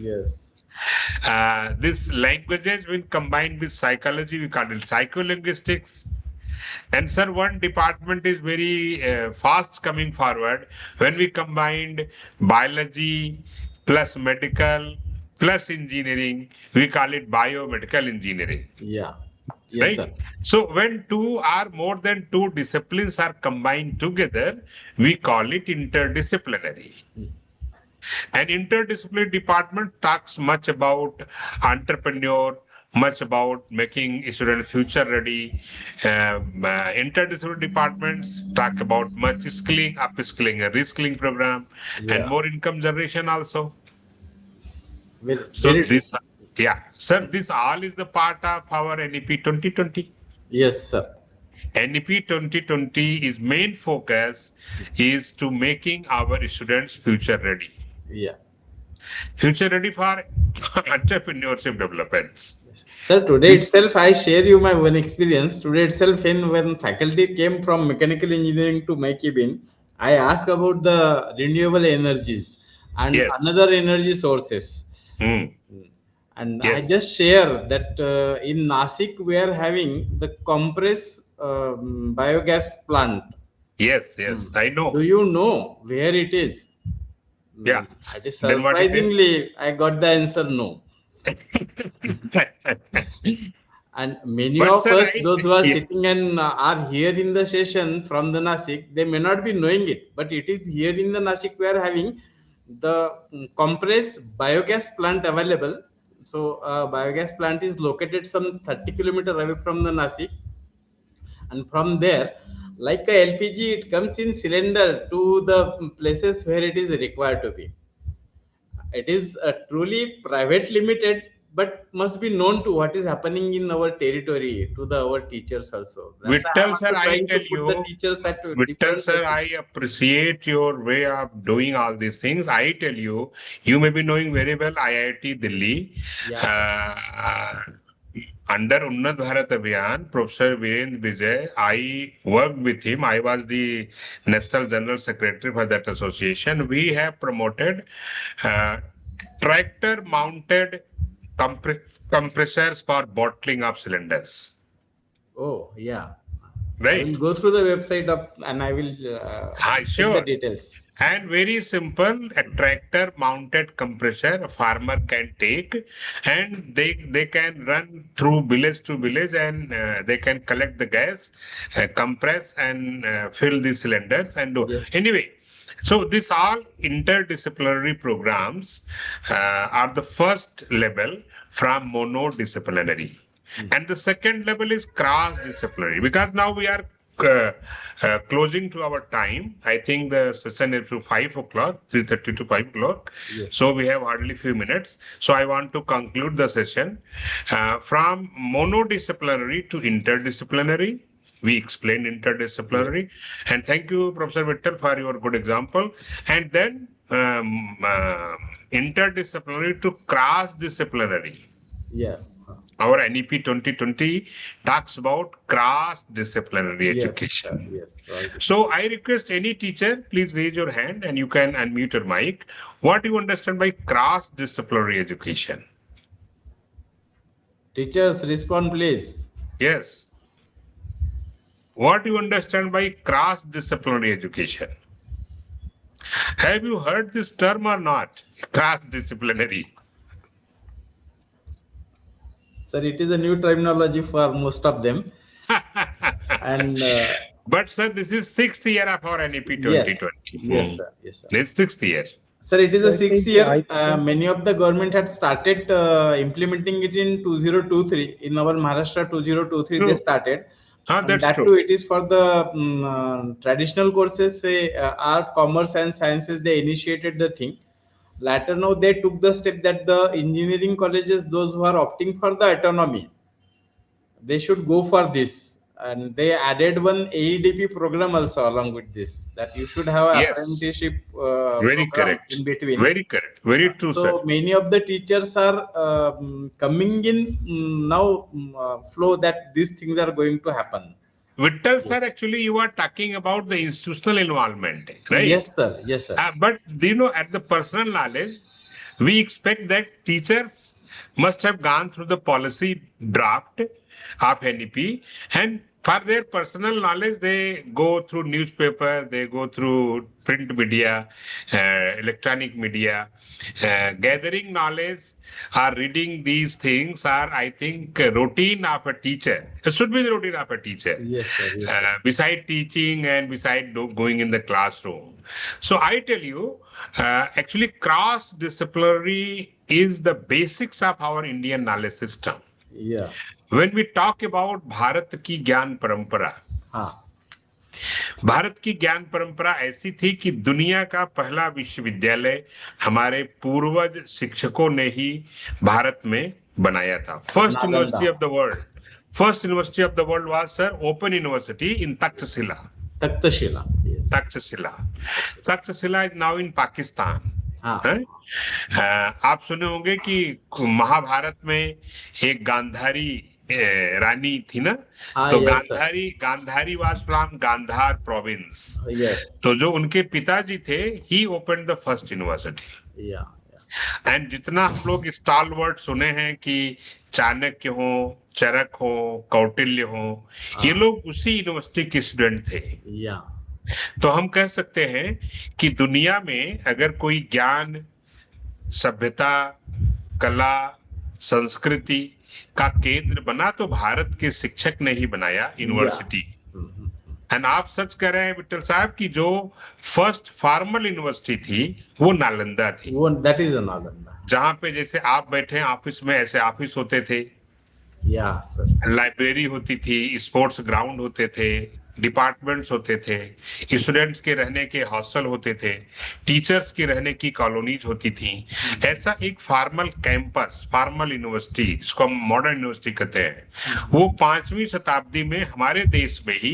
Speaker 5: This languages, when combined with psychology, we call it psycholinguistics. And sir, one department is very fast coming forward. When we combined biology plus medical plus engineering, we call it biomedical engineering. Right?
Speaker 12: Sir.
Speaker 5: So when 2 or more than 2 disciplines are combined together, we call it interdisciplinary. An interdisciplinary department talks much about entrepreneur, much about making students future ready. Interdisciplinary departments talk about much skilling, upskilling, and reskilling program, and more income generation also. So
Speaker 12: Very true.
Speaker 5: this, yeah, sir, this all is the part of our NEP 2020.
Speaker 12: Yes, sir.
Speaker 5: NEP 2020 is main focus is to making our students future ready.
Speaker 12: Yeah.
Speaker 5: Future ready for entrepreneurship developments.
Speaker 12: Yes. Sir, today itself, I share you my one experience. Today itself, when faculty came from mechanical engineering to my cabin, I asked about the renewable energies and
Speaker 5: Yes.
Speaker 12: another energy sources. And I
Speaker 5: Yes.
Speaker 12: just share that in Nasik, we are having the compressed biogas plant.
Speaker 5: Yes, yes, I know.
Speaker 12: Do you know where it is?
Speaker 5: Yeah.
Speaker 12: I just
Speaker 5: Then what it is?
Speaker 12: surprisingly, I got the answer no. And many
Speaker 5: But
Speaker 12: of
Speaker 5: sir,
Speaker 12: us, those who are
Speaker 5: yeah.
Speaker 12: sitting and are here in the session from the Nasik, they may not be knowing it, but it is here in the Nasik we are having the compressed biogas plant available. So, biogas plant is located some 30 kilometers away from the Nasik, and from there, like a LPG, it comes in cylinder to the places where it is required to be. It is truly private limited, but must be known to what is happening in our territory to our teachers also. That's why I'm
Speaker 5: Vittal sir,
Speaker 12: also
Speaker 5: I
Speaker 12: trying to
Speaker 5: tell
Speaker 12: put the
Speaker 5: you,
Speaker 12: teachers at
Speaker 5: Vittal
Speaker 12: different
Speaker 5: sir, I
Speaker 12: places.
Speaker 5: appreciate your way of doing all these things. I tell you, you may be knowing very well IIT Delhi. Under Unnat Bharat Abhiyan, Professor Virendra Vijay, I worked with him. I was the National General Secretary for that association. We have promoted tractor-mounted compressors for bottling of cylinders.
Speaker 12: Oh, yeah. I
Speaker 5: Right?
Speaker 12: will go through the website and I will check the
Speaker 5: Sure.
Speaker 12: details.
Speaker 5: And very simple, a tractor mounted compressor a farmer can take, and they can run through village to village, and they can collect the gas, compress and fill the cylinders and do.
Speaker 12: Yes.
Speaker 5: Anyway, so these all interdisciplinary programs are the first level from monodisciplinary. And the second level is cross-disciplinary, because now we are closing to our time. I think the session is to 5 o'clock, 3:30 to 5 o'clock.
Speaker 12: Yes.
Speaker 5: So we have hardly few minutes. So I want to conclude the session. From monodisciplinary to interdisciplinary, we explained interdisciplinary. And thank you, Professor Vittal, for your good example. And then interdisciplinary to cross-disciplinary.
Speaker 12: Yeah.
Speaker 5: Our NEP 2020 talks about cross-disciplinary
Speaker 12: Yes,
Speaker 5: education.
Speaker 12: yes, right.
Speaker 5: So I request any teacher, please raise your hand and you can unmute your mic. What do you understand by cross-disciplinary education?
Speaker 12: Teachers, respond please.
Speaker 5: Yes. What do you understand by cross-disciplinary education? Have you heard this term or not? Cross-disciplinary.
Speaker 12: Sir, it is a new terminology for most of them. And
Speaker 5: but sir, this is 6th year of our NEP 2020.
Speaker 12: Yes, sir. Yes, sir.
Speaker 5: This 6th year.
Speaker 12: Sir, it is the
Speaker 11: So it
Speaker 12: 6th
Speaker 11: is,
Speaker 12: year.
Speaker 11: I think-
Speaker 12: Many of the government had started implementing it in 2023. In our Maharashtra 2023, they
Speaker 5: True.
Speaker 12: started. And
Speaker 5: That's
Speaker 12: that
Speaker 5: true.
Speaker 12: too, it is for the traditional courses, say art, commerce, and sciences. They initiated the thing. Later, now they took the step that the engineering colleges, those who are opting for the autonomy, they should go for this. And they added one AEDP program also along with this, that you should have an
Speaker 5: Yes.
Speaker 12: apprenticeship
Speaker 5: Very
Speaker 12: program
Speaker 5: correct.
Speaker 12: in between.
Speaker 5: Very correct. Very true,
Speaker 12: So
Speaker 5: sir.
Speaker 12: many of the teachers are coming in now flow that these things are going to happen.
Speaker 5: Vittal, sir, actually, you are talking about the institutional involvement, right?
Speaker 12: Yes, sir. Yes, sir.
Speaker 5: But you know, at the personal knowledge, we expect that teachers must have gone through the policy draft of NEP, and for their personal knowledge, they go through newspaper, they go through print media, electronic media, gathering knowledge or reading these things are, I think, a routine of a teacher. It should be the routine of a teacher.
Speaker 12: Yes, sir. Yes, sir.
Speaker 5: Beside teaching and beside going in the classroom. So I tell you, actually cross-disciplinary is the basics of our Indian knowledge system.
Speaker 12: Yeah.
Speaker 5: When we talk about Bharat की ज्ञान परंपरा,
Speaker 12: हाँ.
Speaker 5: भारत की ज्ञान परंपरा ऐसी थी कि दुनिया का पहला विश्वविद्यालय हमारे पूर्वज शिक्षकों ने ही भारत में बनाया था. First university of the world, first university of the world was sir open university in Takshashila.
Speaker 12: Takshashila. Yes.
Speaker 5: Takshashila. Takshashila is now in Pakistan.
Speaker 12: हाँ.
Speaker 5: आप सुने होंगे कि महाभारत में एक गांधारी रानी थी ना, तो Gandhari was from Gandhar province. तो जो उनके पिताजी थे, he open the first university. And जितना हम लोग स्टालवर्ड सुने हैं कि चाणक्य हो, चरक हो, कौटिल्य हो, ये लोग उसी यूनिवर्सिटी के स्टूडेंट थे. तो हम कह सकते हैं कि दुनिया में अगर कोई ज्ञान, सभ्यता, कला, संस्कृति का केंद्र बना तो भारत के शिक्षक ने ही बनाया यूनिवर्सिटी. एंड आप सच कह रहे हैं विट्ठल साहब कि जो फर्स्ट फॉर्मल यूनिवर्सिटी थी वो नालंदा थी.
Speaker 12: That is Nalanda.
Speaker 5: जहां पे जैसे आप बैठे ऑफिस में, ऐसे ऑफिस होते थे,
Speaker 12: सर.
Speaker 5: लाइब्रेरी होती थी, स्पोर्ट्स ग्राउंड होते थे, डिपार्टमेंट्स होते थे, स्टूडेंट्स के रहने के हॉस्टल होते थे, टीचर्स के रहने की कॉलोनीज होती थी. ऐसा एक फॉर्मल कैंपस, फॉर्मल यूनिवर्सिटी, जिसको हम मॉडर्न यूनिवर्सिटी कहते हैं, वो 5वीं शताब्दी में हमारे देश में ही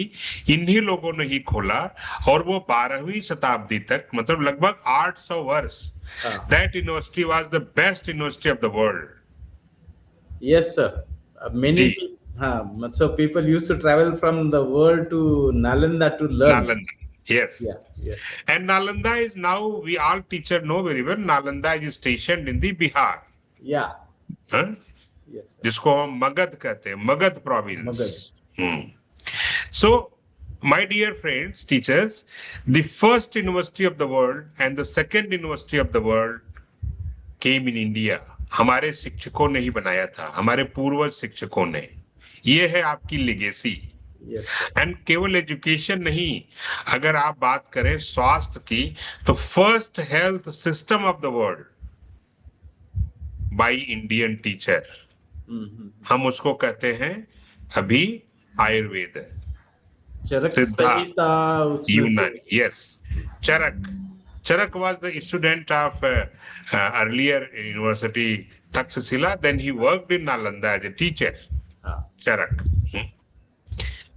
Speaker 5: इन्हीं लोगों ने ही खोला. और वो 12वीं शताब्दी तक, मतलब लगभग 800 वर्ष, that university was the best university of the world.
Speaker 12: Yes sir. Many so people used to travel from the world to Nalanda to learn.
Speaker 5: Nalanda, yes.
Speaker 12: Yes.
Speaker 5: And Nalanda is now, we all teacher know very well, Nalanda is stationed in the Bihar.
Speaker 12: Yeah. Yes.
Speaker 5: जिसको हम मगध कहते हैं, Magadh province. So, my dear friends, teachers, the first university of the world and the second university of the world came in India. हमारे शिक्षकों ने ही बनाया था, हमारे पूर्वज शिक्षकों ने. ये है आपकी लेगेसी. एंड केवल एजुकेशन नहीं, अगर आप बात करें स्वास्थ्य की, तो first health system of the world by Indian teacher, हम उसको कहते हैं अभी आयुर्वेद, सिद्धा, यूनानी. Yes, Charak was the student of earlier university Takshashila. Then he worked in Nalanda as a teacher. Charak.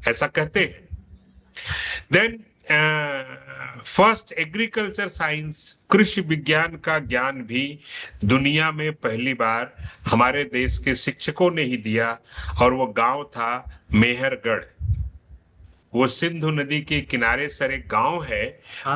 Speaker 5: ऐसा कहते हैं. Then first agriculture science, कृषि विज्ञान का ज्ञान भी दुनिया में पहली बार हमारे देश के शिक्षकों ने ही दिया. और वो गांव था मेहरगढ़. वो सिंधु नदी के किनारे सर एक गांव है.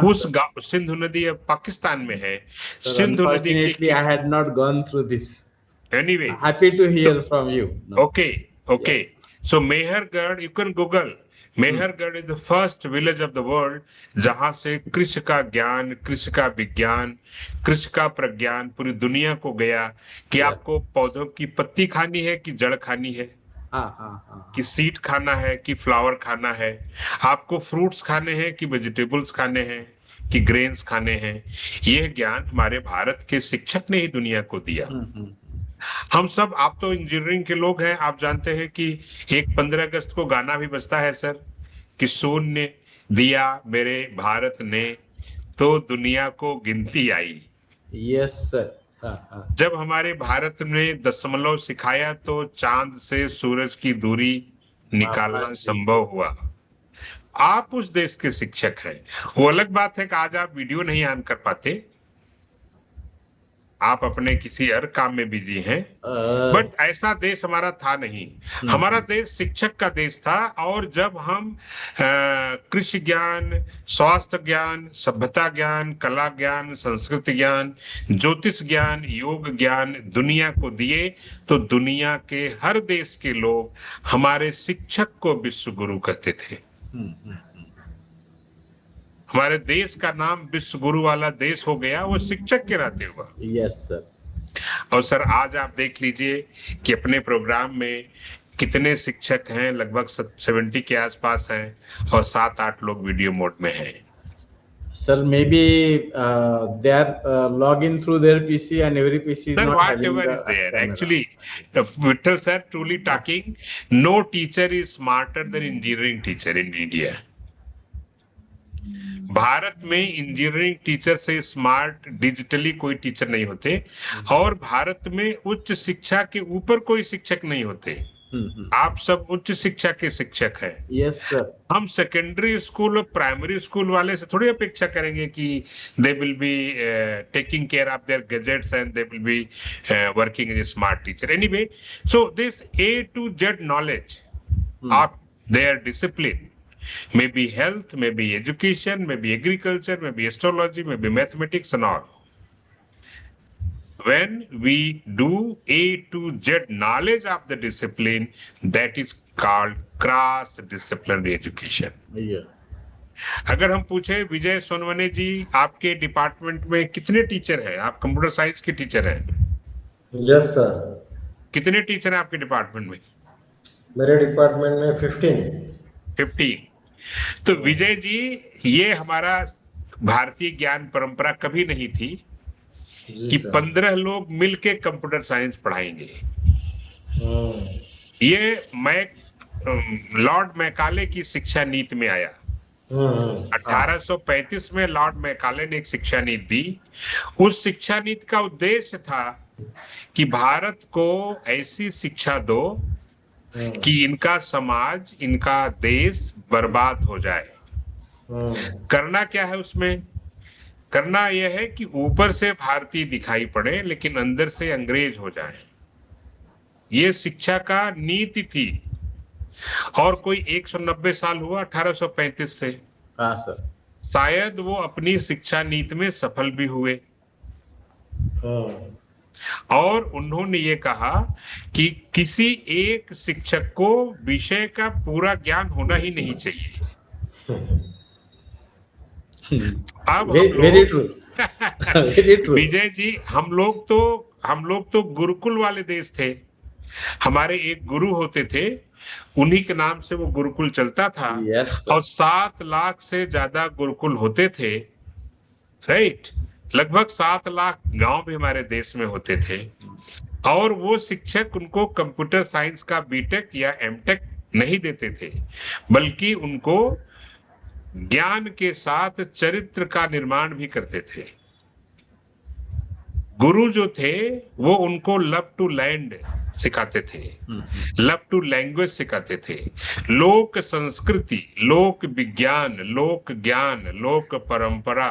Speaker 5: उस गांव, सिंधु नदी अब पाकिस्तान में है. सिंधु नदी के,
Speaker 12: I had not gone through this.
Speaker 5: Anyway,
Speaker 12: happy to hear from you.
Speaker 5: Okay. Yes. So Mehergarh, you can Google. Mehergarh is the first village of the world जहां से कृषि का ज्ञान, कृषि का विज्ञान, कृषि का प्रज्ञान पूरी दुनिया को गया कि आपको पौधों की पत्ती खानी है कि जड़ खानी है, कि सीड खाना है कि फ्लावर खाना है, आपको फ्रूट्स खाने हैं कि वेजिटेबल्स खाने हैं, कि ग्रेन्स खाने हैं. यह ज्ञान हमारे भारत के शिक्षक ने ही दुनिया को दिया. हम सब, आप तो इंजीनियरिंग के लोग हैं, आप जानते हैं कि एक 15 अगस्त को गाना भी बजता है सर, कि शून्य दिया मेरे भारत ने तो दुनिया को गिनती आई.
Speaker 12: Yes sir.
Speaker 5: जब हमारे भारत ने दशमलव सिखाया तो चांद से सूरज की दूरी निकालना संभव हुआ. आप उस देश के शिक्षक हैं. वो अलग बात है कि आज आप वीडियो नहीं ऑन कर पाते, आप अपने किसी और काम में बिजी हैं, बट ऐसा देश हमारा था नहीं. हमारा देश शिक्षक का देश था. और जब हम कृषि ज्ञान, स्वास्थ्य ज्ञान, सभ्यता ज्ञान, कला ज्ञान, संस्कृति ज्ञान, ज्योतिष ज्ञान, योग ज्ञान दुनिया को दिए, तो दुनिया के हर देश के लोग हमारे शिक्षक को विश्व गुरु कहते थे. हमारे देश का नाम विश्व गुरु वाला देश हो गया, वो शिक्षक के नाते हुआ.
Speaker 12: Yes sir.
Speaker 5: और सर आज आप देख लीजिए कि अपने प्रोग्राम में कितने शिक्षक हैं, लगभग 70 के आसपास हैं, और 7-8 लोग वीडियो मोड में हैं.
Speaker 12: Sir, maybe they are login through their PC and every PC is
Speaker 5: Sir,
Speaker 12: not having
Speaker 5: whatever
Speaker 12: the
Speaker 5: is there.
Speaker 12: camera.
Speaker 5: Actually, Vittal sir, truly talking, no teacher is smarter than engineering teacher in India. Bharat में engineering teacher से smart digitally कोई teacher नहीं होते और भारत में उच्च शिक्षा के ऊपर कोई शिक्षक नहीं होते। आप सब उच्च शिक्षा के शिक्षक हैं।
Speaker 12: Yes, sir.
Speaker 5: हम सेकेंडरी स्कूल और प्राइमरी स्कूल वाले से थोड़ी अपेक्षा करेंगे कि they will be taking care of their gadgets and they will be working as a smart teacher. Anyway, so this A to Z knowledge of their discipline, maybe health, maybe education, maybe agriculture, maybe astrology, maybe mathematics and all. When we do A to Z knowledge of the discipline, that is called cross disciplinary education.
Speaker 12: Yeah.
Speaker 5: अगर हम पूछे विजय सोनवने जी, आपके department में कितने teacher हैं? आप computer science के teacher हैं?
Speaker 7: Yes sir.
Speaker 5: कितने टीचर हैं आपके डिपार्टमेंट में?
Speaker 7: मेरे डिपार्टमेंट में 15।
Speaker 5: तो विजय जी, ये हमारा भारतीय ज्ञान परंपरा कभी नहीं थी कि 15 लोग मिलके कंप्यूटर साइंस पढ़ाएंगे। ये लॉर्ड मैकाले की शिक्षा नीति में आया। 1835 में लॉर्ड मैकाले ने एक शिक्षा नीति दी। उस शिक्षा नीति का उद्देश्य था कि भारत को ऐसी शिक्षा दो कि इनका समाज, इनका देश बर्बाद हो जाए। करना क्या है उसमें? करना यह है कि ऊपर से भारतीय दिखाई पड़े लेकिन अंदर से अंग्रेज हो जाए। ये शिक्षा का नीति थी और कोई 190 साल हुआ 1835 से।
Speaker 12: हाँ सर।
Speaker 5: शायद वो अपनी शिक्षा नीति में सफल भी हुए। और उन्होंने ये कहा कि किसी एक शिक्षक को विषय का पूरा ज्ञान होना ही नहीं चाहिए। अब
Speaker 12: वेरी ट्रू
Speaker 5: विजय जी, हम लोग तो गुरुकुल वाले देश थे। हमारे एक गुरु होते थे, उन्हीं के नाम से वो गुरुकुल चलता था। और 7 लाख से ज्यादा गुरुकुल होते थे, राइट। लगभग 7 लाख गांव भी हमारे देश में होते थे। और वो शिक्षक उनको कंप्यूटर साइंस का बीटेक या एमटेक नहीं देते थे, बल्कि उनको ज्ञान के साथ चरित्र का निर्माण भी करते थे। गुरु जो थे वो उनको लव टू लैंड सिखाते थे, लव टू लैंग्वेज सिखाते थे, लोक संस्कृति, लोक विज्ञान, लोक ज्ञान, लोक परंपरा,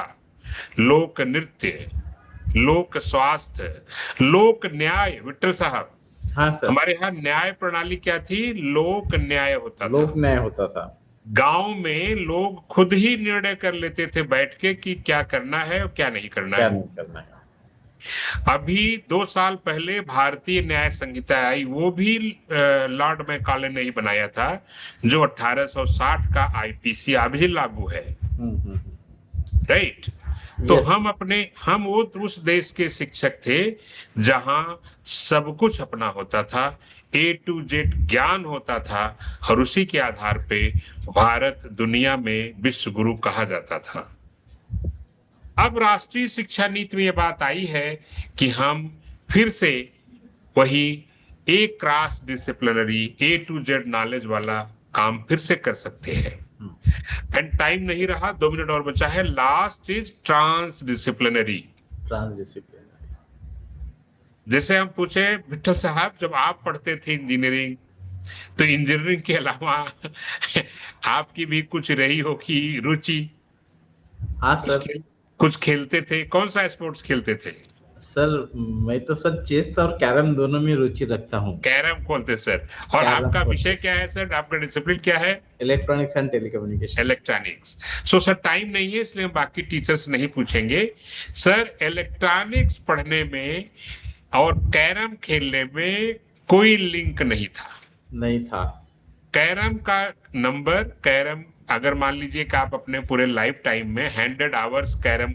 Speaker 5: लोक नृत्य, लोक स्वास्थ्य, लोक न्याय। विट्ठल साहब,
Speaker 12: हाँ सर।
Speaker 5: हमारे यहाँ न्याय प्रणाली क्या थी? लोक न्याय होता था।
Speaker 12: लोक न्याय होता था।
Speaker 5: गांव में लोग खुद ही निर्णय कर लेते थे बैठ के कि क्या करना है और क्या नहीं करना है। अभी 2 साल पहले भारतीय न्याय संहिता आई, वो भी लॉर्ड मैकाले ने ही बनाया था, जो 1860 का आईपीसी अभी लागू है, राइट। तो हम वो उस देश के शिक्षक थे जहां सब कुछ अपना होता था, A to Z ज्ञान होता था, और उसी के आधार पे भारत दुनिया में विश्व गुरु कहा जाता था। अब राष्ट्रीय शिक्षा नीति में यह बात आई है कि हम फिर से वही एक cross disciplinary A to Z knowledge वाला काम फिर से कर सकते हैं। एंड टाइम नहीं रहा, 2 मिनट और बचा है। Last is transdisciplinary. जैसे हम पूछे विट्ठल साहब, जब आप पढ़ते थे इंजीनियरिंग, तो इंजीनियरिंग के अलावा आपकी भी कुछ रही होगी रुचि?
Speaker 12: हाँ सर।
Speaker 5: कुछ खेलते थे? कौन सा स्पोर्ट्स खेलते थे?
Speaker 12: सर मैं तो सर चेस और कैरम दोनों में रुचि रखता हूँ।
Speaker 5: कैरम खोलते सर। और आपका विषय क्या है सर? आपका डिसिप्लिन क्या है?
Speaker 12: Electronics and telecommunication.
Speaker 5: Electronics. So sir time नहीं है, इसलिए हम बाकी टीचर्स नहीं पूछेंगे। सर इलेक्ट्रॉनिक्स पढ़ने में और कैरम खेलने में कोई लिंक नहीं था। कैरम का नंबर, कैरम अगर मान लीजिए कि आप अपने पूरे लाइफ टाइम में 100 आवर्स कैरम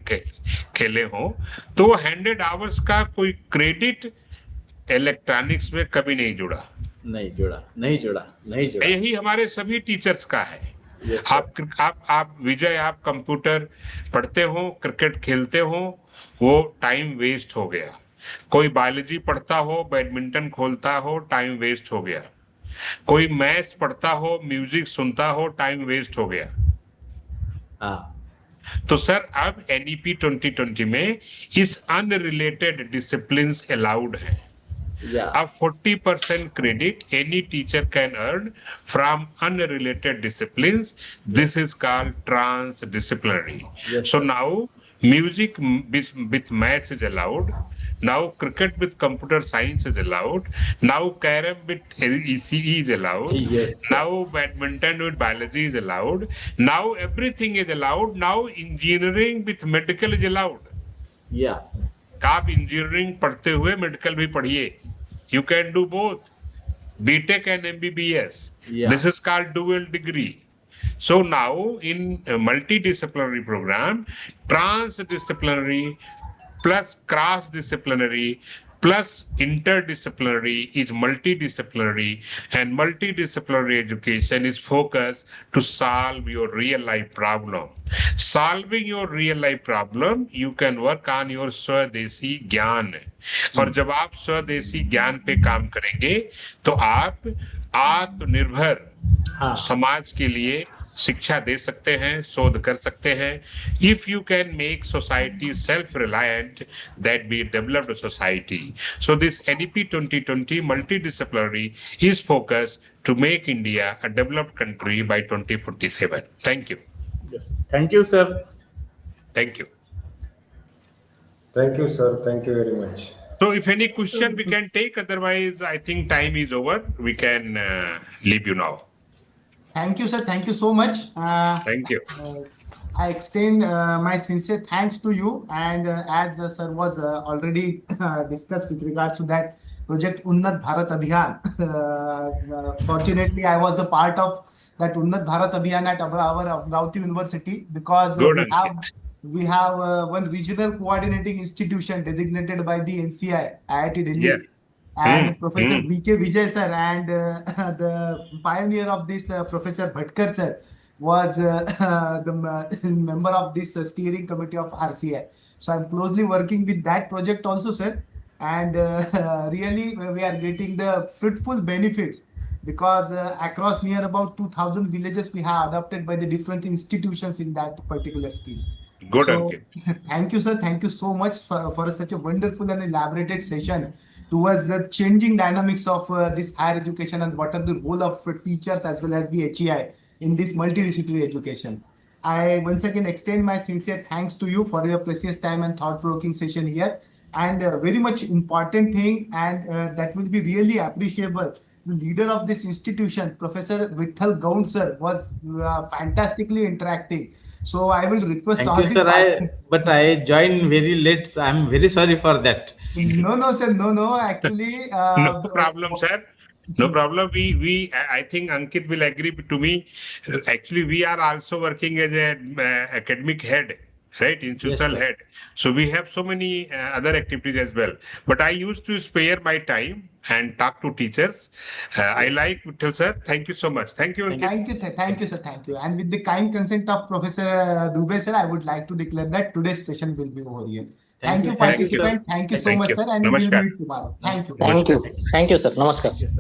Speaker 5: खेले हो, तो 100 आवर्स का कोई क्रेडिट इलेक्ट्रॉनिक्स में कभी नहीं जुड़ा।
Speaker 12: नहीं जुड़ा।
Speaker 5: यही हमारे सभी टीचर्स का है।
Speaker 12: Yes, sir.
Speaker 5: आप विजय, आप कंप्यूटर पढ़ते हो, क्रिकेट खेलते हो, वो टाइम वेस्ट हो गया। कोई बायोलॉजी पढ़ता हो, बैडमिंटन खोलता हो, टाइम वेस्ट हो गया। कोई मैथ्स पढ़ता हो, म्यूजिक सुनता हो, टाइम वेस्ट हो गया।
Speaker 12: हाँ,
Speaker 5: तो सर अब एनईपी 2020 में इस अनरिलेटेड डिसिप्लिन अलाउड है।
Speaker 12: yeah,
Speaker 5: अब 40% credit any teacher can earn from unrelated disciplines. This is called transdisciplinary.
Speaker 12: yes,
Speaker 5: So
Speaker 12: sir.
Speaker 5: now music with maths is allowed. Now cricket with computer science is allowed. Now carom with ECE is allowed.
Speaker 12: Yes, sir.
Speaker 5: Now badminton with biology is allowed. Now everything is allowed. Now engineering with medical is allowed.
Speaker 12: Yeah,
Speaker 5: आप engineering पढ़ते हुए medical भी पढ़िए। You can do both, BTech and MBBS.
Speaker 12: Yeah.
Speaker 5: This is called dual degree. So now in a multidisciplinary program, transdisciplinary plus cross-disciplinary plus interdisciplinary is multidisciplinary, and multidisciplinary education is focused to solve your real life problem. Solving your real life problem, you can work on your स्वदेशी ज्ञान। और जब आप स्वदेशी ज्ञान पे काम करेंगे तो आप आत्मनिर्भर
Speaker 12: हाँ,
Speaker 5: समाज के लिए शिक्षा दे सकते हैं, शोध कर सकते हैं। If you can make society self reliant, that be developed society. So this NEP 2020 multidisciplinary is focused to make India a developed country by 2047. Thank you.
Speaker 12: yes. Thank you, sir.
Speaker 5: Thank you.
Speaker 7: Thank you, sir. Thank you very much.
Speaker 5: So if any question we can take, otherwise I think time is over. We can leave you now.
Speaker 4: Thank you, sir. Thank you so much.
Speaker 5: Thank you.
Speaker 4: I extend my sincere thanks to you. And as sir was already discussed with regards to that project Unnat Bharat Abhiyan. Fortunately, I was the part of that Unnat Bharat Abhiyan at our Amravati University, because
Speaker 5: Good,
Speaker 4: we have one regional coordinating institution designated by the NCI, IIT Delhi.
Speaker 5: Yeah.
Speaker 4: And Professor V.K. Vijay sir and the pioneer of this Professor Bhatkar sir was the member of this steering committee of RCI. So I'm closely working with that project also, sir. And really we are getting the fruitful benefits, because across near about 2,000 villages we have adopted by the different institutions in that particular scheme.
Speaker 5: Good,
Speaker 4: So
Speaker 5: Ankit.
Speaker 4: thank you, sir. Thank you so much for such a wonderful and elaborated session towards the changing dynamics of this higher education, and what are the role of teachers as well as the HEI in this multidisciplinary education. I once again extend my sincere thanks to you for your precious time and thought-provoking session here. And very much important thing, and that will be really appreciable. The leader of this institution, Professor Vitthal Gaund sir, was fantastically interacting. So I will request
Speaker 12: Thank
Speaker 4: all
Speaker 12: you,
Speaker 4: the
Speaker 12: sir. But I joined very late. So I'm very sorry for that.
Speaker 4: No, sir, no. Actually,
Speaker 5: No problem, sir. No problem. I think Ankit will agree to me. Actually, we are also working as an academic head, right? Institutional
Speaker 12: Yes, sir.
Speaker 5: head. So we have so many other activities as well. But I used to spare my time and talk to teachers. I like Vittal sir. Thank you so much. Thank you, Ankit.
Speaker 4: thank you, sir. Thank you. And with the kind consent of Professor Dubey sir, I would like to declare that today's session will be over here. Thank you,
Speaker 12: Thank you, sir.
Speaker 4: participant. Thank you so
Speaker 5: Thank
Speaker 4: much,
Speaker 5: you.
Speaker 4: sir. And we will
Speaker 5: Namaskar.
Speaker 4: meet tomorrow. Thank you.
Speaker 3: Thank you. Thank you, sir. Namaskar.
Speaker 12: Thank you, sir.